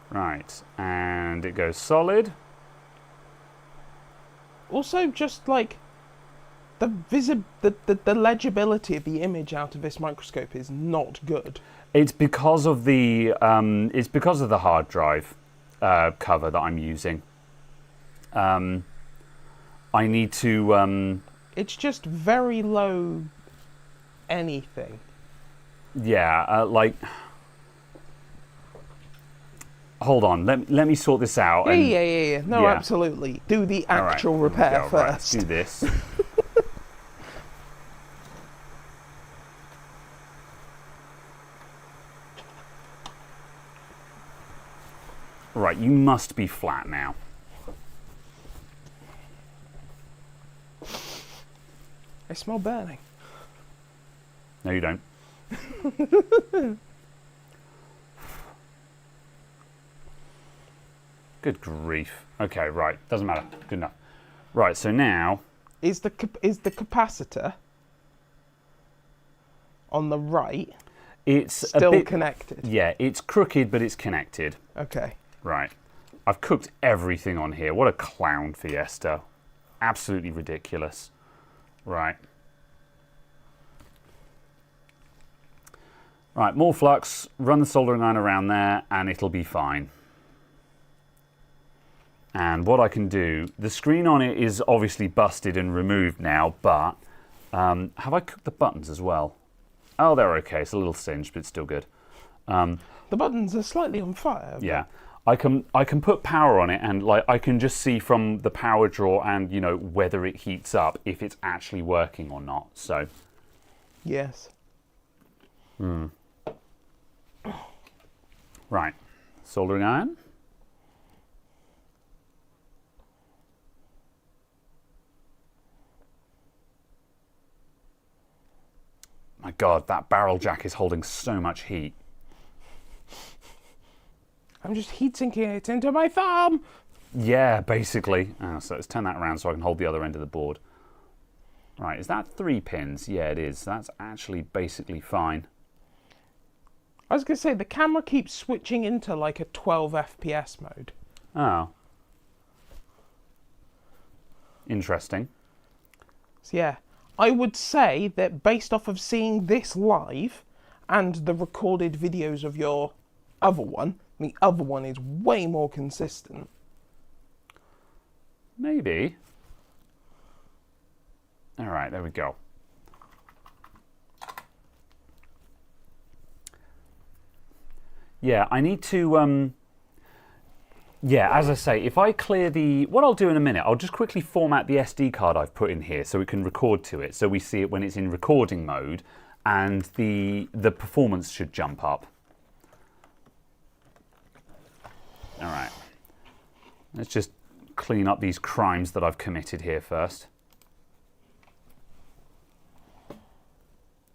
Speaker 1: Right, and it goes solid.
Speaker 2: Also, just like the legibility of the image out of this microscope is not good.
Speaker 1: It's because of the hard drive cover that I'm using. I need to.
Speaker 2: It's just very low anything.
Speaker 1: Yeah, like. Hold on, let me sort this out.
Speaker 2: Yeah. No,
Speaker 1: yeah.
Speaker 2: absolutely. Do the
Speaker 1: All right,
Speaker 2: actual
Speaker 1: here we
Speaker 2: repair
Speaker 1: go.
Speaker 2: first.
Speaker 1: Right, let's do this. Right, you must be flat now.
Speaker 2: I smell burning.
Speaker 1: No, you don't. Good grief. Okay, right. Doesn't matter. Good enough. Right, so now...
Speaker 2: Is the capacitor on the right
Speaker 1: it's
Speaker 2: still
Speaker 1: a bit,
Speaker 2: connected?
Speaker 1: Yeah, it's crooked, but it's connected.
Speaker 2: Okay.
Speaker 1: Right. I've cooked everything on here. What a clown fiesta. Absolutely ridiculous. Right. Right, more flux. Run the soldering iron around there, and it'll be fine. And what I can do, the screen on it is obviously busted and removed now, but have I cooked the buttons as well? Oh, they're okay. It's a little singed, but it's still good.
Speaker 2: The buttons are slightly on fire.
Speaker 1: Yeah, I can put power on it, and like I can just see from the power draw and whether it heats up if it's actually working or not. So.
Speaker 2: Yes.
Speaker 1: Right, soldering iron. My God, that barrel jack is holding so much heat.
Speaker 2: I'm just heat sinking it into my thumb.
Speaker 1: Yeah, basically. So let's turn that around so I can hold the other end of the board. Right, is that 3 pins? Yeah, it is. That's actually basically fine.
Speaker 2: I was going to say, the camera keeps switching into like a 12 FPS mode.
Speaker 1: Oh. Interesting.
Speaker 2: So yeah, I would say that based off of seeing this live and the recorded videos of your other one, the other one is way more consistent.
Speaker 1: Maybe. All right, there we go. Yeah, I need to, yeah, as I say, if I clear what I'll do in a minute, I'll just quickly format the SD card I've put in here so we can record to it, so we see it when it's in recording mode, and the performance should jump up. All right. Let's just clean up these crimes that I've committed here first.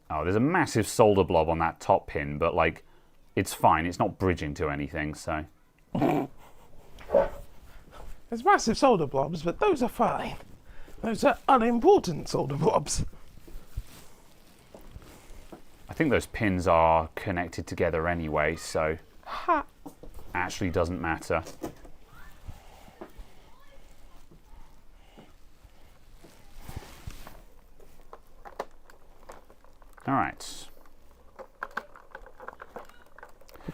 Speaker 1: Oh, there's a massive solder blob on that top pin, but like, it's fine. It's not bridging to anything, so.
Speaker 2: There's massive solder blobs, but those are fine. Those are unimportant solder blobs.
Speaker 1: I think those pins are connected together anyway, so
Speaker 2: Ha!
Speaker 1: actually doesn't matter. All right.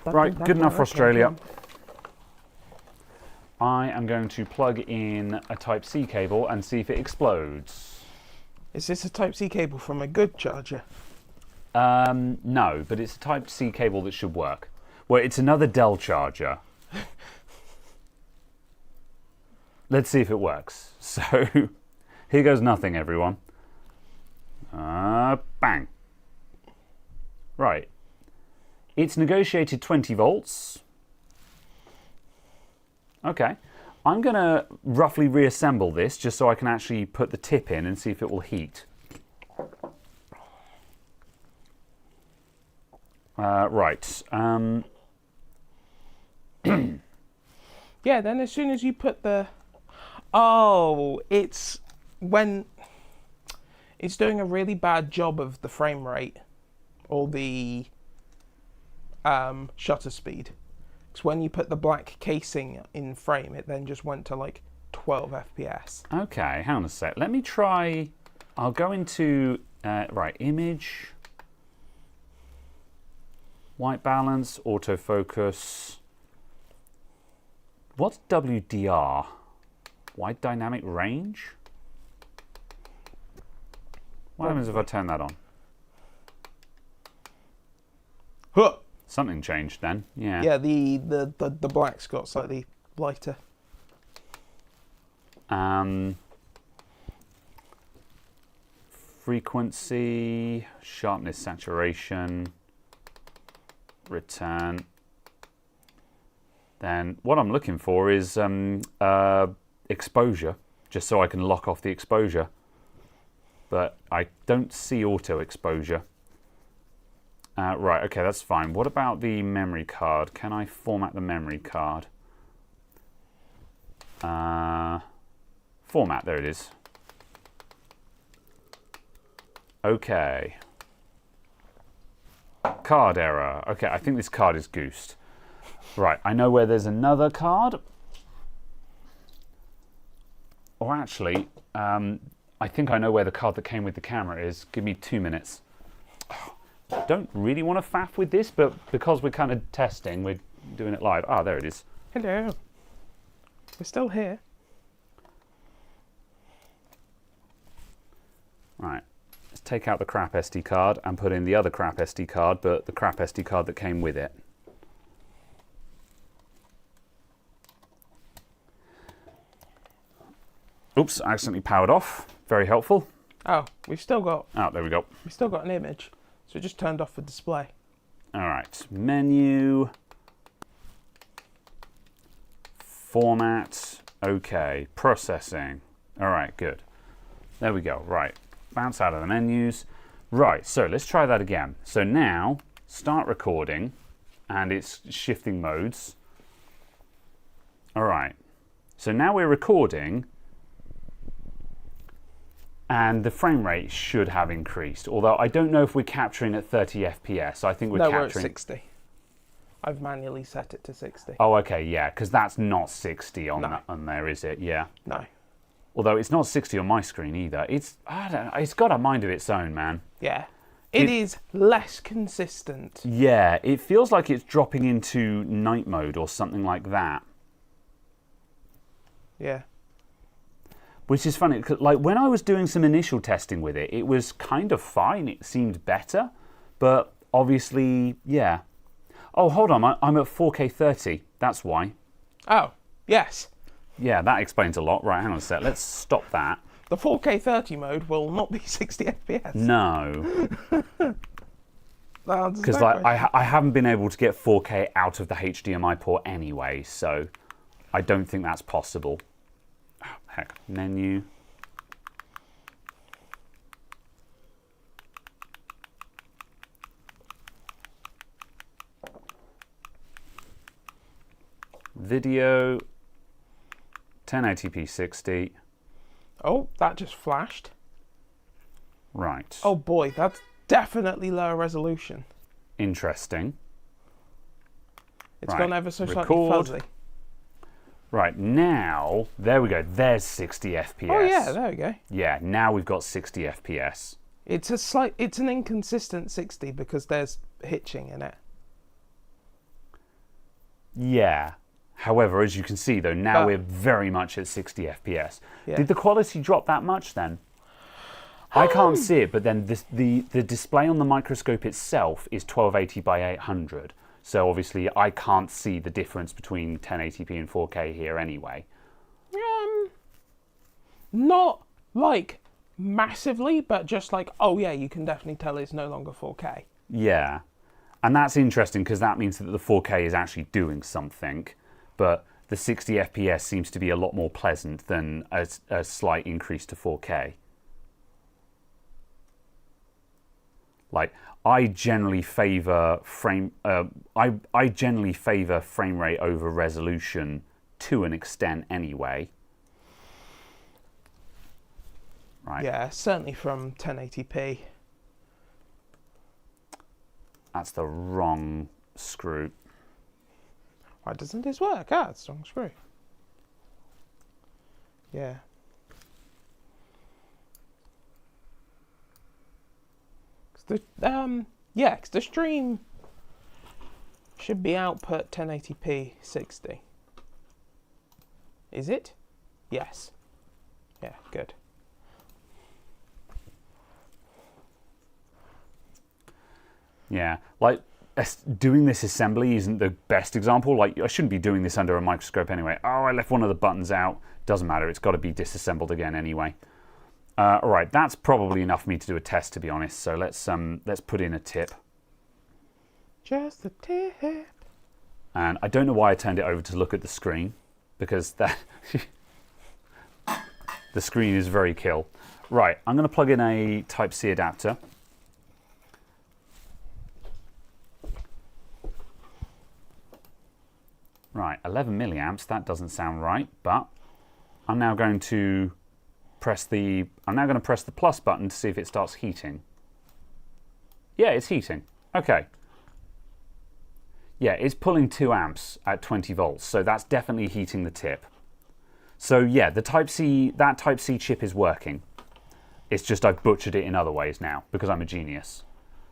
Speaker 1: Right, good enough for Australia. I am going to plug in a Type-C cable and see if it explodes.
Speaker 2: Is this a Type-C cable from a good charger?
Speaker 1: No, but it's a Type-C cable that should work. Well, it's another Dell charger. Let's see if it works. So, here goes nothing, everyone. Bang. Right. It's negotiated 20 volts. Okay. I'm going to roughly reassemble this just so I can actually put the tip in and see if it will heat. Right.
Speaker 2: Yeah, then as soon as you put the... Oh, it's when... It's doing a really bad job of the frame rate. Or the shutter speed. Because when you put the black casing in frame, it then just went to like 12 FPS.
Speaker 1: Okay, hang on a sec. Let me try... I'll go into... right, image... White balance, autofocus. What's WDR? Wide dynamic range? What happens if I turn that on?
Speaker 2: Huh.
Speaker 1: Something changed then. Yeah.
Speaker 2: Yeah, the black's got slightly lighter.
Speaker 1: Frequency, sharpness, saturation, return. Then what I'm looking for is exposure, just so I can lock off the exposure. But I don't see auto exposure. Right, okay, that's fine. What about the memory card? Can I format the memory card? Format, there it is. Okay. Card error. Okay, I think this card is goosed. Right, I know where there's another card. Or actually, I think I know where the card that came with the camera is. Give me 2 minutes. Don't really want to faff with this, but because we're kind of testing, we're doing it live. Ah, there it is.
Speaker 2: Hello. We're still here.
Speaker 1: Right. Let's take out the crap SD card and put in the other crap SD card, but the crap SD card that came with it. Oops, I accidentally powered off. Very helpful.
Speaker 2: Oh, we've still got.
Speaker 1: Oh, there we go.
Speaker 2: We've still got an image, so it just turned off the display.
Speaker 1: All right, menu, format, okay, processing. All right, good. There we go. Right, bounce out of the menus. Right, so let's try that again. So now, start recording, and it's shifting modes. All right, so now we're recording. And the frame rate should have increased, although I don't know if we're capturing at 30 FPS. I think we're capturing...
Speaker 2: No, we're at 60. I've manually set it to 60.
Speaker 1: Oh, okay, yeah, because that's not 60 on,
Speaker 2: No.
Speaker 1: on there, is it? Yeah.
Speaker 2: No.
Speaker 1: Although it's not 60 on my screen either. It's, I don't know, it's got a mind of its own, man.
Speaker 2: Yeah. It is less consistent.
Speaker 1: Yeah, it feels like it's dropping into night mode or something like that.
Speaker 2: Yeah.
Speaker 1: Which is funny, 'cause, like when I was doing some initial testing with it, it was kind of fine. It seemed better, but obviously, yeah. Oh, hold on, I'm at 4K 30. That's why.
Speaker 2: Oh, yes.
Speaker 1: Yeah, that explains a lot. Right, hang on a sec. Let's stop that.
Speaker 2: The 4K 30 mode will not be 60 FPS.
Speaker 1: No,
Speaker 2: Because
Speaker 1: because like I haven't been able to get 4K out of the HDMI port anyway, so I don't think that's possible. Oh, heck, menu. Video, 1080p 60.
Speaker 2: Oh, that just flashed.
Speaker 1: Right.
Speaker 2: Oh boy, that's definitely lower resolution.
Speaker 1: Interesting.
Speaker 2: It's
Speaker 1: Right,
Speaker 2: gone ever so slightly
Speaker 1: record.
Speaker 2: fuzzy.
Speaker 1: Right, now, there we go. There's 60 FPS.
Speaker 2: Oh yeah, there we go.
Speaker 1: Yeah, now we've got 60 FPS.
Speaker 2: It's an inconsistent 60 because there's hitching in it.
Speaker 1: Yeah. However, as you can see, though, now
Speaker 2: But-
Speaker 1: we're very much at 60 FPS.
Speaker 2: Yeah.
Speaker 1: Did the quality drop that much then? I can't see it, but then the display on the microscope itself is 1280 by 800. So obviously, I can't see the difference between 1080p and 4K here anyway.
Speaker 2: Not like massively, but just like, oh yeah, you can definitely tell it's no longer 4K.
Speaker 1: Yeah. And that's interesting because that means that the 4K is actually doing something. But the 60 FPS seems to be a lot more pleasant than a slight increase to 4K. Like, I generally favour frame rate over resolution to an extent anyway. Right.
Speaker 2: Yeah, certainly from 1080p.
Speaker 1: That's the wrong screw.
Speaker 2: Why doesn't this work? Ah, it's the wrong screw. Yeah. Because the stream Should be output 1080p 60. Is it? Yes. Yeah, good.
Speaker 1: Yeah, like doing this assembly isn't the best example. Like, I shouldn't be doing this under a microscope anyway. Oh, I left one of the buttons out. Doesn't matter. It's got to be disassembled again anyway. All right, that's probably enough for me to do a test, to be honest. So let's put in a tip.
Speaker 2: Just a tip.
Speaker 1: And I don't know why I turned it over to look at the screen, because that the screen is very kill. Right, I'm going to plug in a Type-C adapter. Right, 11 milliamps, that doesn't sound right, but I'm now going to press the plus button to see if it starts heating. Yeah, it's heating. Okay. Yeah, it's pulling 2 amps at 20 volts, so that's definitely heating the tip. So yeah, that Type-C chip is working. It's just I've butchered it in other ways now because I'm a genius.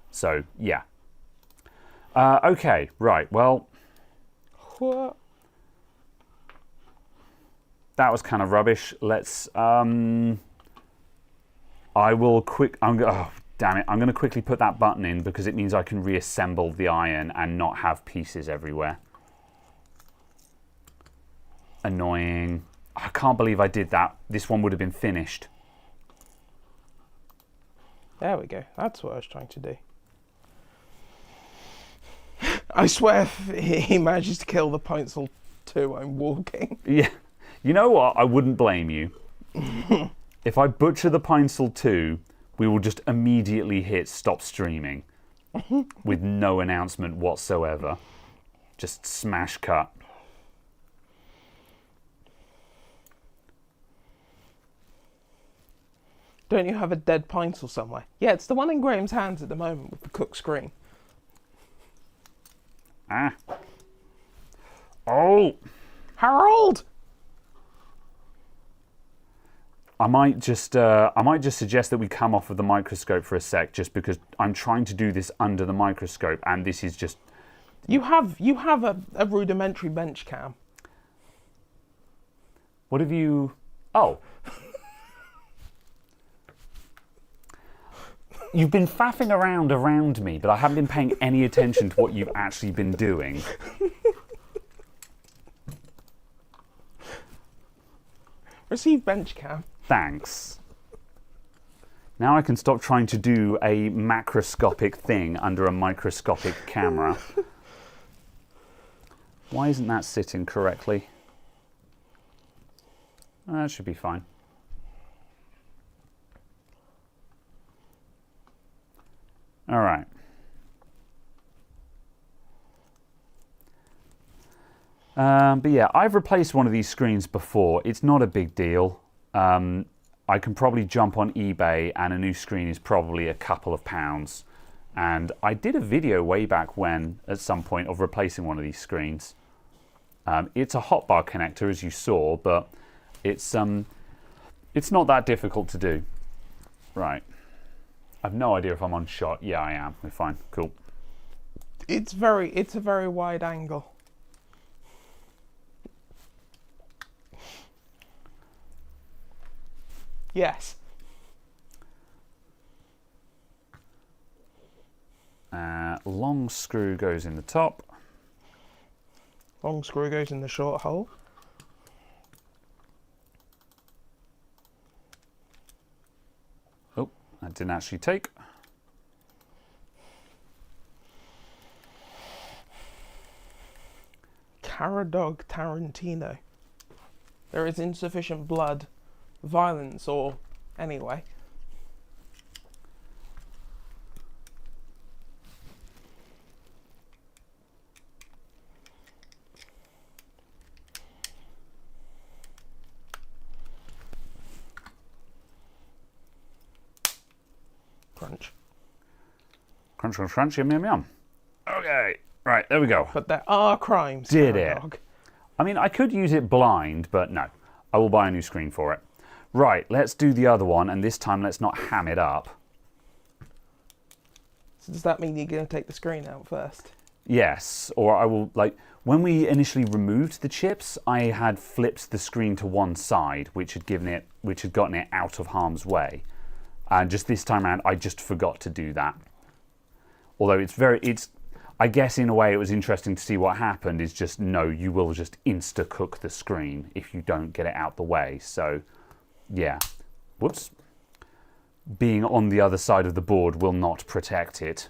Speaker 1: So yeah. Okay, right, well,
Speaker 2: What?
Speaker 1: that was kind of rubbish. Let's oh damn it, I'm going to quickly put that button in because it means I can reassemble the iron and not have pieces everywhere. Annoying. I can't believe I did that. This one would have been finished.
Speaker 2: There we go. That's what I was trying to do. I swear if he manages to kill the Pinel 2, I'm walking.
Speaker 1: Yeah. You know what? I wouldn't blame you. If I butcher the Pinel 2, we will just immediately hit stop streaming with no announcement whatsoever. Just smash cut.
Speaker 2: Don't you have a dead Pinel somewhere? Yeah, it's the one in Graham's hands at the moment with the cook screen.
Speaker 1: Ah. Oh!
Speaker 2: Harold!
Speaker 1: I might just suggest that we come off of the microscope for a sec, just because I'm trying to do this under the microscope, and this is just...
Speaker 2: You have a rudimentary bench cam.
Speaker 1: What have you... Oh. You've been faffing around me, but I haven't been paying any attention to what you've actually been doing.
Speaker 2: Receive bench cam.
Speaker 1: Thanks. Now I can stop trying to do a macroscopic thing under a microscopic camera. Why isn't that sitting correctly? That should be fine. All right. But yeah, I've replaced one of these screens before. It's not a big deal. I can probably jump on eBay and a new screen is probably a couple of pounds. And I did a video way back when, at some point, of replacing one of these screens. It's a hotbar connector, as you saw, but it's not that difficult to do. Right. I've no idea if I'm on shot. Yeah, I am. We're fine. Cool.
Speaker 2: It's a very wide angle. Yes.
Speaker 1: Long screw goes in the top.
Speaker 2: Long screw goes in the short hole.
Speaker 1: Oh, that didn't actually take.
Speaker 2: Caradog Tarantino. There is insufficient blood, violence, or anyway. Crunch.
Speaker 1: Crunch, crunch, crunch, yum, yum, yum. Okay, right, there we go.
Speaker 2: But there are crimes.
Speaker 1: Did it?
Speaker 2: Caradog.
Speaker 1: I mean, I could use it blind, but no. I will buy a new screen for it. Right, let's do the other one, and this time let's not ham it up.
Speaker 2: So does that mean you're going to take the screen out first?
Speaker 1: Yes, or I will, like, when we initially removed the chips, I had flipped the screen to one side, which had gotten it out of harm's way. And just this time around, I just forgot to do that. Although I guess in a way it was interesting to see what happened. Is just, no, you will just insta-cook the screen if you don't get it out the way. So, yeah. Whoops. Being on the other side of the board will not protect it.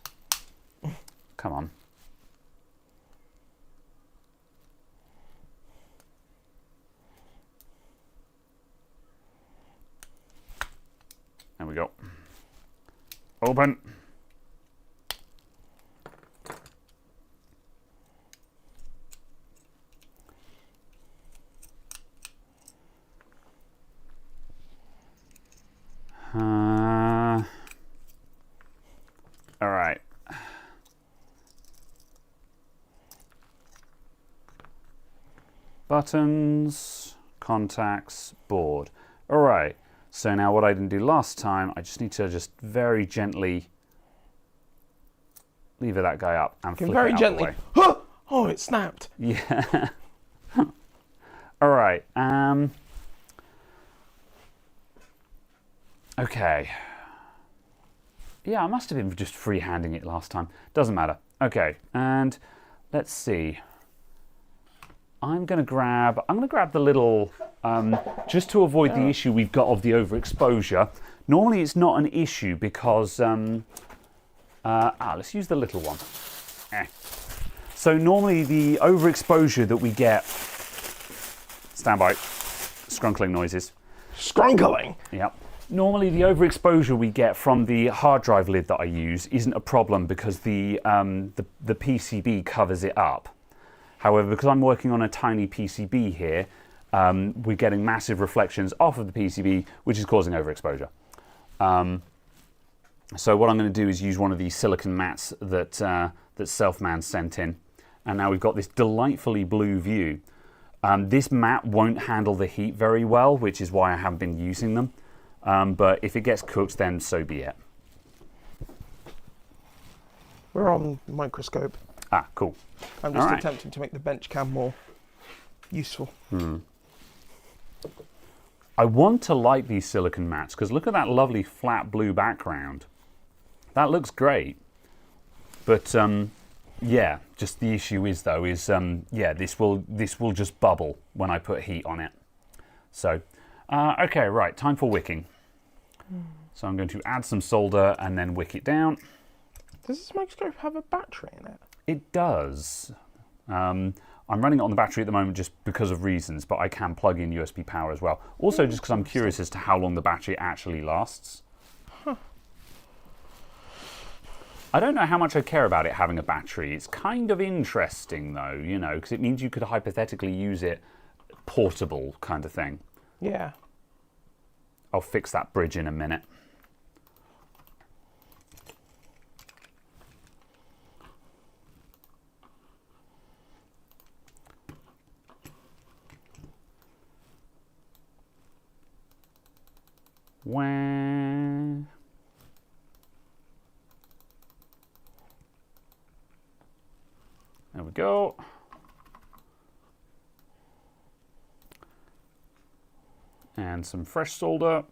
Speaker 1: Come on. There we go. Open. All right. Buttons, contacts, board. All right. So now what I didn't do last time, I just need to just very gently lever that guy up and flip
Speaker 2: very
Speaker 1: it out
Speaker 2: gently.
Speaker 1: the way.
Speaker 2: Oh, it snapped.
Speaker 1: Yeah. All right. Okay. Yeah, I must have been just freehanding it last time. Doesn't matter. Okay, and let's see. I'm going to grab the little, just to avoid the issue we've got of the overexposure. Normally it's not an issue because, let's use the little one. So normally the overexposure that we get, stand by, scrunkling noises.
Speaker 2: Scrunkling?
Speaker 1: Yep. Normally the overexposure we get from the hard drive lid that I use isn't a problem because the PCB covers it up. However, because I'm working on a tiny PCB here, we're getting massive reflections off of the PCB, which is causing overexposure. So what I'm going to do is use one of these silicon mats that Selfman sent in, and now we've got this delightfully blue view. This mat won't handle the heat very well, which is why I haven't been using them. But if it gets cooked, then so be it.
Speaker 2: We're on Microscope.
Speaker 1: Ah, cool.
Speaker 2: I'm just attempting to make the bench cam more useful.
Speaker 1: I want to like these silicon mats because look at that lovely flat blue background. That looks great. But yeah, just the issue is though yeah, this will just bubble when I put heat on it. So okay, right, time for wicking. So I'm going to add some solder and then wick it down.
Speaker 2: Does this Microscope have a battery in it?
Speaker 1: It does. I'm running it on the battery at the moment just because of reasons, but I can plug in USB power as well. Also just because I'm curious as to how long the battery actually lasts.
Speaker 2: Huh.
Speaker 1: I don't know how much I care about it having a battery. It's kind of interesting though, you know, because it means you could hypothetically use it portable kind of thing.
Speaker 2: Yeah.
Speaker 1: I'll fix that bridge in a minute. Wah. There we go. And some fresh solder.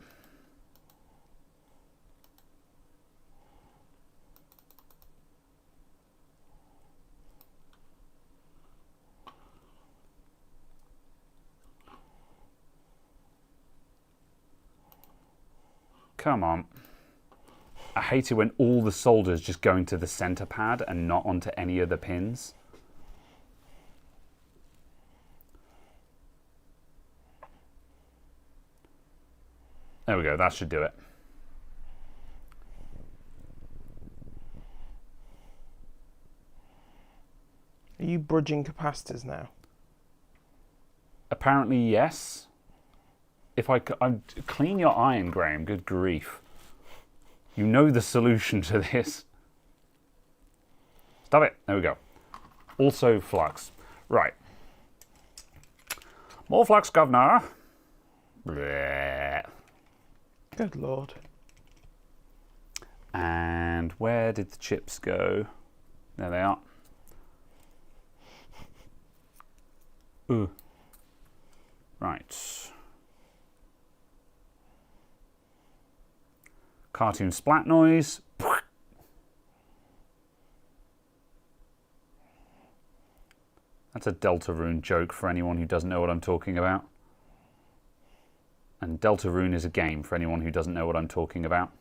Speaker 1: Come on. I hate it when all the solder is just going to the center pad and not onto any of the pins. There we go, that should do it.
Speaker 2: Are you bridging capacitors now?
Speaker 1: Apparently, yes. If I clean your iron, Graham, good grief. You know the solution to this. Stop it. There we go. Also flux. Right. More flux, governor. Blech.
Speaker 2: Good Lord.
Speaker 1: And where did the chips go? There they are. Right. Cartoon splat noise. That's a Deltarune joke for anyone who doesn't know what I'm talking about. And Deltarune is a game for anyone who doesn't know what I'm talking about.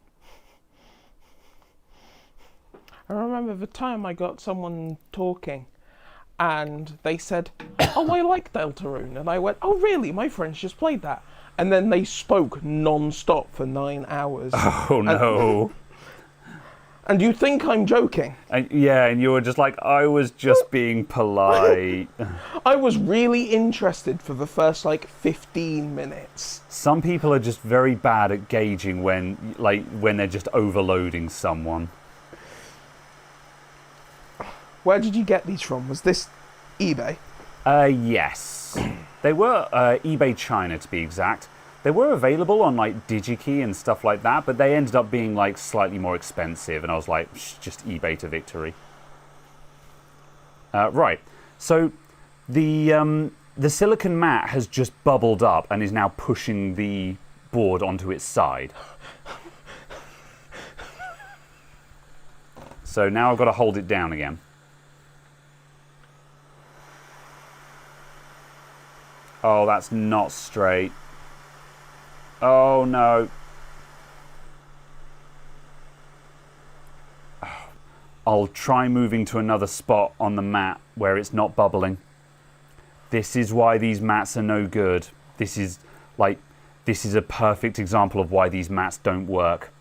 Speaker 2: I remember the time I got someone talking and they said, oh, I like Deltarune. And I went, oh, really? My friends just played that. And then they spoke non-stop for 9 hours.
Speaker 1: Oh, no.
Speaker 2: And you think I'm joking?
Speaker 1: And you were just like, I was just being polite.
Speaker 2: I was really interested for the first, 15 minutes.
Speaker 1: Some people are just very bad at gauging when they're just overloading someone.
Speaker 2: Where did you get these from? Was this eBay?
Speaker 1: Yes. They were eBay China, to be exact. They were available on DigiKey and stuff like that, but they ended up being slightly more expensive, and I was like, just eBay to victory. Right. So the silicon mat has just bubbled up and is now pushing the board onto its side. So now I've got to hold it down again. Oh, that's not straight. Oh, no. I'll try moving to another spot on the mat where it's not bubbling. This is why these mats are no good. This is a perfect example of why these mats don't work.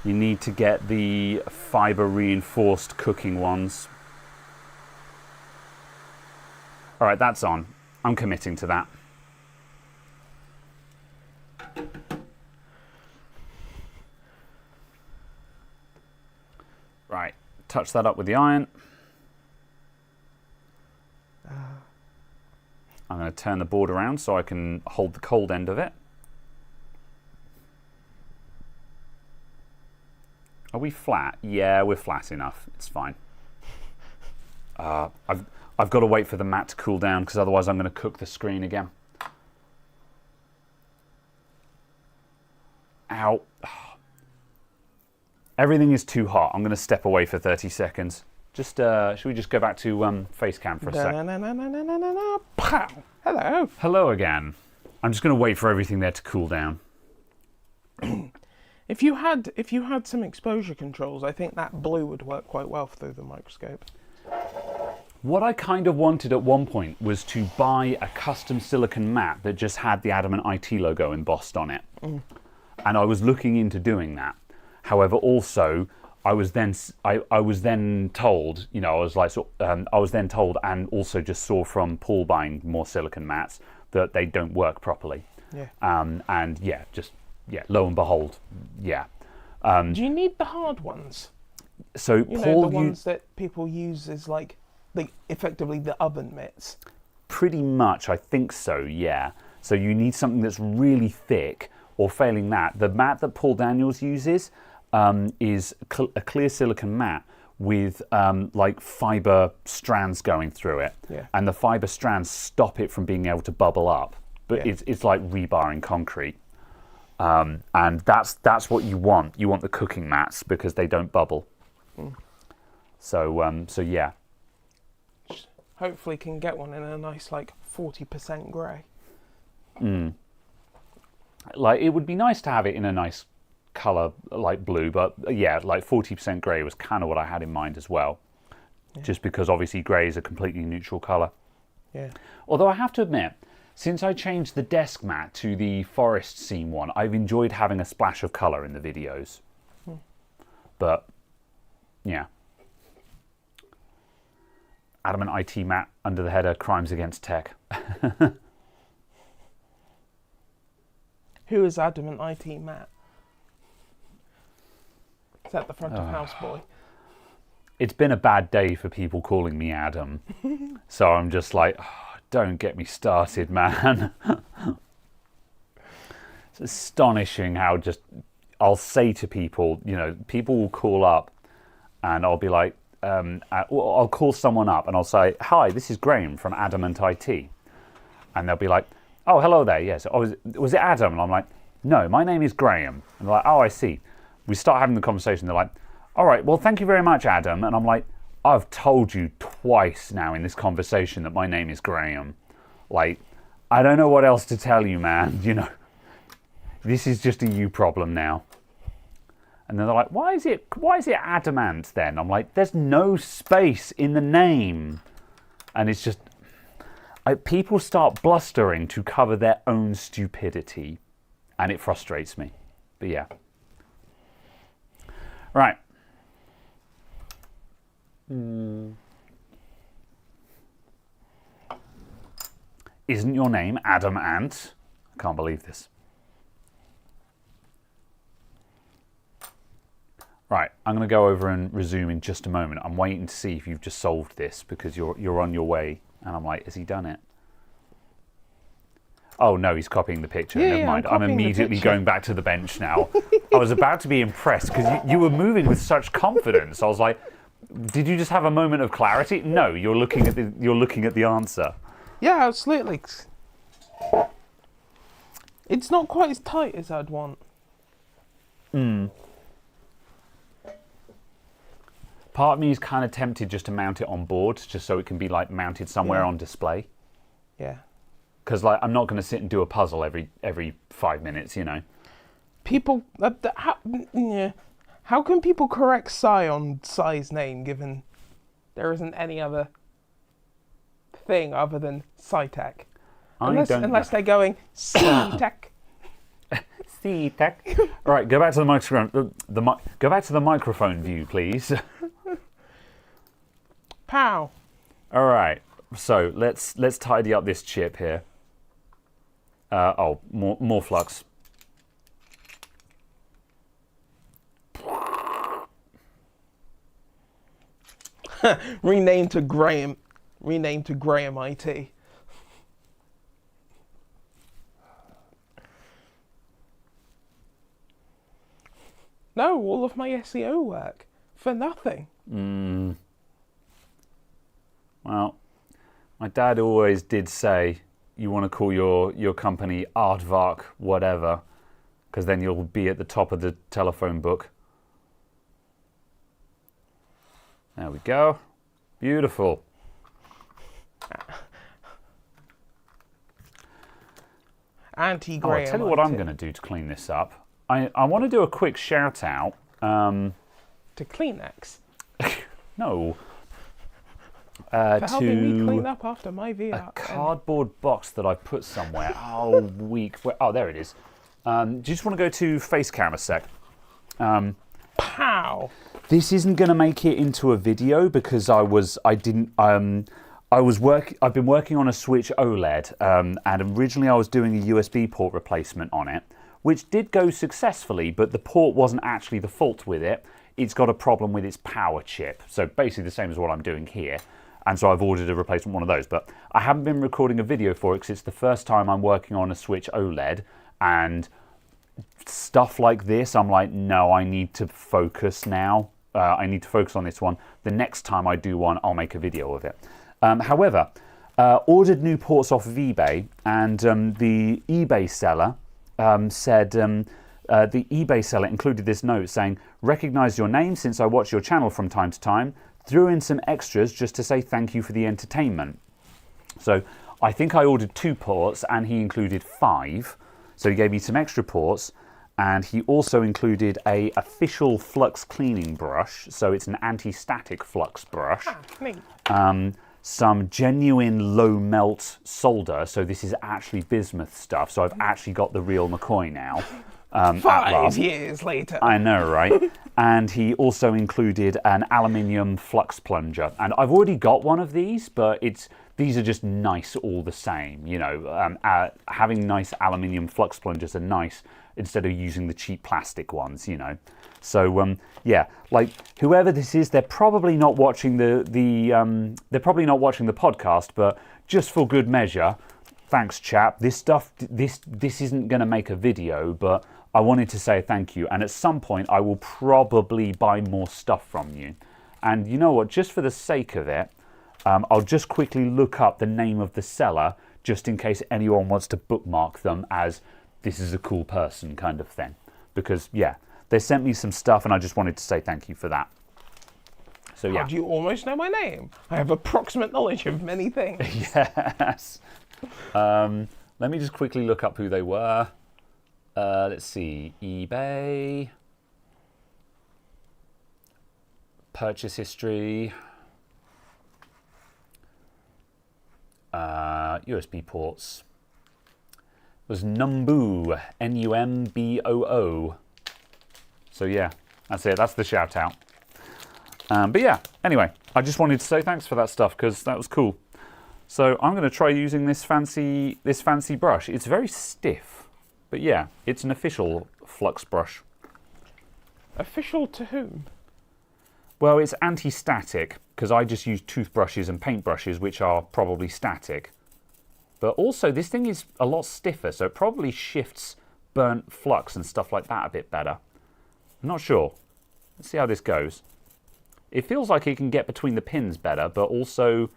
Speaker 1: You need to get the fiber reinforced cooking ones. All right, that's on. I'm committing to that. Right, touch that up with the iron. I'm going to turn the board around so I can hold the cold end of it. Are we flat? Yeah, we're flat enough. It's fine. I've got to wait for the mat to cool down because otherwise I'm going to cook the screen again. Ow. Everything is too hot. I'm going to step away for 30 seconds. Should we just go back to face cam for a sec?
Speaker 2: Pow. Hello.
Speaker 1: Hello again. I'm just going to wait for everything there to cool down.
Speaker 2: If you had some exposure controls, I think that blue would work quite well through the microscope.
Speaker 1: What I kind of wanted at one point was to buy a custom silicon mat that just had the Adamant IT logo embossed on it. And I was looking into doing that. However, also, I was then told, I was then told, and also just saw from Paul buying more silicon mats, that they don't work properly.
Speaker 2: Yeah.
Speaker 1: Lo and behold, yeah.
Speaker 2: Do you need the hard ones?
Speaker 1: So
Speaker 2: Paul, the ones that people use as effectively the oven mitts.
Speaker 1: Pretty much, I think so. Yeah. So you need something that's really thick, or failing that, the mat that Paul Daniels uses is a clear silicon mat with fiber strands going through it, and the fiber strands stop it from being able to bubble up. But it's like rebar in concrete. And that's what you want. You want the cooking mats because they don't bubble. So yeah.
Speaker 2: Hopefully can get one in a nice 40% grey.
Speaker 1: It would be nice to have it in a nice colour like blue, but yeah, 40% grey was kind of what I had in mind as well. Just because obviously grey is a completely neutral colour.
Speaker 2: Yeah.
Speaker 1: Although I have to admit, since I changed the desk mat to the forest scene one, I've enjoyed having a splash of colour in the videos. But, yeah. Adamant IT mat under the header, Crimes Against Tech.
Speaker 2: Who is Adamant IT Matt? Is that the front of house boy?
Speaker 1: It's been a bad day for people calling me Adam. So I'm just like, don't get me started, man. It's astonishing how I'll say to people, people will call up and I'll be like, I'll call someone up and I'll say, "Hi, this is Graham from Adamant IT," and they'll be like, "Oh, hello there. Yes, was it Adam?" And I'm like, "No, my name is Graham." And they're like, "Oh, I see." We start having the conversation. They're like, "All right, well, thank you very much, Adam." And I'm like, "I've told you twice now in this conversation that my name is Graham. Like, I don't know what else to tell you, man. You know, this is just a you problem now." And then they're like, why is it Adamant then? I'm like, there's no space in the name. And it's just, people start blustering to cover their own stupidity. And it frustrates me. But yeah. Right. Isn't your name Adam Ant? I can't believe this. Right, I'm going to go over and resume in just a moment. I'm waiting to see if you've just solved this because you're on your way. And I'm like, has he done it? Oh no, he's copying the picture.
Speaker 2: Yeah,
Speaker 1: Never mind. I'm
Speaker 2: copying the
Speaker 1: immediately
Speaker 2: picture.
Speaker 1: going back to the bench now. I was about to be impressed because you were moving with such confidence. I was like, did you just have a moment of clarity? No, you're looking at the answer.
Speaker 2: Yeah, absolutely. It's not quite as tight as I'd want.
Speaker 1: Part of me is kind of tempted just to mount it on board, just so it can be like mounted somewhere on display.
Speaker 2: Yeah.
Speaker 1: Because like I'm not going to sit and do a puzzle every 5 minutes, you know.
Speaker 2: People, how can people correct Psy on Psy's name given there isn't any other thing other than Psytech? Unless they're going Psytech.
Speaker 1: Tech. All right, go back to the microphone. Go back to the microphone view, please.
Speaker 2: Pow.
Speaker 1: All right, so let's tidy up this chip here. More flux.
Speaker 2: Renamed to Graham IT. No, all of my SEO work for nothing.
Speaker 1: Well, my dad always did say you want to call your company Aardvark whatever, because then you'll be at the top of the telephone book. There we go. Beautiful.
Speaker 2: Anti-Graham.
Speaker 1: I'll tell you what I'm going to do to clean this up. I want to do a quick shout out.
Speaker 2: To Kleenex.
Speaker 1: No.
Speaker 2: For helping me clean
Speaker 1: To
Speaker 2: up after my VR.
Speaker 1: a cardboard box that I put somewhere. Oh, oh, there it is. Do you just want to go to Facecam a sec?
Speaker 2: Pow!
Speaker 1: This isn't going to make it into a video because I've been working on a Switch OLED, and originally I was doing a USB port replacement on it, which did go successfully, but the port wasn't actually the fault with it. It's got a problem with its power chip. So basically the same as what I'm doing here. And so I've ordered a replacement one of those. But I haven't been recording a video for it because it's the first time I'm working on a Switch OLED. And stuff like this, I'm like, no, I need to focus now. I need to focus on this one. The next time I do one, I'll make a video of it. However, ordered new ports off of eBay, and the eBay seller said... the eBay seller included this note saying, "Recognize your name since I watch your channel from time to time. Threw in some extras just to say thank you for the entertainment." So I think I ordered 2 ports and he included 5. So he gave me some extra ports, and he also included a official flux cleaning brush. So it's an anti-static flux brush. Some genuine low melt solder. So this is actually bismuth stuff. So I've actually got the real McCoy now.
Speaker 2: 5 years later.
Speaker 1: I know, right? And he also included an aluminium flux plunger. And I've already got one of these, but these are just nice all the same. You know, having nice aluminium flux plungers are nice instead of using the cheap plastic ones, you know. So yeah, like whoever this is, they're probably not watching they're probably not watching the podcast, but just for good measure, thanks, chap. This isn't going to make a video, but I wanted to say thank you. And at some point, I will probably buy more stuff from you. And you know what? Just for the sake of it, I'll just quickly look up the name of the seller, just in case anyone wants to bookmark them as this is a cool person kind of thing. Because, yeah, they sent me some stuff and I just wanted to say thank you for that. So, yeah.
Speaker 2: How do you almost know my name? I have approximate knowledge of many things.
Speaker 1: Yes. Let me just quickly look up who they were. Let's see. eBay. Purchase history. USB ports. It was Numboo. Numboo. So yeah, that's it. That's the shout out. But yeah, anyway, I just wanted to say thanks for that stuff because that was cool. So I'm going to try using this fancy brush. It's very stiff, but yeah, it's an official flux brush.
Speaker 2: Official to whom?
Speaker 1: Well, it's anti-static because I just use toothbrushes and paintbrushes, which are probably static. But also, this thing is a lot stiffer, so it probably shifts burnt flux and stuff like that a bit better. I'm not sure. Let's see how this goes. It feels like it can get between the pins better, but also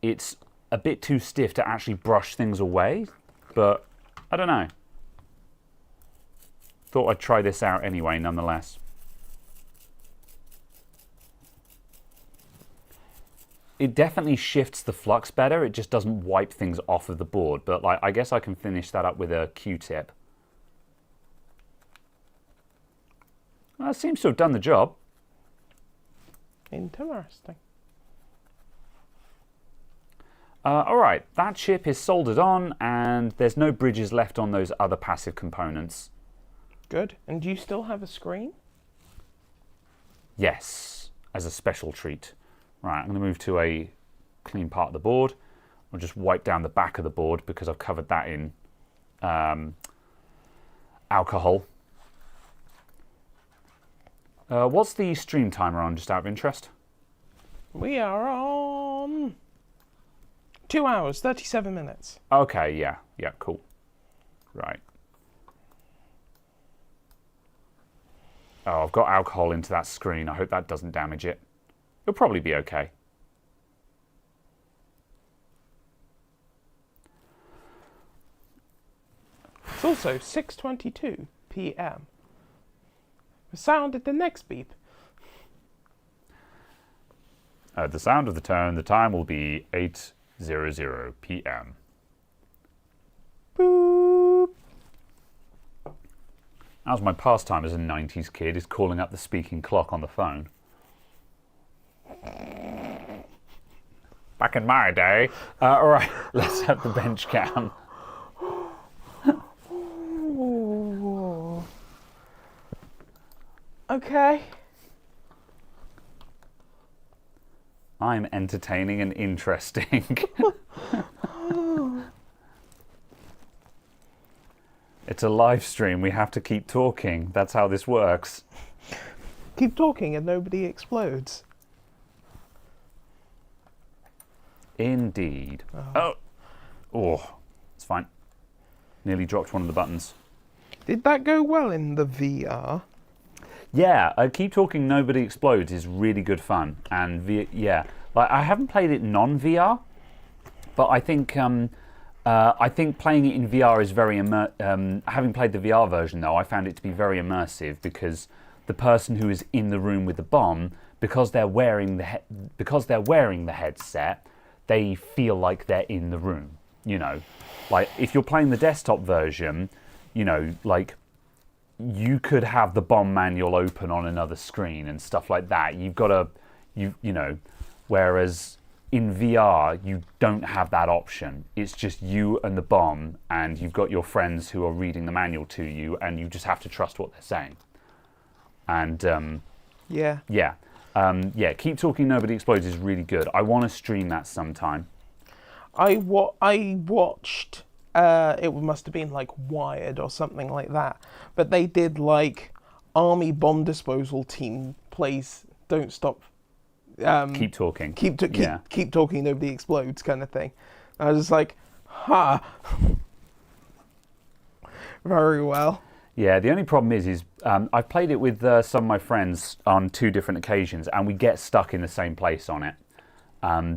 Speaker 1: it's a bit too stiff to actually brush things away. But I don't know. Thought I'd try this out anyway, nonetheless. It definitely shifts the flux better. It just doesn't wipe things off of the board. But like, I guess I can finish that up with a Q-tip. Well, that seems to have done the job.
Speaker 2: Interesting.
Speaker 1: All right, that chip is soldered on, and there's no bridges left on those other passive components.
Speaker 2: Good. And do you still have a screen?
Speaker 1: Yes, as a special treat. Right, I'm going to move to a clean part of the board. I'll just wipe down the back of the board because I've covered that in alcohol. What's the stream timer on, just out of interest?
Speaker 2: We are on 2 hours, 37 minutes.
Speaker 1: Okay, yeah, cool. Right. Oh, I've got alcohol into that screen. I hope that doesn't damage it. It'll probably be okay.
Speaker 2: It's also 6:22 p.m. The sound at the next beep.
Speaker 1: At the sound of the tone, the time will be 8:00 p.m.
Speaker 2: Boop.
Speaker 1: That was my pastime as a 90s kid, is calling up the speaking clock on the phone. Back in my day. All right, let's have the bench cam.
Speaker 2: Ooh. Okay.
Speaker 1: I'm entertaining and interesting. It's a live stream. We have to keep talking. That's how this works.
Speaker 2: Keep talking and nobody explodes.
Speaker 1: Indeed. Oh, it's fine. Nearly dropped one of the buttons.
Speaker 2: Did that go well in the VR?
Speaker 1: Yeah, Keep Talking Nobody Explodes is really good fun. And yeah, like I haven't played it non-VR, but I think playing it in VR is very having played the VR version though, I found it to be very immersive because the person who is in the room with the bomb, because they're wearing the headset, they feel like they're in the room. You know, like if you're playing the desktop version, you know, like you could have the bomb manual open on another screen and stuff like that. You've got to, you know, whereas in VR you don't have that option. It's just you and the bomb, and you've got your friends who are reading the manual to you, and you just have to trust what they're saying. And Keep Talking Nobody Explodes is really good. I want to stream that sometime.
Speaker 2: I watched, it must have been like Wired or something like that, but they did like Army Bomb Disposal Team plays Don't Stop.
Speaker 1: Keep Talking.
Speaker 2: Keep Talking, Nobody Explodes kind of thing. I was just like, very well.
Speaker 1: Yeah, the only problem is I've played it with some of my friends on 2 different occasions, and we get stuck in the same place on it.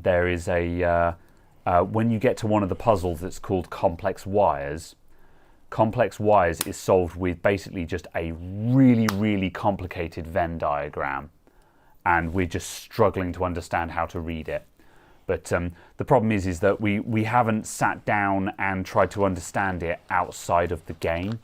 Speaker 1: There is when you get to one of the puzzles that's called complex wires is solved with basically just a really, really complicated Venn diagram, and we're just struggling to understand how to read it. But the problem is that we haven't sat down and tried to understand it outside of the game.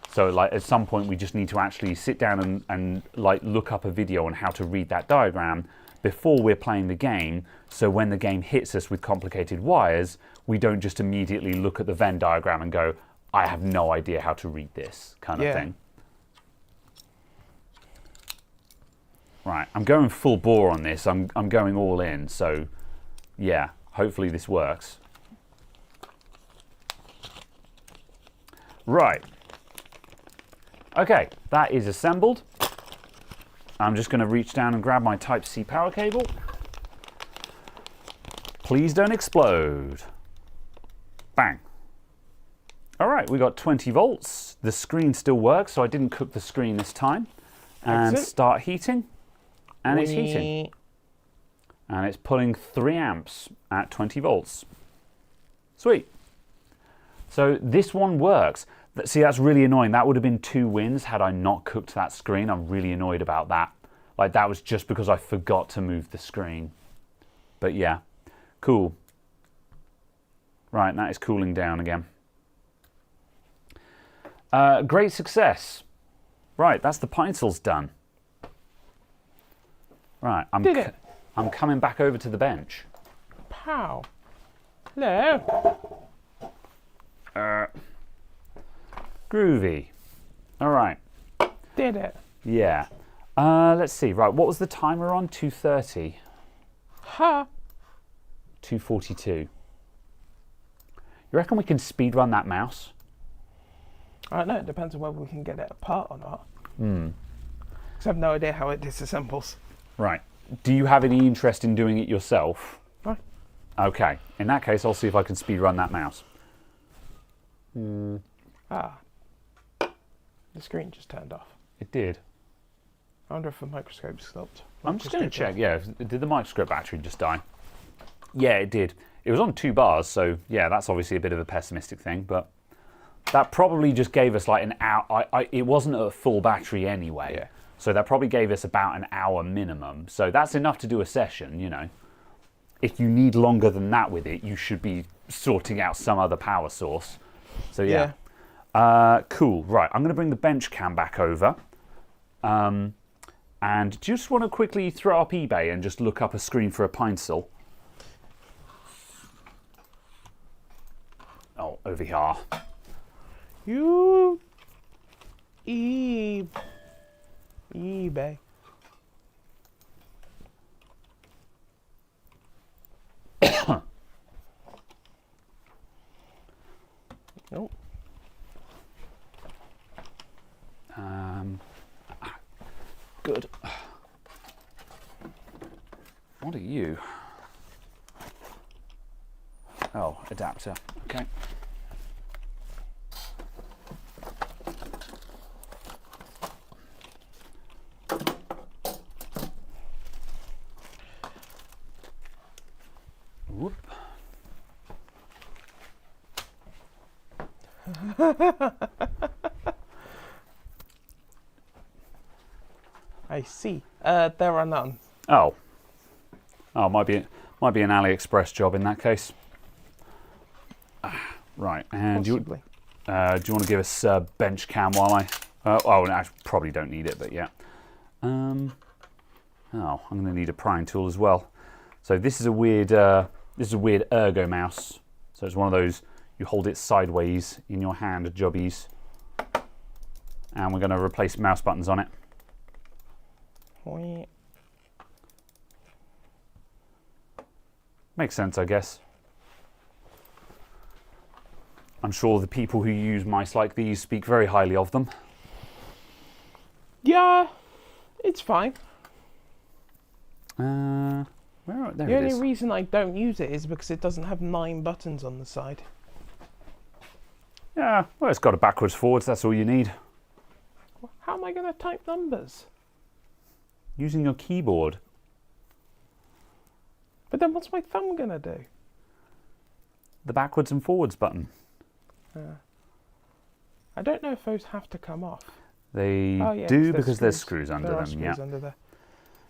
Speaker 1: So like at some point we just need to actually sit down and like look up a video on how to read that diagram before we're playing the game, so when the game hits us with complicated wires, we don't just immediately look at the Venn diagram and go, I have no idea how to read this kind of thing. Right, I'm going full bore on this. I'm going all in, so yeah, hopefully this works. Right. Okay, that is assembled. I'm just going to reach down and grab my Type-C power cable. Please don't explode. Bang. All right, we got 20 volts. The screen still works, so I didn't cook the screen this time. And
Speaker 2: Excellent.
Speaker 1: start heating. And it's heating. And it's pulling 3 amps at 20 volts. Sweet. So this one works. See, that's really annoying. That would have been 2 wins had I not cooked that screen. I'm really annoyed about that. Like, that was just because I forgot to move the screen. But yeah, cool. Right, that is cooling down again. Great success. Right, that's the pencils done. Right, I'm coming back over to the bench.
Speaker 2: Pow. Hello.
Speaker 1: Groovy. All right.
Speaker 2: Did it.
Speaker 1: Yeah. Let's see. Right, what was the timer on? 2:30.
Speaker 2: Ha.
Speaker 1: 2:42. You reckon we can speedrun that mouse?
Speaker 2: I don't know. It depends on whether we can get it apart or not. Because I have no idea how it disassembles.
Speaker 1: Right. Do you have any interest in doing it yourself?
Speaker 2: Right.
Speaker 1: Okay. In that case, I'll see if I can speedrun that mouse.
Speaker 2: Ah. The screen just turned off.
Speaker 1: It did.
Speaker 2: I wonder if the microscope stopped.
Speaker 1: I'm just going to check. Yeah, did the Microscope battery just die? Yeah, it did. It was on 2 bars, so yeah, that's obviously a bit of a pessimistic thing, but that probably just gave us like an hour. It wasn't a full battery anyway,
Speaker 2: Yeah.
Speaker 1: so that probably gave us about an hour minimum. So that's enough to do a session, you know. If you need longer than that with it, you should be sorting out some other power source. So yeah. Cool. Right, I'm going to bring the bench cam back over. And just want to quickly throw up eBay and just look up a screen for a pencil. Oh, over here.
Speaker 2: You eBay. Nope.
Speaker 1: Good. What are you? Oh, adapter. Okay. Whoop.
Speaker 2: I see. There are none.
Speaker 1: Oh. Oh, might be an AliExpress job in that case. Right, and do you
Speaker 2: Possibly.
Speaker 1: want to give us a bench cam while I? Oh, no, I probably don't need it, but yeah. Oh, I'm going to need a prying tool as well. So this is a weird ergo mouse. So it's one of those you hold it sideways in your hand jobbies, and we're going to replace mouse buttons on it.
Speaker 2: Wee.
Speaker 1: Makes sense, I guess. I'm sure the people who use mice like these speak very highly of them.
Speaker 2: Yeah, it's fine.
Speaker 1: There
Speaker 2: The
Speaker 1: it
Speaker 2: only
Speaker 1: is.
Speaker 2: reason I don't use it is because it doesn't have 9 buttons on the side.
Speaker 1: Yeah, well, it's got a backwards forwards. That's all you need.
Speaker 2: How am I going to type numbers?
Speaker 1: Using your keyboard.
Speaker 2: But then what's my thumb going to do?
Speaker 1: The backwards and forwards button.
Speaker 2: I don't know if those have to come off.
Speaker 1: They
Speaker 2: Oh, yeah,
Speaker 1: do because there's screws under
Speaker 2: there are
Speaker 1: them.
Speaker 2: screws
Speaker 1: Yeah.
Speaker 2: under there.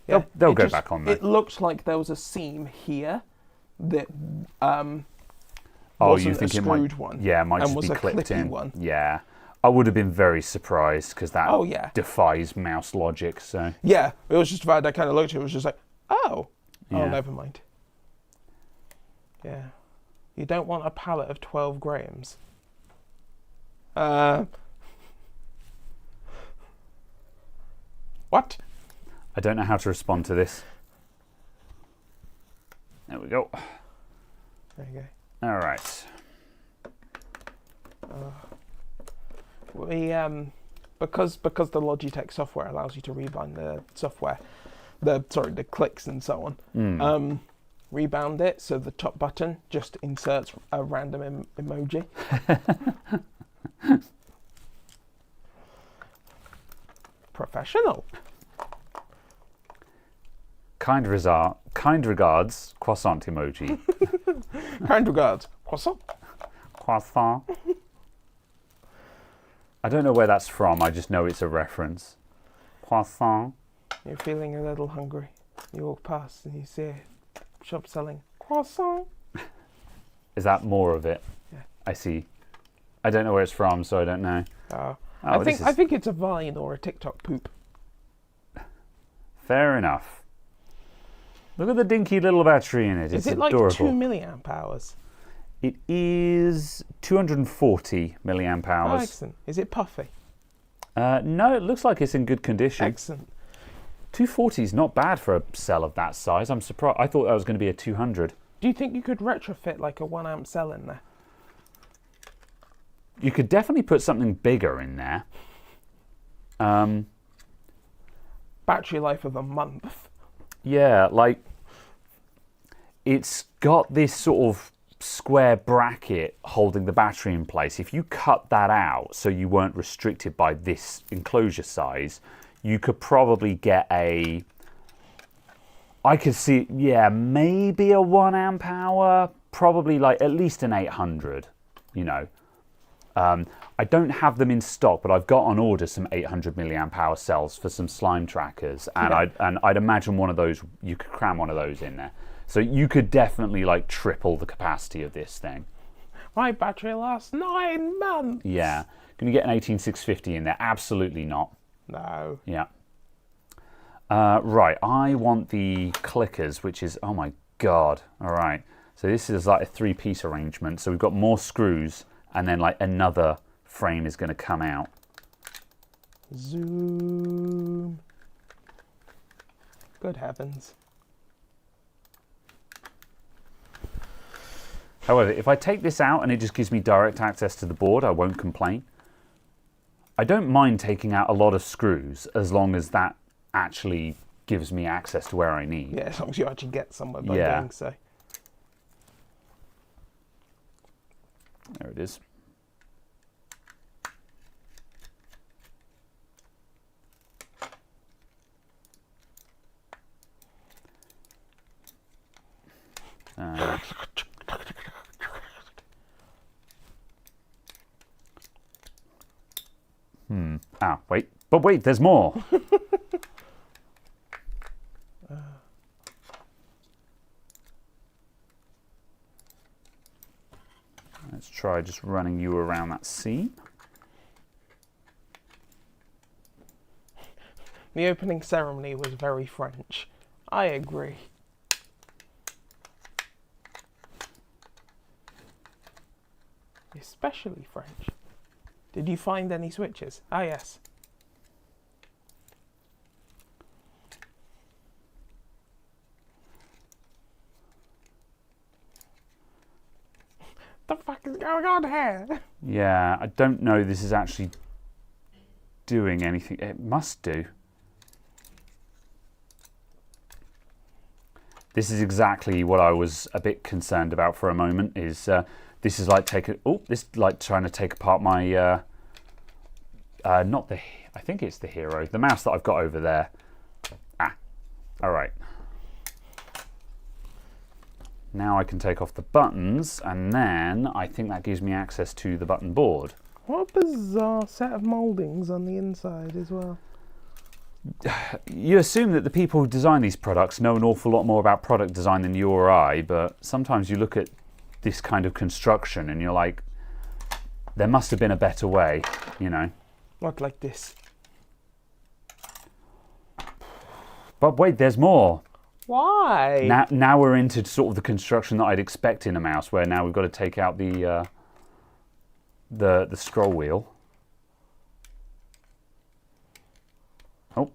Speaker 1: They'll
Speaker 2: it
Speaker 1: go
Speaker 2: just-
Speaker 1: back on there.
Speaker 2: It looked like there was a seam here that
Speaker 1: Oh,
Speaker 2: wasn't
Speaker 1: you think
Speaker 2: a
Speaker 1: it might?
Speaker 2: screwed one.
Speaker 1: Yeah, it might
Speaker 2: and
Speaker 1: just
Speaker 2: was
Speaker 1: be
Speaker 2: a
Speaker 1: clipped
Speaker 2: clippy
Speaker 1: in.
Speaker 2: one.
Speaker 1: Yeah, I would have been very surprised because that
Speaker 2: Oh, yeah.
Speaker 1: defies mouse logic. So
Speaker 2: Yeah, it was just bad. I kind of looked at it. It was just like, oh,
Speaker 1: Yeah.
Speaker 2: never mind. Yeah, you don't want a pallet of 12 grams. What?
Speaker 1: I don't know how to respond to this. There we go.
Speaker 2: There you go.
Speaker 1: All right.
Speaker 2: We because the Logitech software allows you to rebind the software, the clicks and so on. Rebound it so the top button just inserts a random emoji. Professional.
Speaker 1: Kind regards, croissant emoji.
Speaker 2: Kind regards. Croissant.
Speaker 1: Croissant. I don't know where that's from. I just know it's a reference. Croissant.
Speaker 2: You're feeling a little hungry. You walk past and you see a shop selling croissant.
Speaker 1: Is that more of it?
Speaker 2: Yeah.
Speaker 1: I see. I don't know where it's from, so I don't know.
Speaker 2: I think it's a Vine or a TikTok poop.
Speaker 1: Fair enough. Look at the dinky little battery in it. It's
Speaker 2: Is it
Speaker 1: adorable.
Speaker 2: like 2 milliamp hours?
Speaker 1: It is 240 milliamp
Speaker 2: Oh,
Speaker 1: hours.
Speaker 2: excellent. Is it puffy?
Speaker 1: No, it looks like it's in good condition.
Speaker 2: Excellent.
Speaker 1: 240 is not bad for a cell of that size. I'm surprised. I thought that was going to be a 200.
Speaker 2: Do you think you could retrofit like a 1 amp cell in there?
Speaker 1: You could definitely put something bigger in there.
Speaker 2: Battery life of a month.
Speaker 1: Yeah, like it's got this sort of square bracket holding the battery in place. If you cut that out so you weren't restricted by this enclosure size, you could probably get I could see, yeah, maybe a 1 amp hour, probably like at least an 800, you know. I don't have them in stock, but I've got on order some 800 milliamp hour cells for some slime trackers, and I'd imagine one of those, you could cram one of those in there. So you could definitely like triple the capacity of this thing.
Speaker 2: My battery lasts 9 months.
Speaker 1: Yeah. Can you get an 18650 in there? Absolutely not.
Speaker 2: No.
Speaker 1: Yeah. Right, I want the clickers, which is, oh my God. All right. So this is like a 3-piece arrangement. So we've got more screws, and then like another frame is going to come out.
Speaker 2: Zoom. Good heavens.
Speaker 1: However, if I take this out and it just gives me direct access to the board, I won't complain. I don't mind taking out a lot of screws as long as that actually gives me access to where I need.
Speaker 2: Yeah, as long as you actually get somewhere by
Speaker 1: Yeah.
Speaker 2: doing so.
Speaker 1: There it is. Wait. But wait, there's more. Let's try just running you around that seam.
Speaker 2: The opening ceremony was very French. I agree. Especially French. Did you find any switches? Ah, yes. The fuck is going on here?
Speaker 1: Yeah, I don't know this is actually doing anything. It must do. This is exactly what I was a bit concerned about for a moment. Is this is like trying to take apart my not the. I think it's the Hero. The mouse that I've got over there. Ah, all right. Now I can take off the buttons, and then I think that gives me access to the button board.
Speaker 2: What a bizarre set of mouldings on the inside as well.
Speaker 1: You assume that the people who design these products know an awful lot more about product design than you or I, but sometimes you look at this kind of construction and you're like, there must have been a better way, you know.
Speaker 2: Not like this.
Speaker 1: But wait, there's more.
Speaker 2: Why?
Speaker 1: Now we're into sort of the construction that I'd expect in a mouse, where now we've got to take out the scroll wheel. Oh,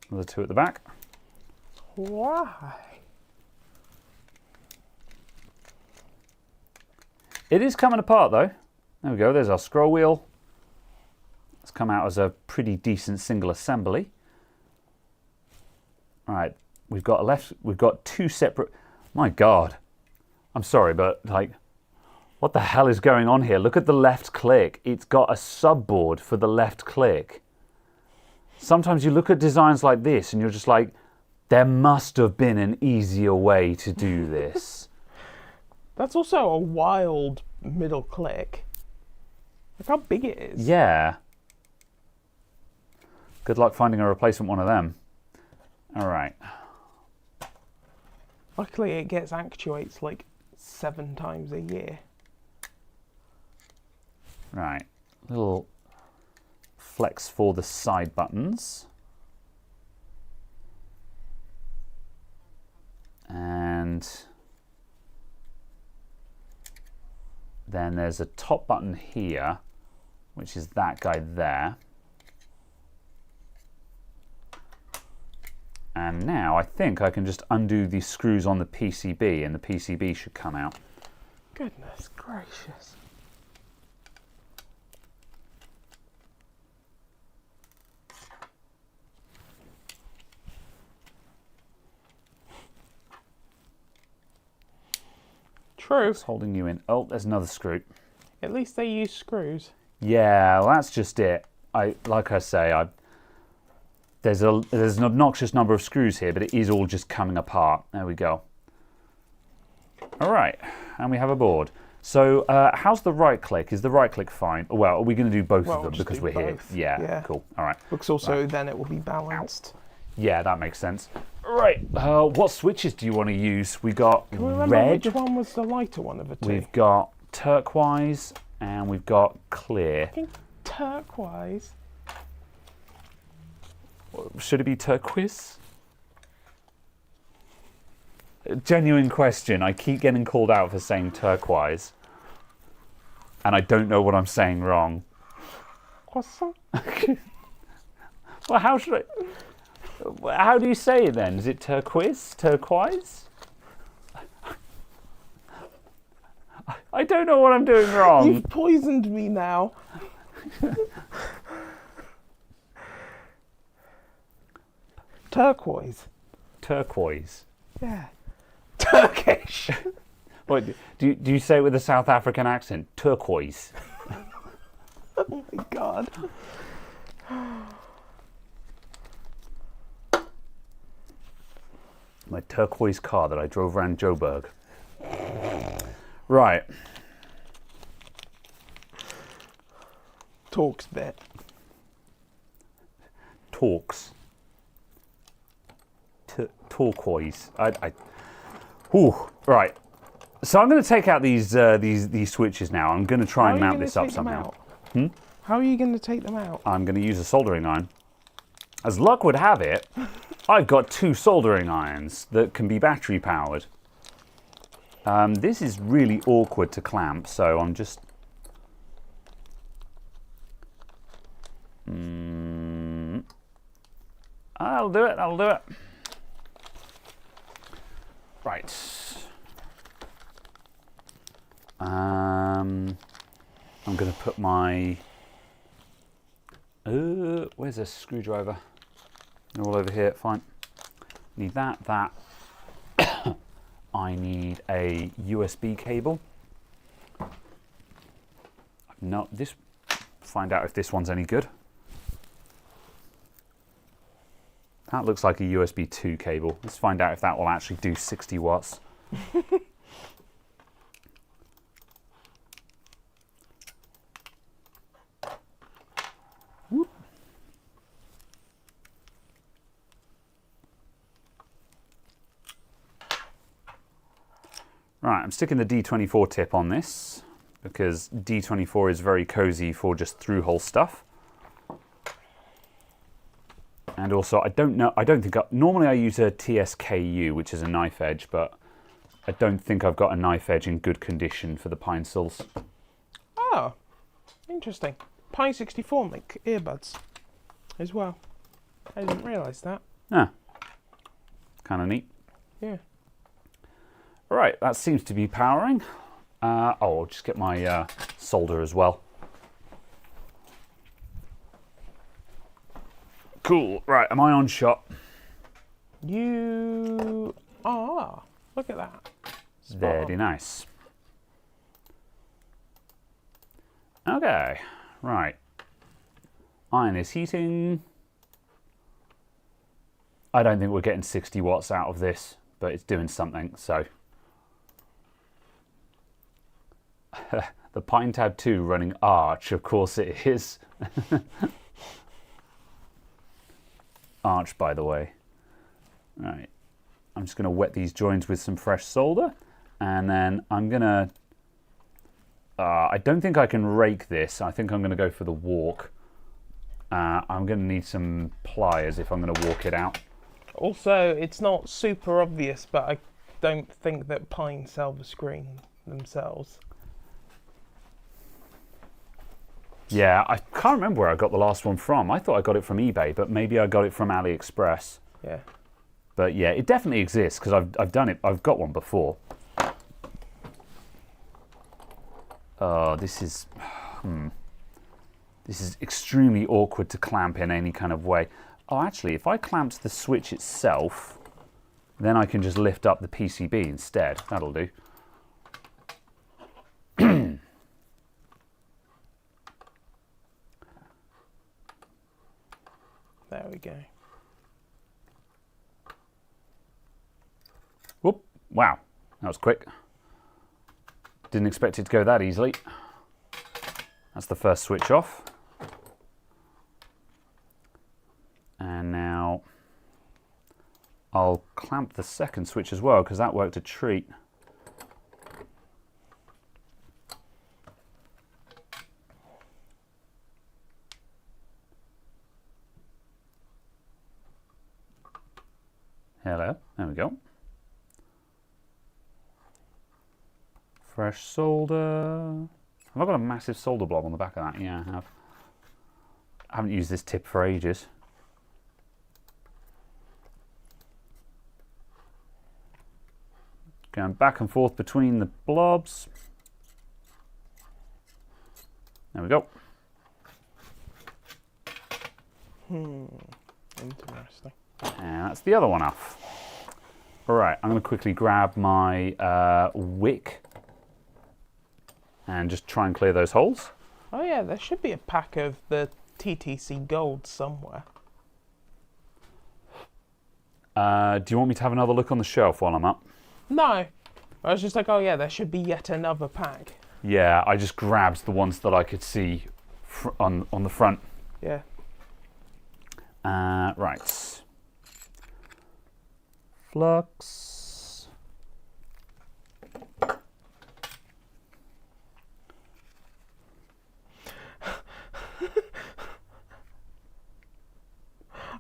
Speaker 1: another two at the back.
Speaker 2: Why?
Speaker 1: It is coming apart though. There we go, there's our scroll wheel. It's come out as a pretty decent single assembly. All right, we've got two separate, my God. I'm sorry, but like, what the hell is going on here? Look at the left click. It's got a subboard for the left click. Sometimes you look at designs like this and you're just like, there must have been an easier way to do this.
Speaker 2: That's also a wild middle click. Look how big it is.
Speaker 1: Yeah. Good luck finding a replacement one of them. All right.
Speaker 2: Luckily it gets actuates like 7 times a year.
Speaker 1: Right. Little flex for the side buttons. And then there's a top button here, which is that guy there. And now I think I can just undo these screws on the PCB and the PCB should come out.
Speaker 2: Goodness gracious. True.
Speaker 1: It's holding you in. Oh, there's another screw.
Speaker 2: At least they use screws.
Speaker 1: Yeah, well, that's just it. Like I say, there's an obnoxious number of screws here, but it is all just coming apart. There we go. All right, and we have a board. So how's the right click? Is the right click fine? Well, are we going to do both of them because we're here? Yeah, cool. All right.
Speaker 2: Because also then it will be balanced.
Speaker 1: Yeah, that makes sense. Right, what switches do you want to use? We got
Speaker 2: Can we remember
Speaker 1: red.
Speaker 2: which one was the lighter one of the two?
Speaker 1: We've got turquoise and we've got clear.
Speaker 2: I think turquoise.
Speaker 1: Should it be turquoise? Genuine question. I keep getting called out for saying turquoise. And I don't know what I'm saying wrong.
Speaker 2: Croissant?
Speaker 1: Well, how should I... How do you say it then? Is it turquoise? Turquoise? I don't know what I'm doing wrong.
Speaker 2: You've poisoned me now. Turquoise.
Speaker 1: Turquoise.
Speaker 2: Yeah. Turkish.
Speaker 1: What, do you say it with a South African accent? Turquoise.
Speaker 2: Oh my God.
Speaker 1: My turquoise car that I drove around Joburg. Right.
Speaker 2: Talks bit.
Speaker 1: Talks. Turquoise. Whew. Right. So I'm going to take out these switches now. I'm going to try and mount this up somehow.
Speaker 2: How are you going to take them out?
Speaker 1: I'm going to use a soldering iron. As luck would have it, I've got 2 soldering irons that can be battery powered. This is really awkward to clamp, so I'm just... I'll do it, I'll do it. Right. I'm going to put my... where's a screwdriver? They're all over here, fine. Need that. I need a USB cable. Find out if this one's any good. That looks like a USB 2 cable. Let's find out if that will actually do 60 watts. Whoop. Right, I'm sticking the D24 tip on this because D24 is very cozy for just through-hole stuff. And also, I don't think, normally I use a TSKU, which is a knife edge, but I don't think I've got a knife edge in good condition for the Pine Sols.
Speaker 2: Oh, interesting. Pine 64 make earbuds as well. I didn't realise that.
Speaker 1: Ah, kind of neat.
Speaker 2: Yeah.
Speaker 1: Right, that seems to be powering. I'll just get my solder as well. Cool. Right, am I on shot?
Speaker 2: You are. Look at that. Spot
Speaker 1: Very
Speaker 2: on.
Speaker 1: nice. Okay, right. Iron is heating. I don't think we're getting 60 watts out of this, but it's doing something, so. The Pine Tab 2 running Arch, of course it is. Arch, by the way. Right, I'm just going to wet these joints with some fresh solder, and then I'm going to... I don't think I can rake this. I think I'm going to go for the walk. I'm going to need some pliers if I'm going to walk it out.
Speaker 2: Also, it's not super obvious, but I don't think that Pine sell the screen themselves.
Speaker 1: Yeah, I can't remember where I got the last one from. I thought I got it from eBay, but maybe I got it from AliExpress.
Speaker 2: Yeah.
Speaker 1: But yeah, it definitely exists because I've done it. I've got one before. Oh, this is extremely awkward to clamp in any kind of way. Oh, actually, if I clamped the switch itself, then I can just lift up the PCB instead. That'll do.
Speaker 2: There we go.
Speaker 1: Whoop! Wow, that was quick. Didn't expect it to go that easily. That's the first switch off. And now I'll clamp the second switch as well because that worked a treat. Hello, there we go. Fresh solder. Have I got a massive solder blob on the back of that? Yeah, I have. I haven't used this tip for ages. Going back and forth between the blobs. There we go.
Speaker 2: Interesting.
Speaker 1: And that's the other one off. All right, I'm going to quickly grab my wick and just try and clear those holes.
Speaker 2: Oh yeah, there should be a pack of the TTC Gold somewhere.
Speaker 1: Do you want me to have another look on the shelf while I'm up?
Speaker 2: No. I was just like, oh yeah, there should be yet another pack.
Speaker 1: Yeah, I just grabbed the ones that I could see on the front.
Speaker 2: Yeah.
Speaker 1: Right. Flux.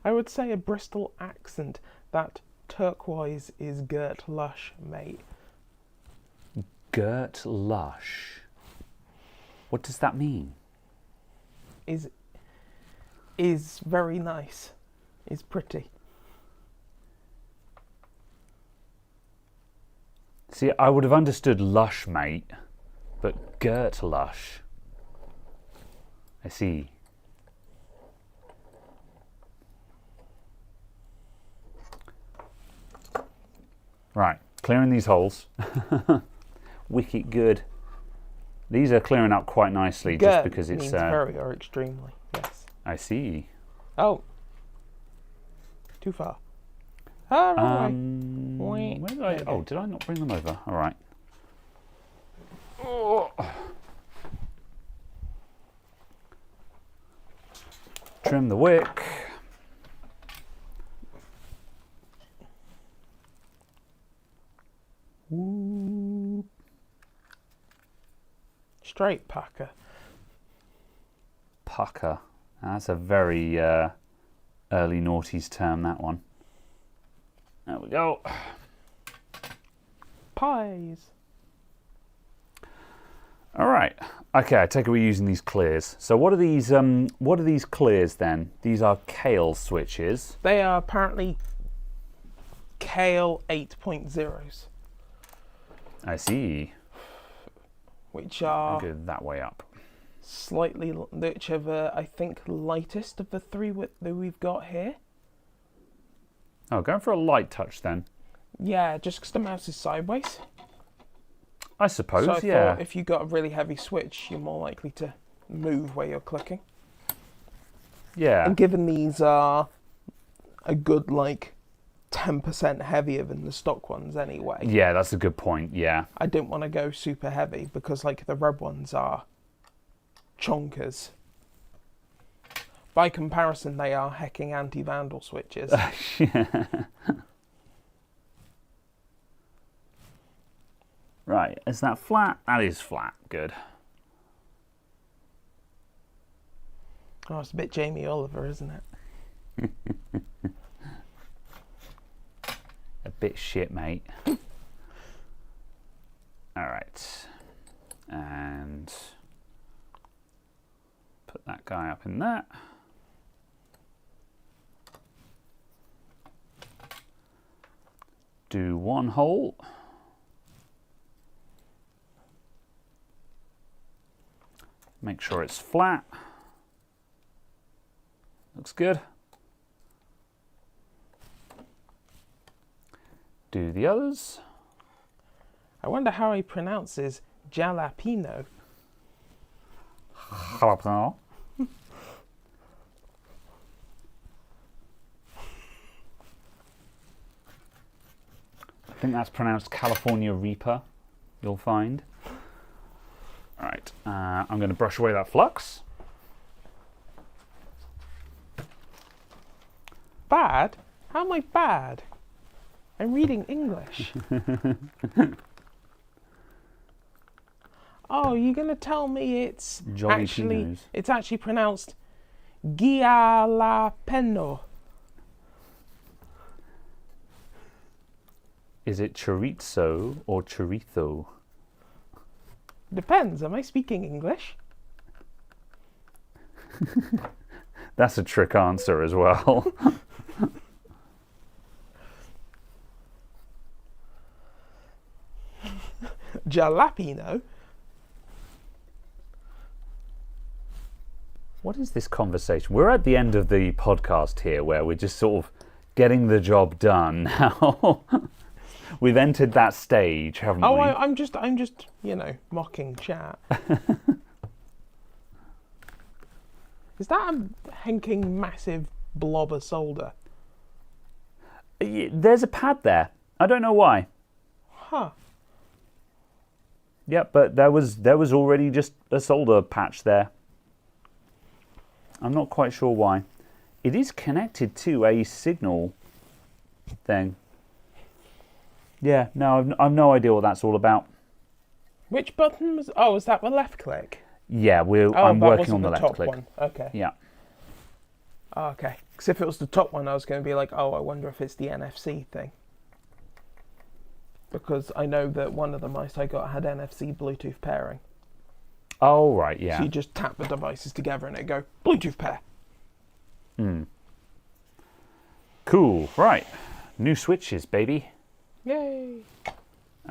Speaker 2: I would say a Bristol accent. That turquoise is Gert Lush, mate.
Speaker 1: Gert Lush. What does that mean?
Speaker 2: Is very nice. Is pretty.
Speaker 1: See, I would have understood lush, mate, but Gert Lush. I see. Right, clearing these holes. Wicked good. These are clearing up quite nicely just because it's...
Speaker 2: means very or extremely, yes.
Speaker 1: I see.
Speaker 2: Oh. Too far. Ah, right.
Speaker 1: Where did I? Oh, did I not bring them over? All right. Oh. Trim the wick. Whoop.
Speaker 2: Straight packer.
Speaker 1: Pucker. That's a very early noughties term, that one. There we go.
Speaker 2: Pies.
Speaker 1: All right. Okay, I take it we're using these clears. So what are these? What are these clears then? These are Kale switches.
Speaker 2: They are apparently Kale 8.0s,
Speaker 1: I see.
Speaker 2: which are
Speaker 1: Go that way up.
Speaker 2: slightly, which are the, I think, lightest of the three that we've got here.
Speaker 1: Oh, going for a light touch then.
Speaker 2: Yeah, just because the mouse is sideways.
Speaker 1: I suppose,
Speaker 2: So I
Speaker 1: yeah.
Speaker 2: thought if you got a really heavy switch, you're more likely to move where you're clicking.
Speaker 1: Yeah.
Speaker 2: And given these are a good, 10% heavier than the stock ones anyway,
Speaker 1: Yeah, that's a good point, yeah.
Speaker 2: I didn't want to go super heavy because, the red ones are chonkers. By comparison, they are hecking anti-vandal switches.
Speaker 1: Yeah. Right, is that flat? That is flat, good.
Speaker 2: Oh, it's a bit Jamie Oliver, isn't it?
Speaker 1: A bit shit, mate. All right. And put that guy up in there. Do one hole. Make sure it's flat. Looks good. Do the others.
Speaker 2: I wonder how he pronounces jalapeno.
Speaker 1: Jalapeno. I think that's pronounced California Reaper, you'll find. All right, I'm going to brush away that flux.
Speaker 2: Bad? How am I bad? I'm reading English. Oh, you're gonna tell me it's
Speaker 1: Jalapenos.
Speaker 2: actually pronounced Gialapeno.
Speaker 1: Is it chorizo or chorizo?
Speaker 2: Depends. Am I speaking English?
Speaker 1: That's a trick answer as well.
Speaker 2: Jalapeno.
Speaker 1: What is this conversation? We're at the end of the podcast here where we're just sort of getting the job done now. We've entered that stage, haven't
Speaker 2: Oh,
Speaker 1: we?
Speaker 2: I'm just, mocking chat. Is that a henking massive blob of solder?
Speaker 1: There's a pad there. I don't know why.
Speaker 2: Huh.
Speaker 1: Yeah, but there was already just a solder patch there. I'm not quite sure why. It is connected to a signal thing. Yeah, no, I've no idea what that's all about.
Speaker 2: Which button was? Oh, was that the left click?
Speaker 1: Yeah,
Speaker 2: Oh,
Speaker 1: I'm
Speaker 2: that
Speaker 1: working
Speaker 2: wasn't
Speaker 1: on the
Speaker 2: top
Speaker 1: left click.
Speaker 2: one. Okay.
Speaker 1: Yeah.
Speaker 2: Oh, okay. Because if it was the top one, I was going to be like, oh, I wonder if it's the NFC thing. Because I know that one of the mice I got had NFC Bluetooth pairing.
Speaker 1: Oh, right, yeah.
Speaker 2: So you just tap the devices together and it go, Bluetooth pair.
Speaker 1: Cool, right. New switches, baby.
Speaker 2: Yay.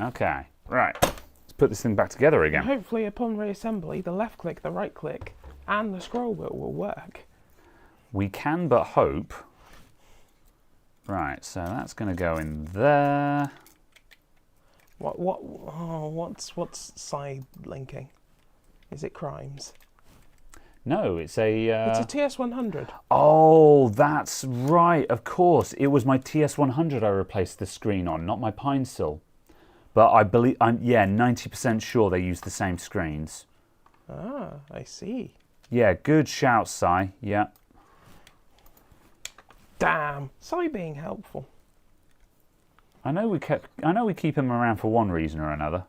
Speaker 1: Okay, right. Let's put this thing back together again.
Speaker 2: Hopefully upon reassembly, the left click, the right click, and the scroll wheel will work.
Speaker 1: We can but hope. Right, so that's going to go in there.
Speaker 2: What's side linking? Is it crimes?
Speaker 1: No, it's a...
Speaker 2: It's a TS100.
Speaker 1: Oh, that's right. Of course. It was my TS100 I replaced the screen on, not my Pine Sil. But I'm 90% sure they use the same screens.
Speaker 2: Ah, I see.
Speaker 1: Yeah, good shout, Si. Yeah.
Speaker 2: Damn, Si being helpful.
Speaker 1: I know we keep him around for one reason or another.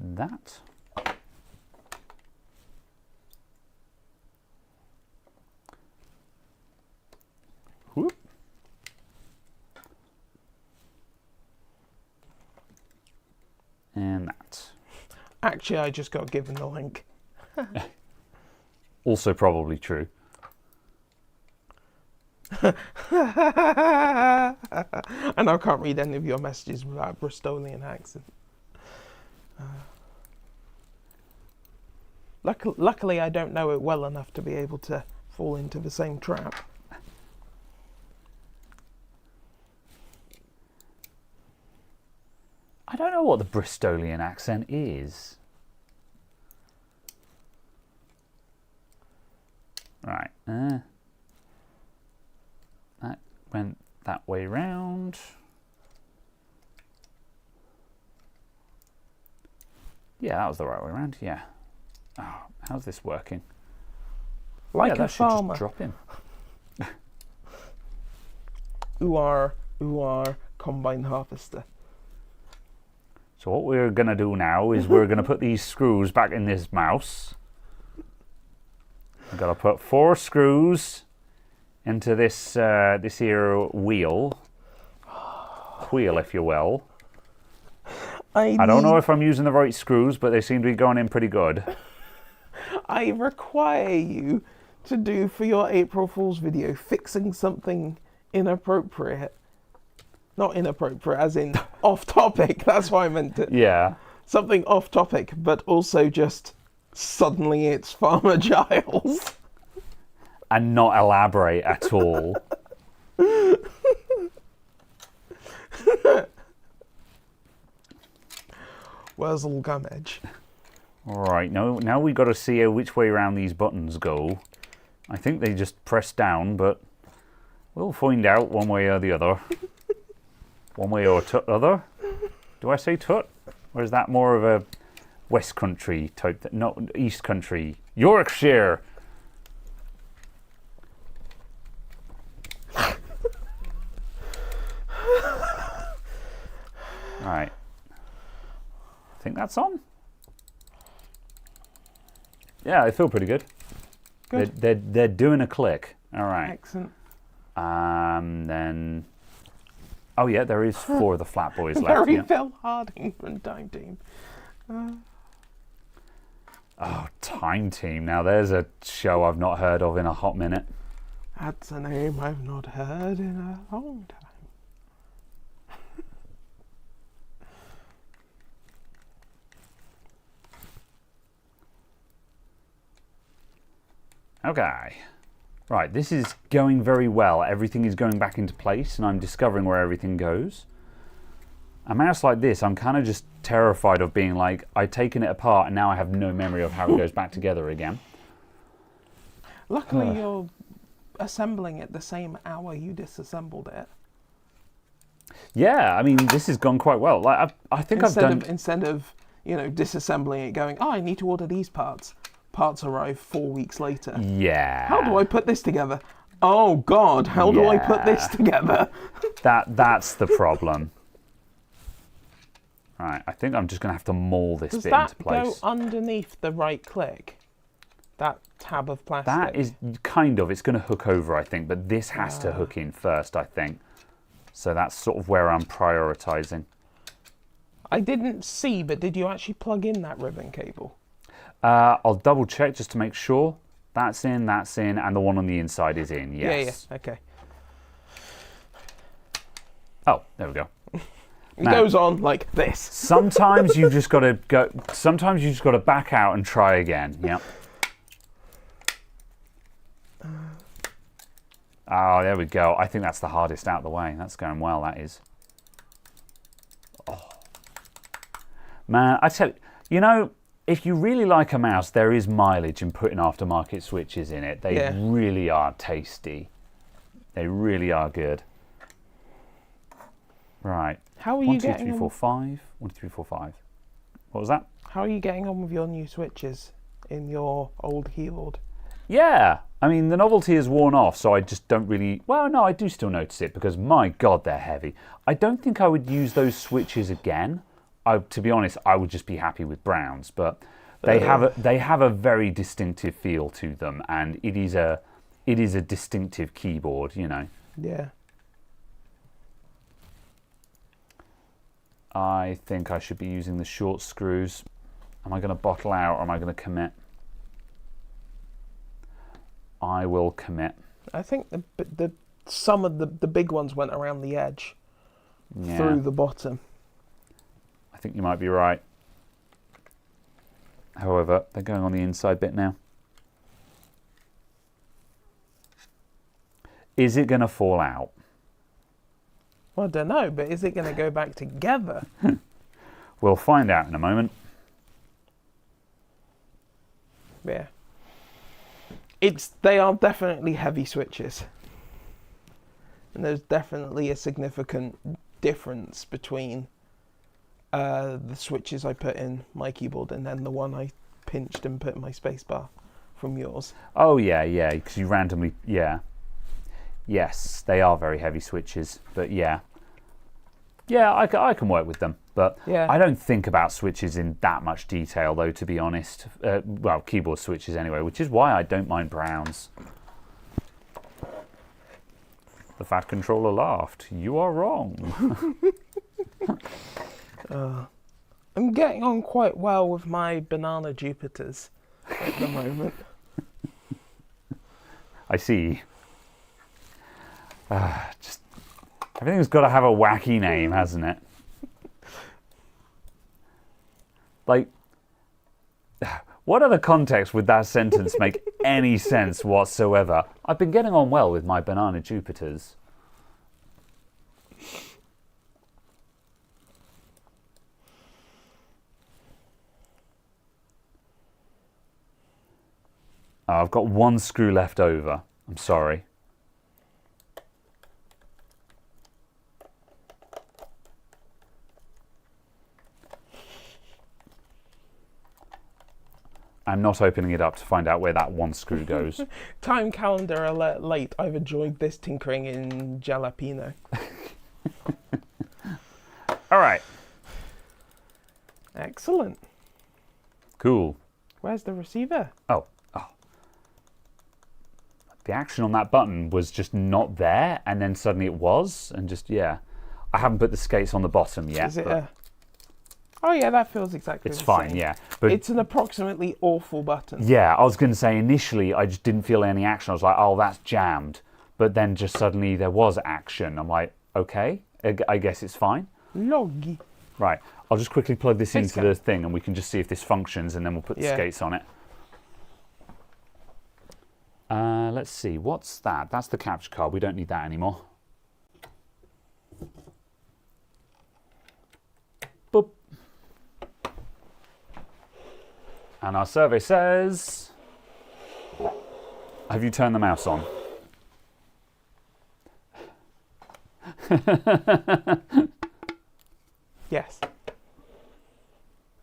Speaker 1: That. Whoop. And that.
Speaker 2: Actually, I just got given the link.
Speaker 1: Also probably true.
Speaker 2: And I can't read any of your messages without a Bristolian accent. Luckily, I don't know it well enough to be able to fall into the same trap.
Speaker 1: I don't know what the Bristolian accent is. Right. That went that way round. Yeah, that was the right way round. Yeah. Oh, how's this working?
Speaker 2: Like
Speaker 1: yeah,
Speaker 2: a
Speaker 1: that should
Speaker 2: farmer.
Speaker 1: just drop in.
Speaker 2: Who are combine harvester.
Speaker 1: So what we're going to do now is we're going to put these screws back in this mouse. I've got to put 4 screws into this this here wheel, if you will. I don't know if I'm using the right screws, but they seem to be going in pretty good.
Speaker 2: I require you to do for your April Fool's video fixing something inappropriate. Not inappropriate, as in off topic. That's why I meant it.
Speaker 1: Yeah.
Speaker 2: Something off topic, but also just suddenly it's Farmer Giles.
Speaker 1: And not elaborate at all.
Speaker 2: Wurzel Gummidge.
Speaker 1: Alright, now we've got to see which way around these buttons go. I think they just press down, but we'll find out one way or the other. One way or other. Do I say tut? Or is that more of a West Country type thing? No, East Country. Yorkshire! Right. I think that's on. Yeah, they feel pretty good.
Speaker 2: Good.
Speaker 1: They're doing a click. All right.
Speaker 2: Excellent.
Speaker 1: Then. Oh yeah, there is 4 of the flat boys left.
Speaker 2: Very
Speaker 1: Yeah.
Speaker 2: Phil Harding from Time Team.
Speaker 1: Oh, Time Team. Now there's a show I've not heard of in a hot minute.
Speaker 2: That's a name I've not heard in a long time.
Speaker 1: Okay. Right, this is going very well. Everything is going back into place and I'm discovering where everything goes. A mouse like this, I'm kind of just terrified of being like, I've taken it apart and now I have no memory of how it goes back together again.
Speaker 2: Luckily, you're assembling it the same hour you disassembled it.
Speaker 1: Yeah, I mean, this has gone quite well. Like, I think
Speaker 2: Instead of disassembling it, going, oh, I need to order these parts. Parts arrive 4 weeks later.
Speaker 1: Yeah.
Speaker 2: How do I put this together? Oh God, how do I put this together?
Speaker 1: That's the problem. Right, I think I'm just going to have to mold this bit into place.
Speaker 2: Does that go underneath the right click? That tab of plastic?
Speaker 1: That is kind of, it's going to hook over, I think, but this has to hook in first, I think. So that's sort of where I'm prioritizing.
Speaker 2: I didn't see, but did you actually plug in that ribbon cable?
Speaker 1: I'll double check just to make sure. That's in, and the one on the inside is in, yes.
Speaker 2: Yeah, okay.
Speaker 1: Oh, there we go.
Speaker 2: It goes on like this.
Speaker 1: Sometimes you just got to go. Sometimes you just got to back out and try again. Yep. Oh, there we go. I think that's the hardest out of the way. That's going well. That is. Oh. Man, I tell you, if you really like a mouse, there is mileage in putting aftermarket switches in it. They really are tasty. They really are good. Right.
Speaker 2: How are you getting
Speaker 1: 1, 2, 3, 4, 5. 1, 2, 3, 4, 5. What was that?
Speaker 2: How are you getting on with your new switches in your old keyboard?
Speaker 1: Yeah. I mean, the novelty is worn off, so I just don't really... Well, no, I do still notice it because, my God, they're heavy. I don't think I would use those switches again. To be honest, I would just be happy with browns, but they have a very distinctive feel to them, and it is a distinctive keyboard, you know.
Speaker 2: Yeah.
Speaker 1: I think I should be using the short screws. Am I going to bottle out or am I going to commit? I will commit.
Speaker 2: I think some of the big ones went around the edge through the bottom.
Speaker 1: I think you might be right. However, they're going on the inside bit now. Is it going to fall out?
Speaker 2: Well, I don't know, but is it going to go back together?
Speaker 1: We'll find out in a moment.
Speaker 2: Yeah. They are definitely heavy switches. And there's definitely a significant difference between the switches I put in my keyboard and then the one I pinched and put in my spacebar from yours.
Speaker 1: Oh, yeah, because you randomly... Yeah. Yes, they are very heavy switches, but yeah. Yeah, I can work with them, but I don't think about switches in that much detail, though, to be honest. Well, keyboard switches anyway, which is why I don't mind browns. The fat controller laughed. You are wrong.
Speaker 2: I'm getting on quite well with my banana Jupiters at the moment.
Speaker 1: I see. Just everything's got to have a wacky name, hasn't it? Like, what other context would that sentence make any sense whatsoever? I've been getting on well with my banana Jupiters. Oh, I've got one screw left over. I'm sorry. I'm not opening it up to find out where that one screw goes.
Speaker 2: Time calendar alert late. I've enjoyed this tinkering in jalapeno.
Speaker 1: All right.
Speaker 2: Excellent.
Speaker 1: Cool.
Speaker 2: Where's the receiver?
Speaker 1: Oh. The action on that button was just not there, and then suddenly it was, and just, yeah. I haven't put the skates on the bottom yet.
Speaker 2: Is it Oh yeah, that feels exactly the same.
Speaker 1: It's fine, yeah. But
Speaker 2: it's an approximately awful button.
Speaker 1: Yeah, I was going to say initially I just didn't feel any action. I was like, oh, that's jammed. But then just suddenly there was action. I'm like, okay, I guess it's fine.
Speaker 2: Loggy.
Speaker 1: Right, I'll just quickly plug this into the thing and we can just see if this functions and then we'll put the skates on it. Let's see, what's that? That's the capture card. We don't need that anymore. Boop. And our survey says, have you turned the mouse on?
Speaker 2: Yes.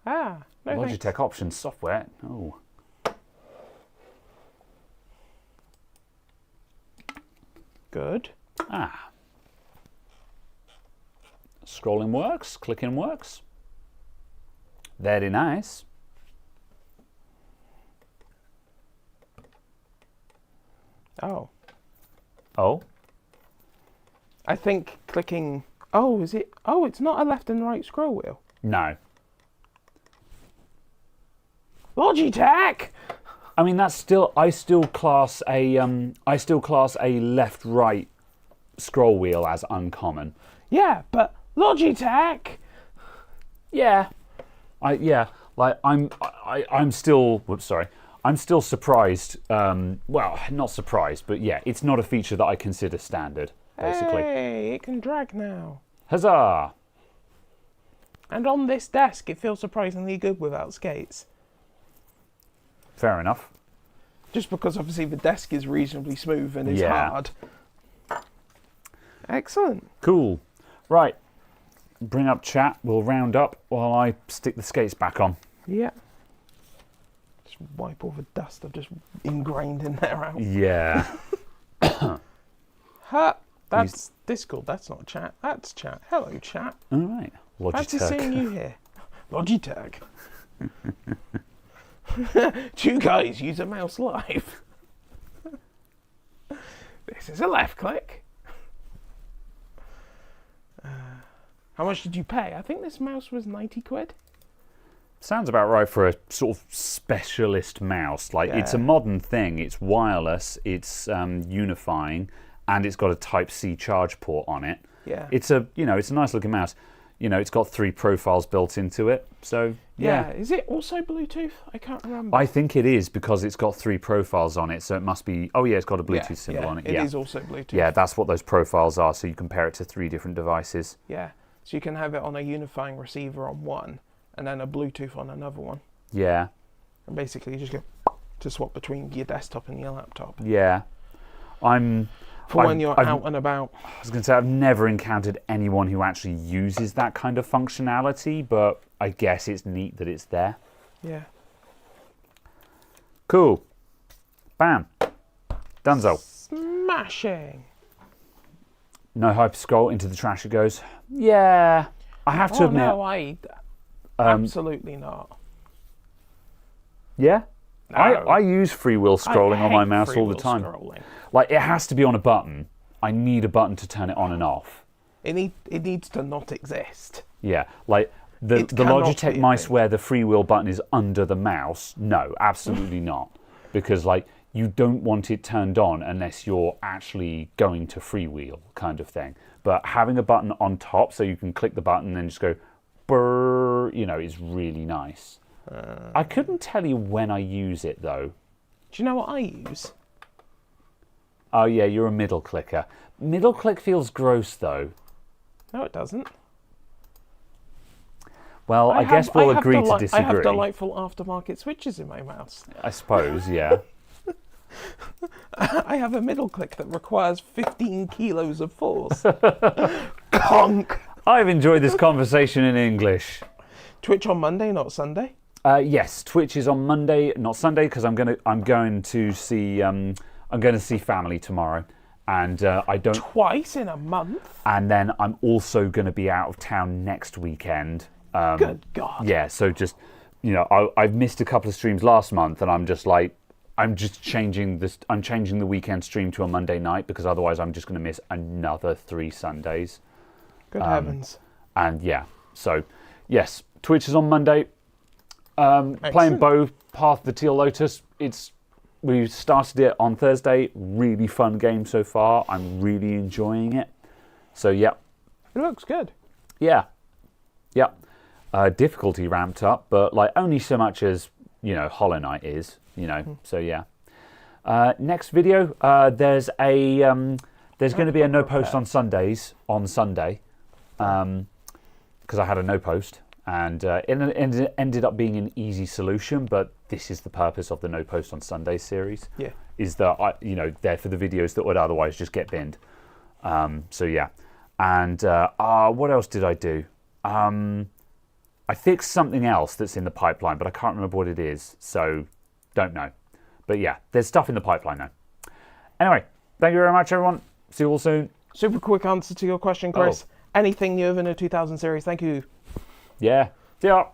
Speaker 2: No
Speaker 1: Logitech
Speaker 2: thanks.
Speaker 1: options software. Oh.
Speaker 2: Good.
Speaker 1: Scrolling works, clicking works. Very nice.
Speaker 2: Oh.
Speaker 1: Oh?
Speaker 2: I think clicking... Oh, is it... Oh, it's not a left and right scroll wheel.
Speaker 1: No.
Speaker 2: Logitech!
Speaker 1: I mean, that's still... I still class a left-right scroll wheel as uncommon.
Speaker 2: Yeah, but Logitech!
Speaker 1: Yeah. I'm still... Whoops, sorry. I'm still surprised. Well, not surprised, but yeah, it's not a feature that I consider standard, basically.
Speaker 2: Hey, it can drag now.
Speaker 1: Huzzah!
Speaker 2: And on this desk, it feels surprisingly good without skates.
Speaker 1: Fair enough.
Speaker 2: Just because obviously the desk is reasonably smooth and is hard. Excellent.
Speaker 1: Cool. Right. Bring up chat. We'll round up while I stick the skates back on.
Speaker 2: Yeah. Just wipe all the dust I've just ingrained in there out.
Speaker 1: Yeah.
Speaker 2: That's Discord. That's not chat. That's chat. Hello, chat.
Speaker 1: All right.
Speaker 2: Fancy
Speaker 1: Logitech.
Speaker 2: seeing you here. Logitech. Two guys use a mouse live. This is a left click. How much did you pay? I think this mouse was 90 quid.
Speaker 1: Sounds about right for a sort of specialist mouse. Like, it's a modern thing. It's wireless. It's unifying, and it's got a Type-C charge port on it.
Speaker 2: Yeah.
Speaker 1: It's a nice looking mouse. It's got 3 profiles built into it. So yeah.
Speaker 2: Is it also Bluetooth? I can't remember.
Speaker 1: I think it is because it's got 3 profiles on it. So it must be. Oh yeah, it's got a Bluetooth symbol on it.
Speaker 2: It is also Bluetooth.
Speaker 1: Yeah, that's what those profiles are. So you compare it to 3 different devices.
Speaker 2: Yeah. So you can have it on a unifying receiver on one, and then a Bluetooth on another one.
Speaker 1: Yeah.
Speaker 2: And basically, you just go to swap between your desktop and your laptop.
Speaker 1: Yeah.
Speaker 2: When you're out and about.
Speaker 1: I was going to say, I've never encountered anyone who actually uses that kind of functionality, but I guess it's neat that it's there.
Speaker 2: Yeah.
Speaker 1: Cool. Bam. Dunzo.
Speaker 2: Smashing.
Speaker 1: No hyper scroll, into the trash it goes. Yeah. I have to admit.
Speaker 2: No, absolutely not.
Speaker 1: Yeah?
Speaker 2: No.
Speaker 1: I use freewheel scrolling on my mouse all the
Speaker 2: freewheel
Speaker 1: time.
Speaker 2: Scrolling.
Speaker 1: Like, it has to be on a button. I need a button to turn it on and off.
Speaker 2: It needs to not exist.
Speaker 1: Yeah, like the
Speaker 2: cannot
Speaker 1: Logitech
Speaker 2: be a
Speaker 1: mice
Speaker 2: thing.
Speaker 1: where the freewheel button is under the mouse. No, absolutely not. Because, like, you don't want it turned on unless you're actually going to freewheel kind of thing. But having a button on top so you can click the button and then just go brrr, is really nice. I couldn't tell you when I use it though.
Speaker 2: Do you know what I use?
Speaker 1: Oh yeah, you're a middle clicker. Middle click feels gross though.
Speaker 2: No, it doesn't.
Speaker 1: Well, I guess we'll agree to disagree.
Speaker 2: I have delightful aftermarket switches in my mouse.
Speaker 1: I suppose, yeah.
Speaker 2: I have a middle click that requires 15 kilos of force. Conk.
Speaker 1: I've enjoyed this conversation in English.
Speaker 2: Twitch on Monday, not Sunday.
Speaker 1: Yes, Twitch is on Monday, not Sunday, because I'm going to see family tomorrow, and I don't.
Speaker 2: Twice in a month.
Speaker 1: And then I'm also going to be out of town next weekend.
Speaker 2: Good God.
Speaker 1: Yeah, so just I've missed a couple of streams last month, and I'm just like. I'm changing the weekend stream to a Monday night because otherwise I'm just going to miss another 3 Sundays.
Speaker 2: Good heavens.
Speaker 1: And yeah, so yes, Twitch is on Monday. Playing Bow Path the Teal Lotus. We started it on Thursday. Really fun game so far. I'm really enjoying it. So yeah.
Speaker 2: It looks good.
Speaker 1: Yeah. Yeah. Difficulty ramped up, but like only so much as Hollow Knight is. So yeah. Next video, there's going to be a no post on Sundays on Sunday, because I had a no post, and it ended up being an easy solution. But this is the purpose of the no post on Sundays series.
Speaker 2: Yeah.
Speaker 1: Is that they're for the videos that would otherwise just get binned. So yeah, and what else did I do? I fixed something else that's in the pipeline, but I can't remember what it is. So. Don't know. But yeah, there's stuff in the pipeline now. Anyway, thank you very much, everyone. See you all soon.
Speaker 2: Super quick answer to your question, Chris. Anything new in the 2000 series? Thank you.
Speaker 1: Yeah. See ya.